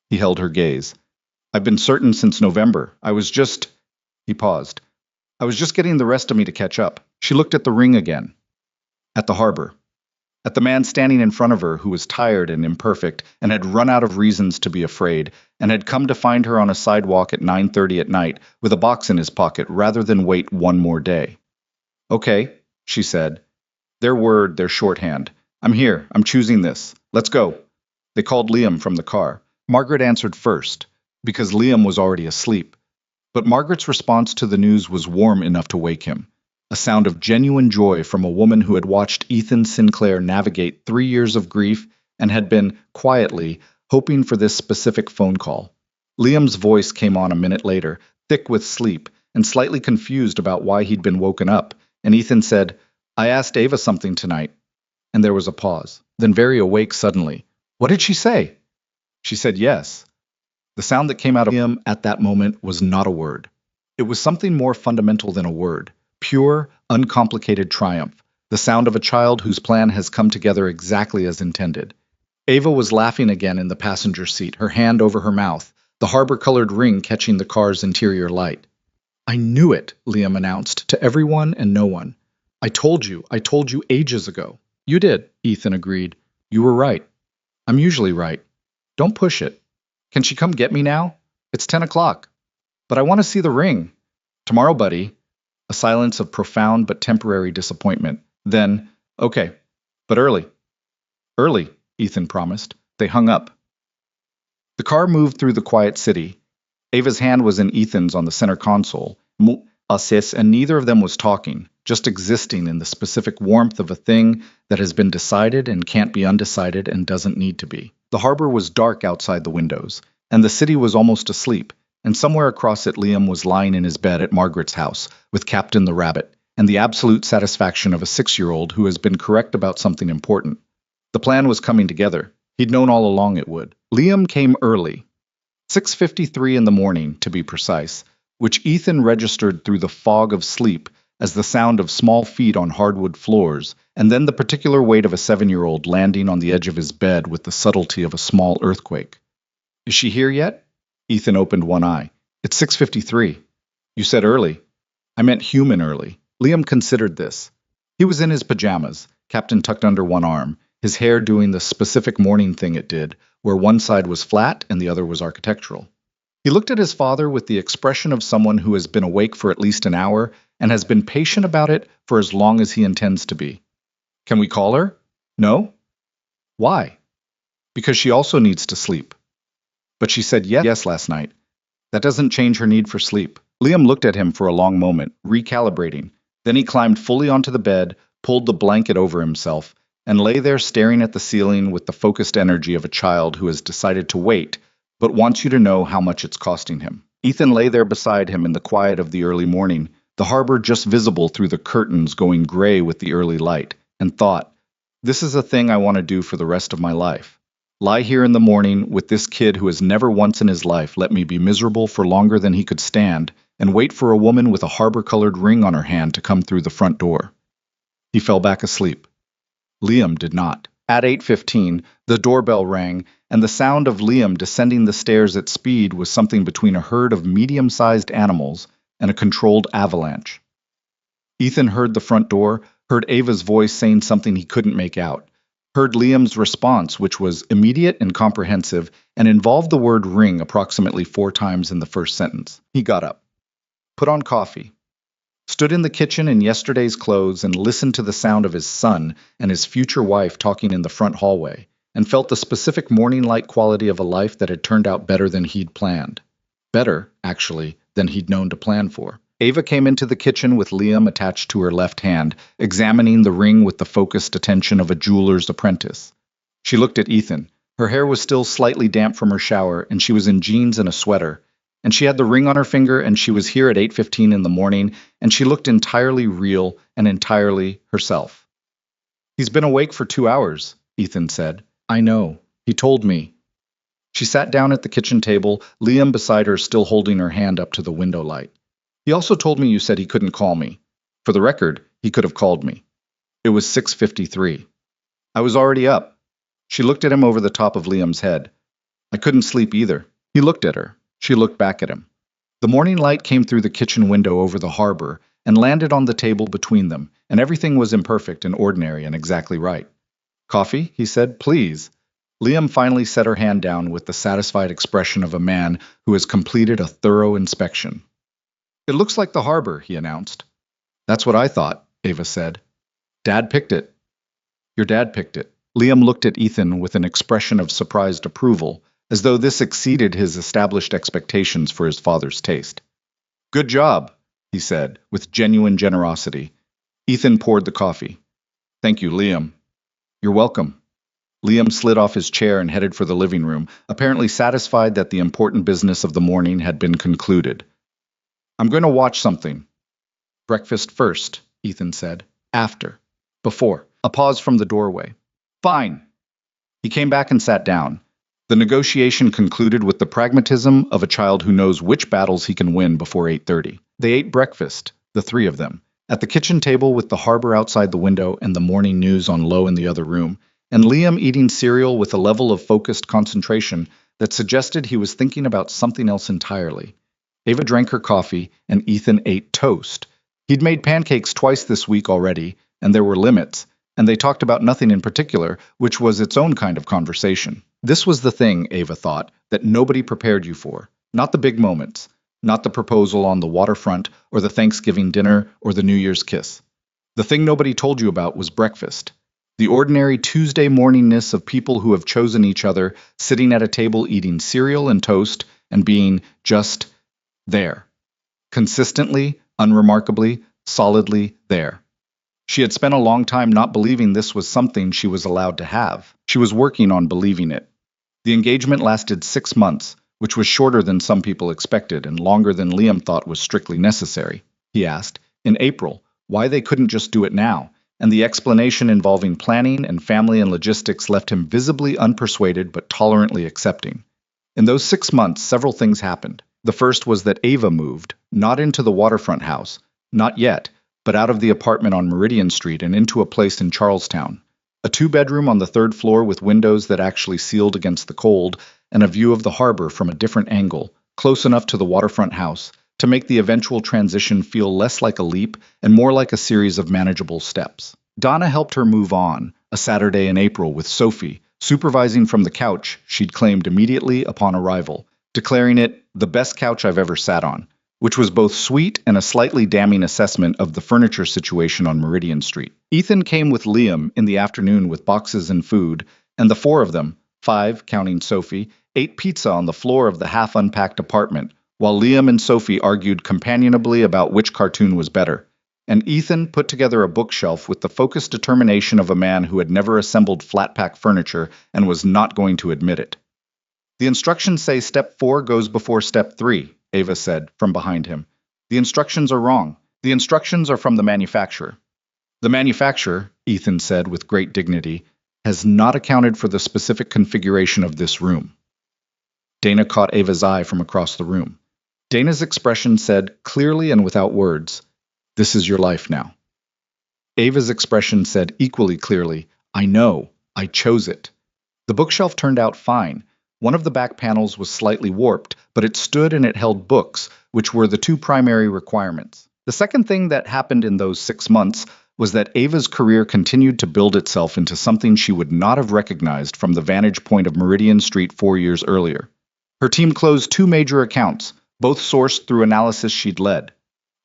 He held her gaze. I've been certain since November. He paused. I was just getting the rest of me to catch up. She looked at the ring again. At the harbor. At the man standing in front of her who was tired and imperfect and had run out of reasons to be afraid and had come to find her on a sidewalk at 9:30 at night with a box in his pocket rather than wait one more day. Okay, she said. Their shorthand. I'm here. I'm choosing this. Let's go. They called Liam from the car. Margaret answered first, because Liam was already asleep. But Margaret's response to the news was warm enough to wake him. A sound of genuine joy from a woman who had watched Ethan Sinclair navigate 3 years of grief and had been, quietly, hoping for this specific phone call. Liam's voice came on a minute later, thick with sleep, and slightly confused about why he'd been woken up, and Ethan said, I asked Ava something tonight. And there was a pause, then very awake suddenly. What did she say? She said yes. The sound that came out of him at that moment was not a word. It was something more fundamental than a word. Pure, uncomplicated triumph, the sound of a child whose plan has come together exactly as intended. Ava was laughing again in the passenger seat, her hand over her mouth, the harbor-colored ring catching the car's interior light. I knew it, Liam announced, to everyone and no one. I told you ages ago. You did, Ethan agreed. You were right. I'm usually right. Don't push it. Can she come get me now? It's 10 o'clock. But I want to see the ring. Tomorrow, buddy. A silence of profound but temporary disappointment. Then, okay, but early. Early, Ethan promised. They hung up. The car moved through the quiet city. Ava's hand was in Ethan's on the center console, and neither of them was talking, just existing in the specific warmth of a thing that has been decided and can't be undecided and doesn't need to be. The harbor was dark outside the windows, and the city was almost asleep, and somewhere across it Liam was lying in his bed at Margaret's house with Captain the Rabbit, and the absolute satisfaction of a 6-year-old who has been correct about something important. The plan was coming together. He'd known all along it would. Liam came early, 6:53 in the morning, to be precise, which Ethan registered through the fog of sleep as the sound of small feet on hardwood floors, and then the particular weight of a 7-year-old landing on the edge of his bed with the subtlety of a small earthquake. Is she here yet? Ethan opened one eye. It's 6:53. You said early. I meant human early. Liam considered this. He was in his pajamas, Captain tucked under one arm, his hair doing the specific morning thing it did, where one side was flat and the other was architectural. He looked at his father with the expression of someone who has been awake for at least an hour and has been patient about it for as long as he intends to be. Can we call her? No? Why? Because she also needs to sleep. But she said yes last night. That doesn't change her need for sleep. Liam looked at him for a long moment, recalibrating. Then he climbed fully onto the bed, pulled the blanket over himself, and lay there staring at the ceiling with the focused energy of a child who has decided to wait, but wants you to know how much it's costing him. Ethan lay there beside him in the quiet of the early morning, the harbor just visible through the curtains going gray with the early light, and thought, this is a thing I want to do for the rest of my life. Lie here in the morning with this kid who has never once in his life let me be miserable for longer than he could stand, and wait for a woman with a harbor-colored ring on her hand to come through the front door. He fell back asleep. Liam did not. At 8:15, the doorbell rang, and the sound of Liam descending the stairs at speed was something between a herd of medium-sized animals and a controlled avalanche. Ethan heard the front door, heard Ava's voice saying something he couldn't make out, heard Liam's response, which was immediate and comprehensive, and involved the word ring approximately 4 times in the first sentence. He got up, put on coffee, stood in the kitchen in yesterday's clothes and listened to the sound of his son and his future wife talking in the front hallway, and felt the specific morning light quality of a life that had turned out better than he'd planned. Better, actually, than he'd known to plan for. Ava came into the kitchen with Liam attached to her left hand, examining the ring with the focused attention of a jeweler's apprentice. She looked at Ethan. Her hair was still slightly damp from her shower, and she was in jeans and a sweater. And she had the ring on her finger, and she was here at 8:15 in the morning, and she looked entirely real and entirely herself. He's been awake for 2 hours, Ethan said. I know. He told me. She sat down at the kitchen table, Liam beside her still holding her hand up to the window light. He also told me you said he couldn't call me. For the record, he could have called me. It was 6:53. I was already up. She looked at him over the top of Liam's head. I couldn't sleep either. He looked at her. She looked back at him. The morning light came through the kitchen window over the harbor and landed on the table between them, and everything was imperfect and ordinary and exactly right. Coffee? He said. Please. Liam finally set her hand down with the satisfied expression of a man who has completed a thorough inspection. It looks like the harbor, he announced. That's what I thought, Ava said. Dad picked it. Your dad picked it. Liam looked at Ethan with an expression of surprised approval, as though this exceeded his established expectations for his father's taste. Good job, he said, with genuine generosity. Ethan poured the coffee. Thank you, Liam. You're welcome. Liam slid off his chair and headed for the living room, apparently satisfied that the important business of the morning had been concluded. I'm going to watch something. Breakfast first, Ethan said. After. Before. A pause from the doorway. Fine. He came back and sat down. The negotiation concluded with the pragmatism of a child who knows which battles he can win before 8:30. They ate breakfast, the three of them, at the kitchen table with the harbor outside the window and the morning news on low in the other room, and Liam eating cereal with a level of focused concentration that suggested he was thinking about something else entirely. Ava drank her coffee, and Ethan ate toast. He'd made pancakes twice this week already, and there were limits, and they talked about nothing in particular, which was its own kind of conversation. This was the thing, Ava thought, that nobody prepared you for. Not the big moments, not the proposal on the waterfront, or the Thanksgiving dinner, or the New Year's kiss. The thing nobody told you about was breakfast. The ordinary Tuesday morningness of people who have chosen each other, sitting at a table eating cereal and toast, and being just there. Consistently, unremarkably, solidly there. She had spent a long time not believing this was something she was allowed to have. She was working on believing it. The engagement lasted 6 months, which was shorter than some people expected and longer than Liam thought was strictly necessary. He asked, in April, why they couldn't just do it now, and the explanation involving planning and family and logistics left him visibly unpersuaded but tolerantly accepting. In those 6 months, several things happened. The first was that Ava moved, not into the waterfront house, not yet, but out of the apartment on Meridian Street and into a place in Charlestown. A 2-bedroom on the 3rd floor with windows that actually sealed against the cold, and a view of the harbor from a different angle, close enough to the waterfront house, to make the eventual transition feel less like a leap and more like a series of manageable steps. Donna helped her move on, a Saturday in April with Sophie, supervising from the couch she'd claimed immediately upon arrival, declaring it the best couch I've ever sat on, which was both sweet and a slightly damning assessment of the furniture situation on Meridian Street. Ethan came with Liam in the afternoon with boxes and food, and the 4 of them, 5, counting Sophie, ate pizza on the floor of the half-unpacked apartment, while Liam and Sophie argued companionably about which cartoon was better. And Ethan put together a bookshelf with the focused determination of a man who had never assembled flat-pack furniture and was not going to admit it. The instructions say step 4 goes before step 3, Ava said from behind him. The instructions are wrong. The instructions are from the manufacturer. The manufacturer, Ethan said with great dignity, has not accounted for the specific configuration of this room. Dana caught Ava's eye from across the room. Dana's expression said, clearly and without words, this is your life now. Ava's expression said equally clearly, I know, I chose it. The bookshelf turned out fine. One of the back panels was slightly warped, but it stood and it held books, which were the 2 primary requirements. The second thing that happened in those 6 months was that Ava's career continued to build itself into something she would not have recognized from the vantage point of Meridian Street 4 years earlier. Her team closed 2 major accounts, both sourced through analysis she'd led.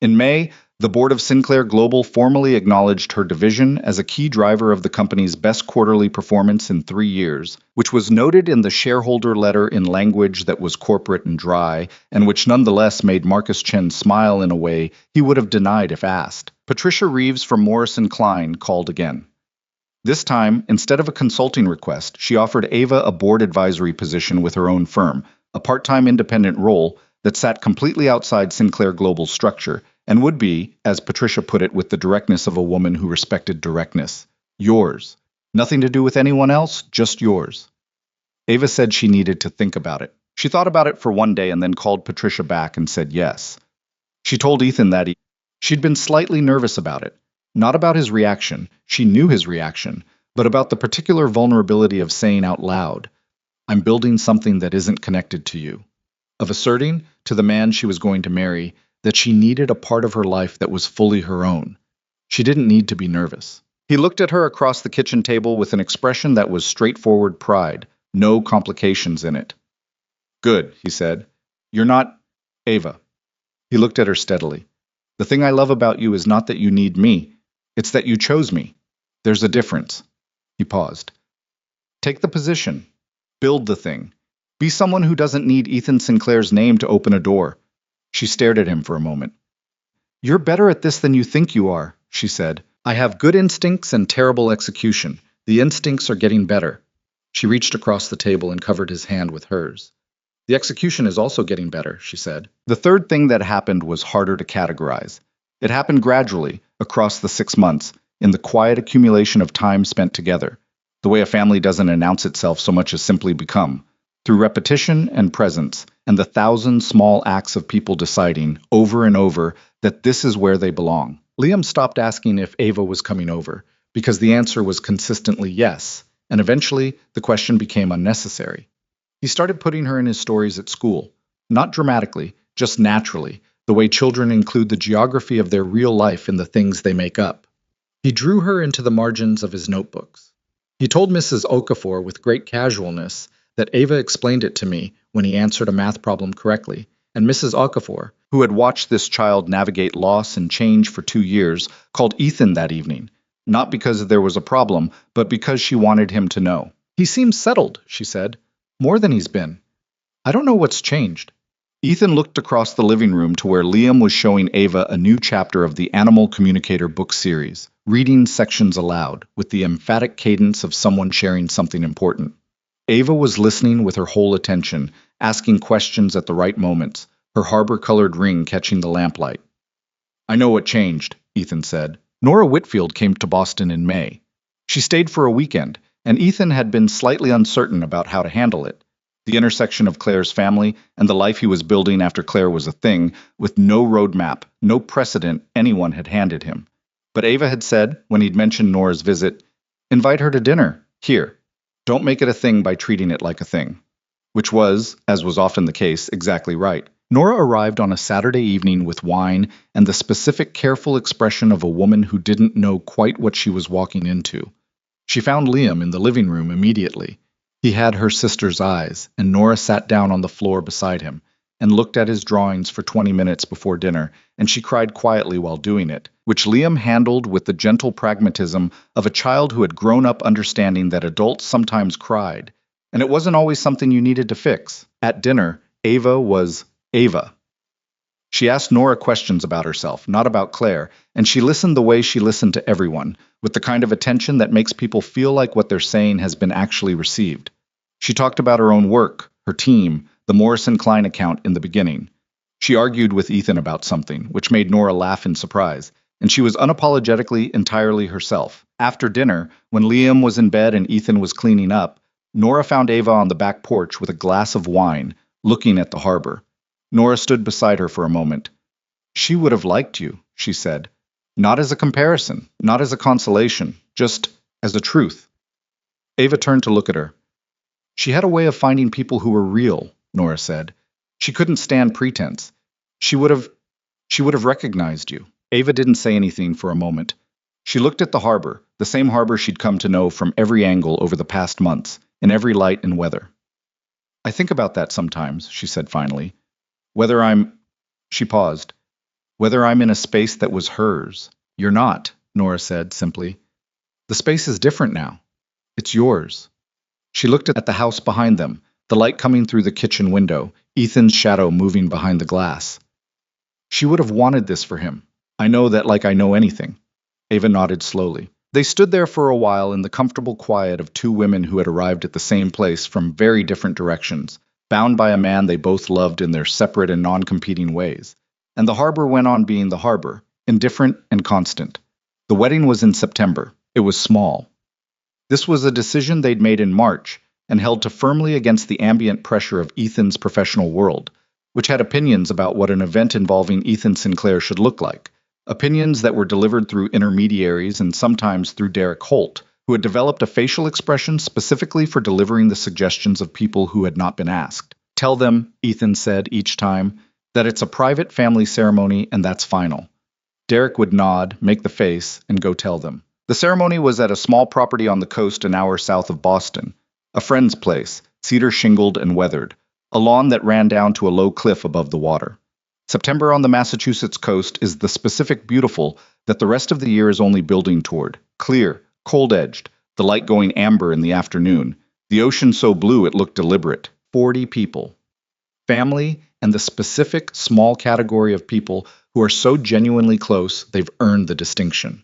In May, the board of Sinclair Global formally acknowledged her division as a key driver of the company's best quarterly performance in 3 years, which was noted in the shareholder letter in language that was corporate and dry, and which nonetheless made Marcus Chen smile in a way he would have denied if asked. Patricia Reeves from Morrison Klein called again. This time, instead of a consulting request, she offered Ava a board advisory position with her own firm, a part-time independent role that sat completely outside Sinclair Global's structure, and would be, as Patricia put it with the directness of a woman who respected directness, yours. Nothing to do with anyone else, just yours. Ava said she needed to think about it. She thought about it for 1 day and then called Patricia back and said yes. She told Ethan that she'd been slightly nervous about it. Not about his reaction, she knew his reaction, but about the particular vulnerability of saying out loud, I'm building something that isn't connected to you. of asserting to the man she was going to marry that she needed a part of her life that was fully her own. She didn't need to be nervous. He looked at her across the kitchen table with an expression that was straightforward pride, no complications in it. Good, he said. You're not Ava. He looked at her steadily. The thing I love about you is not that you need me, it's that you chose me. There's a difference. He paused. Take the position. Build the thing. Be someone who doesn't need Ethan Sinclair's name to open a door. She stared at him for a moment. You're better at this than you think you are, she said. I have good instincts and terrible execution. The instincts are getting better. She reached across the table and covered his hand with hers. The execution is also getting better, she said. The third thing that happened was harder to categorize. It happened gradually, across the 6 months, in the quiet accumulation of time spent together, the way a family doesn't announce itself so much as simply become, through repetition and presence, and the 1,000 small acts of people deciding, over and over, that this is where they belong. Liam stopped asking if Ava was coming over, because the answer was consistently yes, and eventually the question became unnecessary. He started putting her in his stories at school, not dramatically, just naturally, the way children include the geography of their real life in the things they make up. He drew her into the margins of his notebooks. He told Mrs. Okafor with great casualness that Ava explained it to me when he answered a math problem correctly, and Mrs. Okafor, who had watched this child navigate loss and change for 2 years, called Ethan that evening, not because there was a problem, but because she wanted him to know. He seems settled, she said. More than he's been. I don't know what's changed. Ethan looked across the living room to where Liam was showing Ava a new chapter of the Animal Communicator book series, reading sections aloud, with the emphatic cadence of someone sharing something important. Ava was listening with her whole attention, asking questions at the right moments, her harbor-colored ring catching the lamplight. I know what changed, Ethan said. Nora Whitfield came to Boston in May. She stayed for a weekend, and Ethan had been slightly uncertain about how to handle it. The intersection of Claire's family and the life he was building after Claire was a thing, with no roadmap, no precedent anyone had handed him. But Ava had said, when he'd mentioned Nora's visit, invite her to dinner, here. Don't make it a thing by treating it like a thing. Which was, as was often the case, exactly right. Nora arrived on a Saturday evening with wine and the specific careful expression of a woman who didn't know quite what she was walking into. She found Liam in the living room immediately. He had her sister's eyes, and Nora sat down on the floor beside him and looked at his drawings for 20 minutes before dinner, and she cried quietly while doing it, which Liam handled with the gentle pragmatism of a child who had grown up understanding that adults sometimes cried, and it wasn't always something you needed to fix. At dinner, Ava was Ava. She asked Nora questions about herself, not about Claire, and she listened the way she listened to everyone, with the kind of attention that makes people feel like what they're saying has been actually received. She talked about her own work, her team, the Morrison Klein account in the beginning. She argued with Ethan about something, which made Nora laugh in surprise, and she was unapologetically entirely herself. After dinner, when Liam was in bed and Ethan was cleaning up, Nora found Ava on the back porch with a glass of wine, looking at the harbor. Nora stood beside her for a moment. She would have liked you, she said. Not as a comparison, not as a consolation, just as a truth. Ava turned to look at her. She had a way of finding people who were real, Nora said. She couldn't stand pretense. She would have recognized you. Ava didn't say anything for a moment. She looked at the harbor, the same harbor she'd come to know from every angle over the past months, in every light and weather. I think about that sometimes, she said finally. She paused. Whether I'm in a space that was hers. You're not, Nora said simply. The space is different now. It's yours. She looked at the house behind them, the light coming through the kitchen window, Ethan's shadow moving behind the glass. She would have wanted this for him. I know that like I know anything. Ava nodded slowly. They stood there for a while in the comfortable quiet of two women who had arrived at the same place from very different directions, bound by a man they both loved in their separate and non-competing ways. And the harbor went on being the harbor, indifferent and constant. The wedding was in September. It was small. This was a decision they'd made in March and held to firmly against the ambient pressure of Ethan's professional world, which had opinions about what an event involving Ethan Sinclair should look like, opinions that were delivered through intermediaries and sometimes through Derek Holt, who had developed a facial expression specifically for delivering the suggestions of people who had not been asked. Tell them, Ethan said each time, that it's a private family ceremony and that's final. Derek would nod, make the face, and go tell them. The ceremony was at a small property on the coast an hour south of Boston, a friend's place, cedar shingled and weathered, a lawn that ran down to a low cliff above the water. September on the Massachusetts coast is the specific beautiful that the rest of the year is only building toward. Clear, cold-edged, the light going amber in the afternoon, the ocean so blue it looked deliberate. 40 people. Family and the specific small category of people who are so genuinely close they've earned the distinction.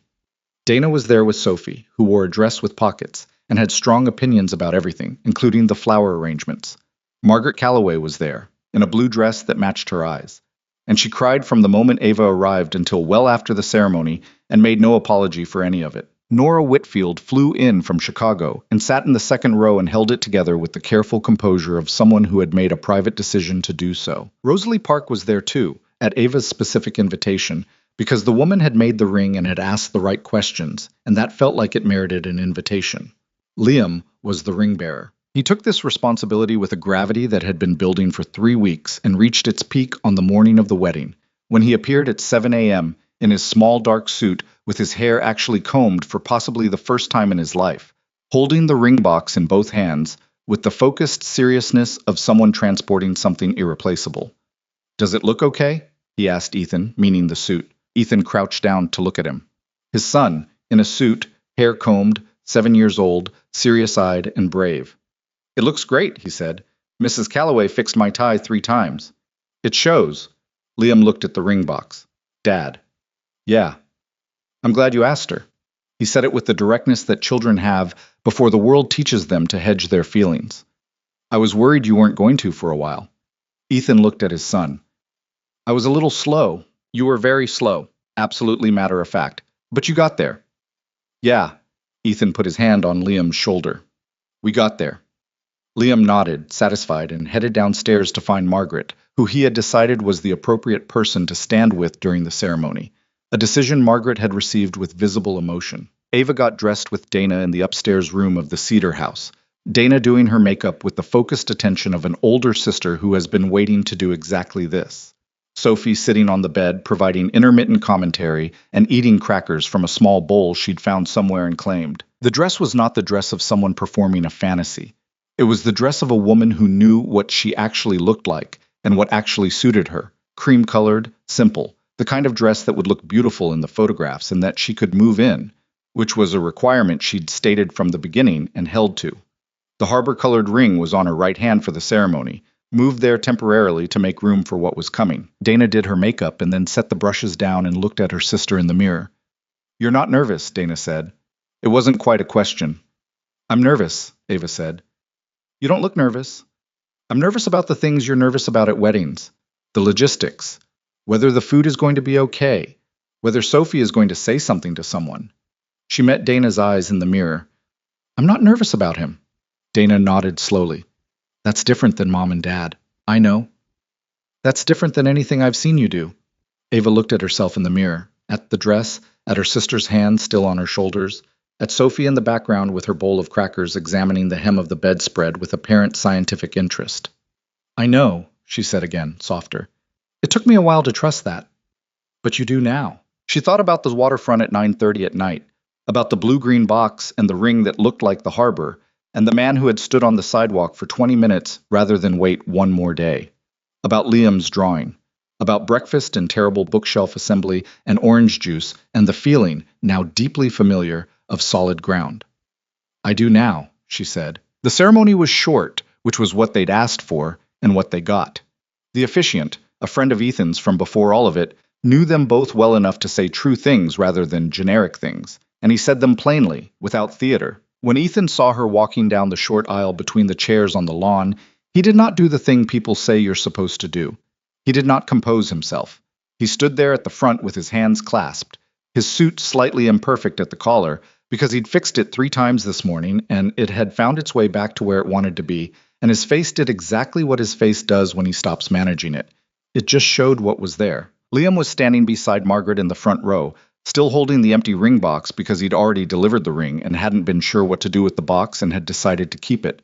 Dana was there with Sophie, who wore a dress with pockets and had strong opinions about everything, including the flower arrangements. Margaret Calloway was there, in a blue dress that matched her eyes, and she cried from the moment Ava arrived until well after the ceremony and made no apology for any of it. Nora Whitfield flew in from Chicago and sat in the second row and held it together with the careful composure of someone who had made a private decision to do so. Rosalie Park was there too, at Ava's specific invitation, because the woman had made the ring and had asked the right questions, and that felt like it merited an invitation. Liam was the ring bearer. He took this responsibility with a gravity that had been building for 3 weeks and reached its peak on the morning of the wedding, when he appeared at 7 a.m. in his small dark suit with his hair actually combed for possibly the first time in his life, holding the ring box in both hands with the focused seriousness of someone transporting something irreplaceable. "Does it look okay?" he asked Ethan, meaning the suit. Ethan crouched down to look at him. His son, in a suit, hair combed, 7 years old, serious-eyed and brave. "It looks great," he said. "Mrs. Calloway fixed my tie 3 times. It shows." Liam looked at the ring box. "Dad." "Yeah. I'm glad you asked her." He said it with the directness that children have before the world teaches them to hedge their feelings. "I was worried you weren't going to for a while." Ethan looked at his son. "I was a little slow." "You were very slow. Absolutely matter of fact. But you got there." "Yeah." Ethan put his hand on Liam's shoulder. "We got there." Liam nodded, satisfied, and headed downstairs to find Margaret, who he had decided was the appropriate person to stand with during the ceremony, a decision Margaret had received with visible emotion. Ava got dressed with Dana in the upstairs room of the Cedar House, Dana doing her makeup with the focused attention of an older sister who has been waiting to do exactly this. Sophie sitting on the bed, providing intermittent commentary and eating crackers from a small bowl she'd found somewhere and claimed. The dress was not the dress of someone performing a fantasy. It was the dress of a woman who knew what she actually looked like and what actually suited her. Cream-colored, simple, the kind of dress that would look beautiful in the photographs and that she could move in, which was a requirement she'd stated from the beginning and held to. The harbor-colored ring was on her right hand for the ceremony, moved there temporarily to make room for what was coming. Dana did her makeup and then set the brushes down and looked at her sister in the mirror. "You're not nervous," Dana said. It wasn't quite a question. "I'm nervous," Ava said. "You don't look nervous." "I'm nervous about the things you're nervous about at weddings. The logistics. Whether the food is going to be okay. Whether Sophie is going to say something to someone." She met Dana's eyes in the mirror. "I'm not nervous about him." Dana nodded slowly. "That's different than Mom and Dad. I know. That's different than anything I've seen you do." Ava looked at herself in the mirror, at the dress, at her sister's hand still on her shoulders, at Sophie in the background with her bowl of crackers examining the hem of the bedspread with apparent scientific interest. "I know," she said again, softer. "It took me a while to trust that. But you do now." She thought about the waterfront at 9:30 at night, about the blue-green box and the ring that looked like the harbor, and the man who had stood on the sidewalk for 20 minutes rather than wait one more day. About Liam's drawing. About breakfast and terrible bookshelf assembly and orange juice and the feeling, now deeply familiar, of solid ground. "I do now," she said. The ceremony was short, which was what they'd asked for and what they got. The officiant, a friend of Ethan's from before all of it, knew them both well enough to say true things rather than generic things, and he said them plainly, without theater. When Ethan saw her walking down the short aisle between the chairs on the lawn, he did not do the thing people say you're supposed to do. He did not compose himself. He stood there at the front with his hands clasped, his suit slightly imperfect at the collar, because he'd fixed it 3 times this morning and it had found its way back to where it wanted to be, and his face did exactly what his face does when he stops managing it. It just showed what was there. Liam was standing beside Margaret in the front row, still holding the empty ring box because he'd already delivered the ring and hadn't been sure what to do with the box and had decided to keep it.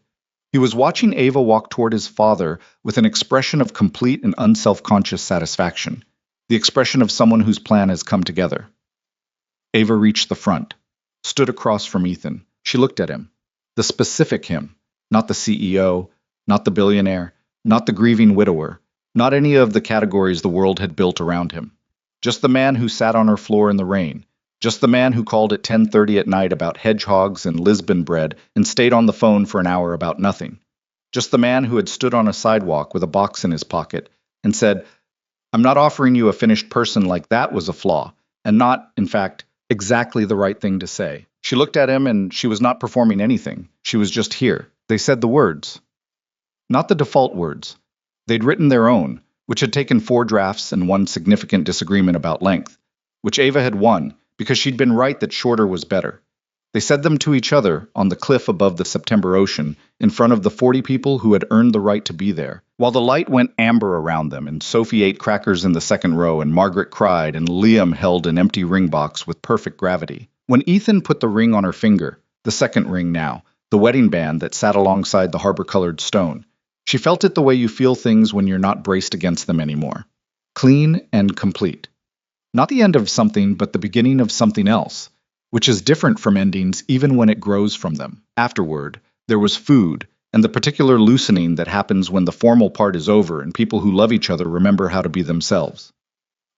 He was watching Ava walk toward his father with an expression of complete and unself-conscious satisfaction, the expression of someone whose plan has come together. Ava reached the front, stood across from Ethan. She looked at him. The specific him, not the CEO, not the billionaire, not the grieving widower, not any of the categories the world had built around him. Just the man who sat on her floor in the rain. Just the man who called at 10:30 at night about hedgehogs and Lisbon bread and stayed on the phone for an hour about nothing. Just the man who had stood on a sidewalk with a box in his pocket and said, "I'm not offering you a finished person like that was a flaw, and not, in fact, exactly the right thing to say." She looked at him and she was not performing anything. She was just here. They said the words. Not the default words. They'd written their own, which had taken 4 drafts and one significant disagreement about length, which Ava had won because she'd been right that shorter was better. They said them to each other on the cliff above the September ocean in front of the 40 people who had earned the right to be there, while the light went amber around them and Sophie ate crackers in the second row and Margaret cried and Liam held an empty ring box with perfect gravity. When Ethan put the ring on her finger, the second ring now, the wedding band that sat alongside the harbor-colored stone, she felt it the way you feel things when you're not braced against them anymore. Clean and complete. Not the end of something, but the beginning of something else, which is different from endings even when it grows from them. Afterward, there was food, and the particular loosening that happens when the formal part is over and people who love each other remember how to be themselves.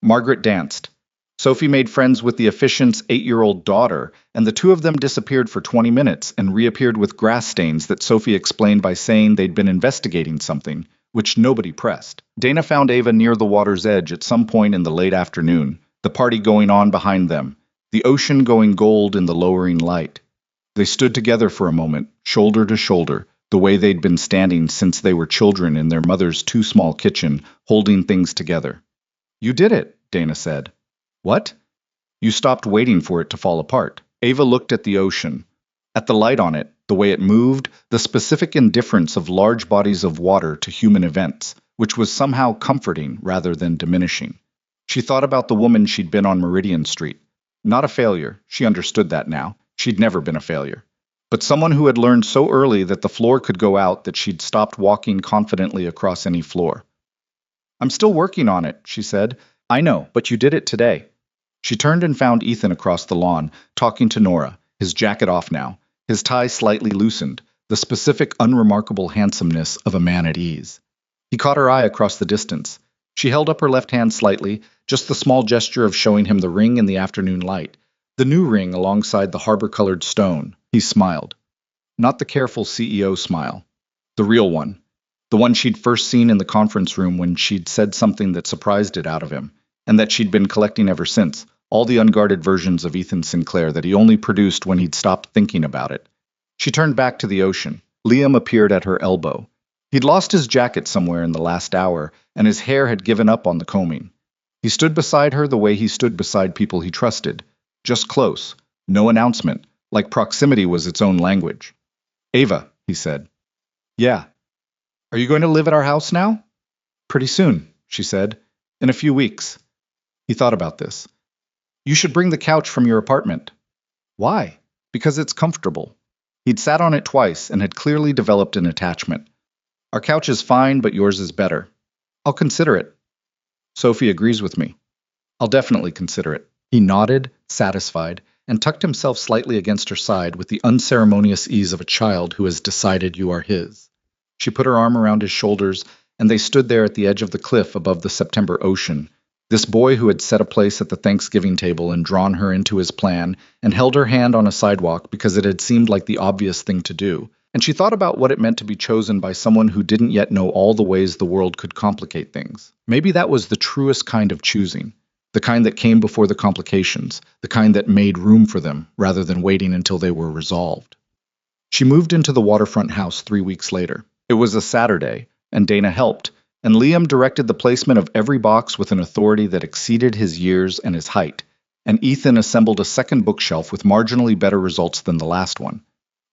Margaret danced. Sophie made friends with the officiant's 8-year-old daughter, and the two of them disappeared for 20 minutes and reappeared with grass stains that Sophie explained by saying they'd been investigating something, which nobody pressed. Dana found Ava near the water's edge at some point in the late afternoon, the party going on behind them, the ocean going gold in the lowering light. They stood together for a moment, shoulder to shoulder, the way they'd been standing since they were children in their mother's too-small kitchen, holding things together. "You did it," Dana said. "What?" "You stopped waiting for it to fall apart." Ava looked at the ocean, at the light on it, the way it moved, the specific indifference of large bodies of water to human events, which was somehow comforting rather than diminishing. She thought about the woman she'd been on Meridian Street. Not a failure, she understood that now. She'd never been a failure. But someone who had learned so early that the floor could go out that she'd stopped walking confidently across any floor. "I'm still working on it," she said. "I know, but you did it today." She turned and found Ethan across the lawn, talking to Nora, his jacket off now, his tie slightly loosened, the specific unremarkable handsomeness of a man at ease. He caught her eye across the distance. She held up her left hand slightly, just the small gesture of showing him the ring in the afternoon light, the new ring alongside the harbor-colored stone. He smiled. Not the careful CEO smile. The real one. The one she'd first seen in the conference room when she'd said something that surprised it out of him, and that she'd been collecting ever since, all the unguarded versions of Ethan Sinclair that he only produced when he'd stopped thinking about it. She turned back to the ocean. Liam appeared at her elbow. He'd lost his jacket somewhere in the last hour, and his hair had given up on the combing. He stood beside her the way he stood beside people he trusted, just close, no announcement, like proximity was its own language. "Ava," he said. "Yeah." "Are you going to live at our house now?" "Pretty soon," she said. "In a few weeks." He thought about this. "You should bring the couch from your apartment." "Why?" "Because it's comfortable." He'd sat on it twice and had clearly developed an attachment. "Our couch is fine, but yours is better." "I'll consider it." "Sophie agrees with me." "I'll definitely consider it." He nodded, satisfied, and tucked himself slightly against her side with the unceremonious ease of a child who has decided you are his. She put her arm around his shoulders, and they stood there at the edge of the cliff above the September ocean, this boy who had set a place at the Thanksgiving table and drawn her into his plan, and held her hand on a sidewalk because it had seemed like the obvious thing to do. And she thought about what it meant to be chosen by someone who didn't yet know all the ways the world could complicate things. Maybe that was the truest kind of choosing, the kind that came before the complications, the kind that made room for them rather than waiting until they were resolved. She moved into the waterfront house 3 weeks later. It was a Saturday, and Dana helped, and Liam directed the placement of every box with an authority that exceeded his years and his height, and Ethan assembled a second bookshelf with marginally better results than the last one.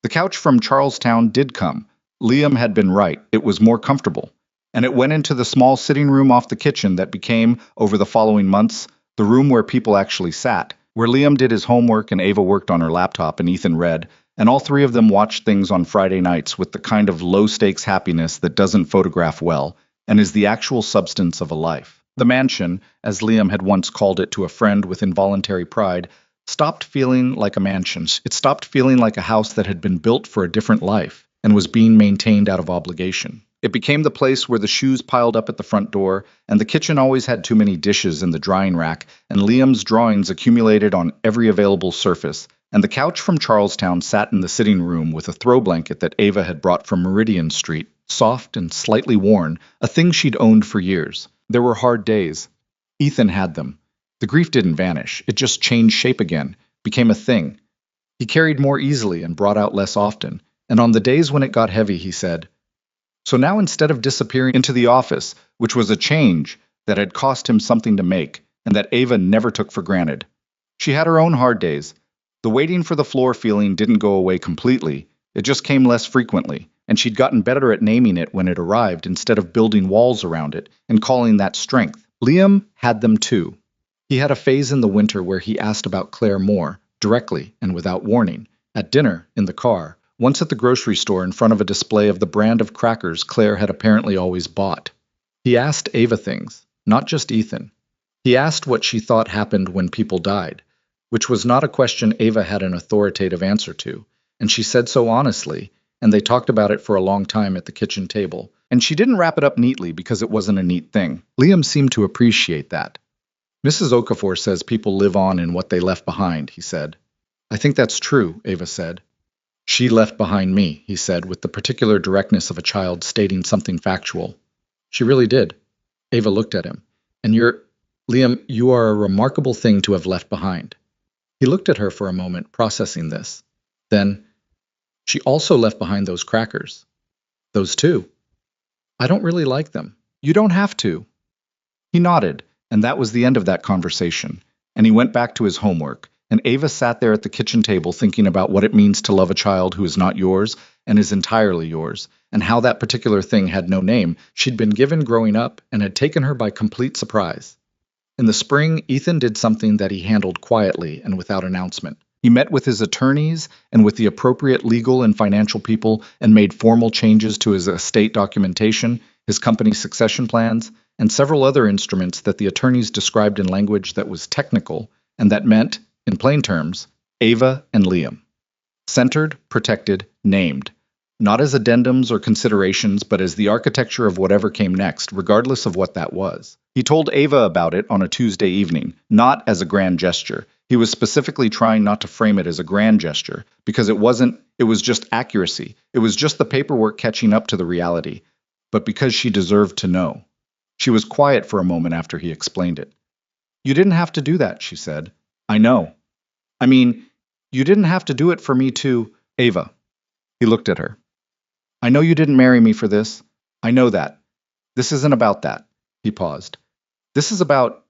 The couch from Charlestown did come. Liam had been right. It was more comfortable. And it went into the small sitting room off the kitchen that became, over the following months, the room where people actually sat, where Liam did his homework and Ava worked on her laptop and Ethan read, and all three of them watched things on Friday nights with the kind of low-stakes happiness that doesn't photograph well and is the actual substance of a life. The mansion, as Liam had once called it to a friend with involuntary pride, stopped feeling like a mansion. It stopped feeling like a house that had been built for a different life and was being maintained out of obligation. It became the place where the shoes piled up at the front door, and the kitchen always had too many dishes in the drying rack, and Liam's drawings accumulated on every available surface, and the couch from Charlestown sat in the sitting room with a throw blanket that Ava had brought from Meridian Street, soft and slightly worn, a thing she'd owned for years. There were hard days. Ethan had them. The grief didn't vanish. It just changed shape again, became a thing. He carried more easily and brought out less often, and on the days when it got heavy, he said, "So now instead of disappearing into the office, which was a change that had cost him something to make, and that Ava never took for granted, she had her own hard days. The waiting for the floor feeling didn't go away completely, it just came less frequently, and she'd gotten better at naming it when it arrived instead of building walls around it and calling that strength." Liam had them too. He had a phase in the winter where he asked about Claire more, directly and without warning, at dinner, in the car, once at the grocery store in front of a display of the brand of crackers Claire had apparently always bought. He asked Ava things, not just Ethan. He asked what she thought happened when people died, which was not a question Ava had an authoritative answer to, and she said so honestly, and they talked about it for a long time at the kitchen table, and she didn't wrap it up neatly because it wasn't a neat thing. Liam seemed to appreciate that. "Mrs. Okafor says people live on in what they left behind," he said. "I think that's true," Ava said. "She left behind me," he said, with the particular directness of a child stating something factual. "She really did." Ava looked at him. "And Liam, you are a remarkable thing to have left behind." He looked at her for a moment, processing this. Then, "She also left behind those crackers." "Those two." "I don't really like them." "You don't have to." He nodded, and that was the end of that conversation, and he went back to his homework, and Ava sat there at the kitchen table thinking about what it means to love a child who is not yours and is entirely yours, and how that particular thing had no name she'd been given growing up and had taken her by complete surprise. In the spring, Ethan did something that he handled quietly and without announcement. He met with his attorneys and with the appropriate legal and financial people and made formal changes to his estate documentation, his company succession plans, and several other instruments that the attorneys described in language that was technical and that meant, in plain terms, Ava and Liam. Centered, protected, named. Not as addendums or considerations, but as the architecture of whatever came next, regardless of what that was. He told Ava about it on a Tuesday evening, not as a grand gesture. He was specifically trying not to frame it as a grand gesture, because it was just accuracy. It was just the paperwork catching up to the reality, but because she deserved to know. She was quiet for a moment after he explained it. "You didn't have to do that," she said. "I know. I mean, you didn't have to do it for me to, Ava." He looked at her. "I know you didn't marry me for this. I know that. This isn't about that." He paused. This is about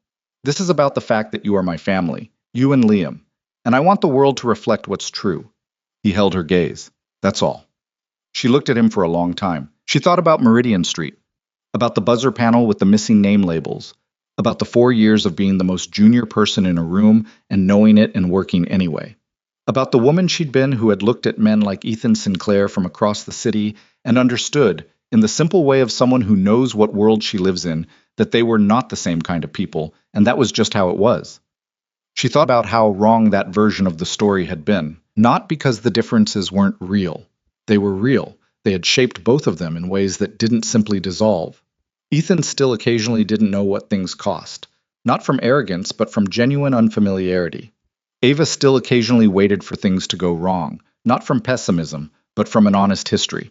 the fact that you are my family, you and Liam, and I want the world to reflect what's true." He held her gaze. "That's all." She looked at him for a long time. She thought about Meridian Street, about the buzzer panel with the missing name labels, about the 4 years of being the most junior person in a room and knowing it and working anyway. About the woman she'd been who had looked at men like Ethan Sinclair from across the city and understood, in the simple way of someone who knows what world she lives in, that they were not the same kind of people, and that was just how it was. She thought about how wrong that version of the story had been, not because the differences weren't real. They were real. They had shaped both of them in ways that didn't simply dissolve. Ethan still occasionally didn't know what things cost, not from arrogance, but from genuine unfamiliarity. Ava still occasionally waited for things to go wrong, not from pessimism, but from an honest history.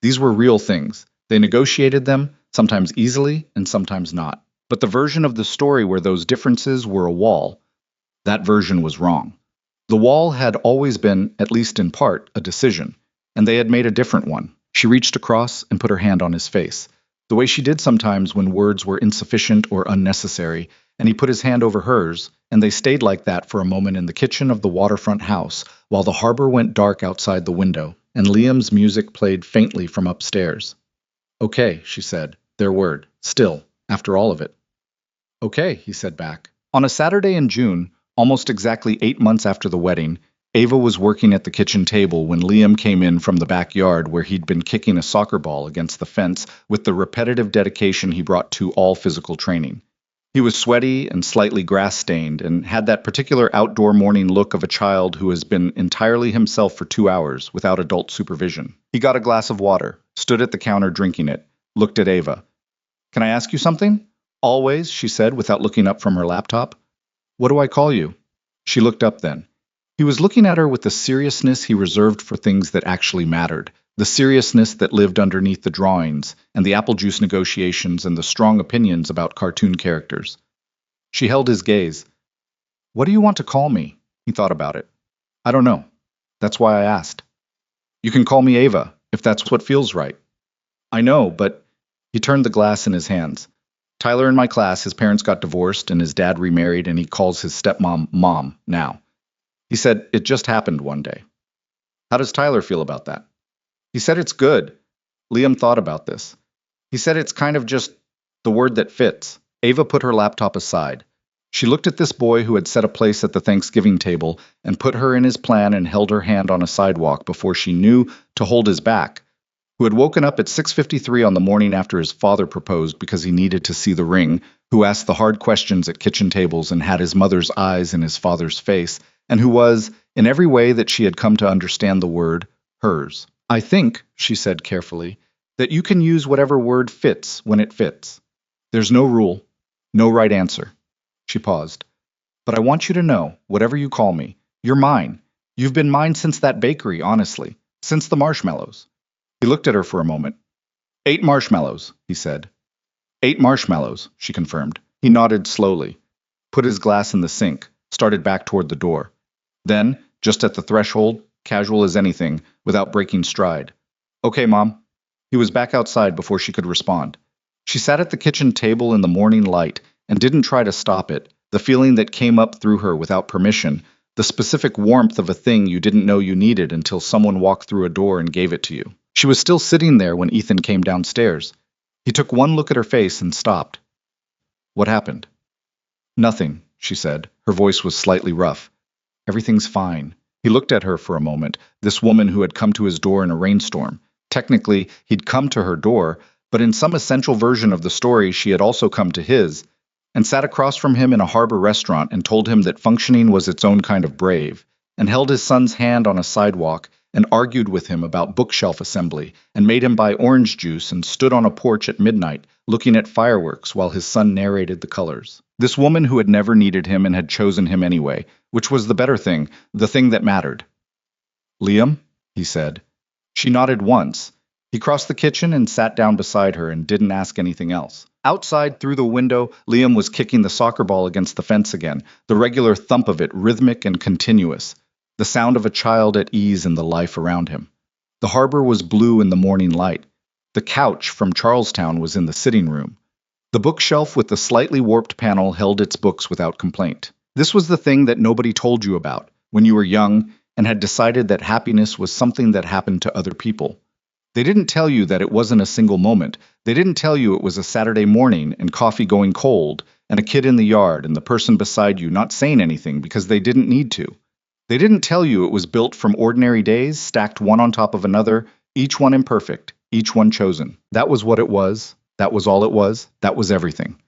These were real things. They negotiated them, sometimes easily and sometimes not. But the version of the story where those differences were a wall, that version was wrong. The wall had always been, at least in part, a decision, and they had made a different one. She reached across and put her hand on his face, the way she did sometimes when words were insufficient or unnecessary, and he put his hand over hers, and they stayed like that for a moment in the kitchen of the waterfront house, while the harbor went dark outside the window, and Liam's music played faintly from upstairs. "Okay," she said, their word, still, after all of it. "Okay," he said back. On a Saturday in June, almost exactly 8 months after the wedding, Ava was working at the kitchen table when Liam came in from the backyard where he'd been kicking a soccer ball against the fence with the repetitive dedication he brought to all physical training. He was sweaty and slightly grass-stained and had that particular outdoor morning look of a child who has been entirely himself for 2 hours without adult supervision. He got a glass of water, stood at the counter drinking it, looked at Ava. "Can I ask you something?" "Always," she said without looking up from her laptop. "What do I call you?" She looked up then. He was looking at her with the seriousness he reserved for things that actually mattered, the seriousness that lived underneath the drawings and the apple juice negotiations and the strong opinions about cartoon characters. She held his gaze. "What do you want to call me?" He thought about it. "I don't know. That's why I asked." "You can call me Ava, if that's what feels right." "I know, but—" He turned the glass in his hands. "Tyler in my class, his parents got divorced and his dad remarried and he calls his stepmom Mom now. He said it just happened one day." "How does Tyler feel about that?" "He said it's good." Liam thought about this. "He said it's kind of just the word that fits." Ava put her laptop aside. She looked at this boy who had set a place at the Thanksgiving table and put her in his plan and held her hand on a sidewalk before she knew to hold his back, who had woken up at 6:53 on the morning after his father proposed because he needed to see the ring, who asked the hard questions at kitchen tables and had his mother's eyes in his father's face, and who was, in every way that she had come to understand the word, hers. "I think," she said carefully, "that you can use whatever word fits when it fits. There's no rule, no right answer." She paused. "But I want you to know, whatever you call me, you're mine. You've been mine since that bakery, honestly, since the marshmallows." He looked at her for a moment. "8 marshmallows," he said. "8 marshmallows," she confirmed. He nodded slowly, put his glass in the sink, started back toward the door. Then, just at the threshold, casual as anything, without breaking stride. "Okay, Mom." He was back outside before she could respond. She sat at the kitchen table in the morning light and didn't try to stop it, the feeling that came up through her without permission, the specific warmth of a thing you didn't know you needed until someone walked through a door and gave it to you. She was still sitting there when Ethan came downstairs. He took one look at her face and stopped. "What happened?" "Nothing," she said. Her voice was slightly rough. "Everything's fine." He looked at her for a moment, this woman who had come to his door in a rainstorm. Technically, he'd come to her door, but in some essential version of the story she had also come to his, and sat across from him in a harbor restaurant and told him that functioning was its own kind of brave, and held his son's hand on a sidewalk, and argued with him about bookshelf assembly, and made him buy orange juice and stood on a porch at midnight, looking at fireworks while his son narrated the colors. This woman who had never needed him and had chosen him anyway, which was the better thing, the thing that mattered. "Liam?" he said. She nodded once. He crossed the kitchen and sat down beside her and didn't ask anything else. Outside, through the window, Liam was kicking the soccer ball against the fence again, the regular thump of it rhythmic and continuous, the sound of a child at ease in the life around him. The harbor was blue in the morning light. The couch from Charlestown was in the sitting room. The bookshelf with the slightly warped panel held its books without complaint. This was the thing that nobody told you about when you were young and had decided that happiness was something that happened to other people. They didn't tell you that it wasn't a single moment. They didn't tell you it was a Saturday morning and coffee going cold and a kid in the yard and the person beside you not saying anything because they didn't need to. They didn't tell you it was built from ordinary days stacked one on top of another, each one imperfect, each one chosen. That was what it was. That was all it was. That was everything.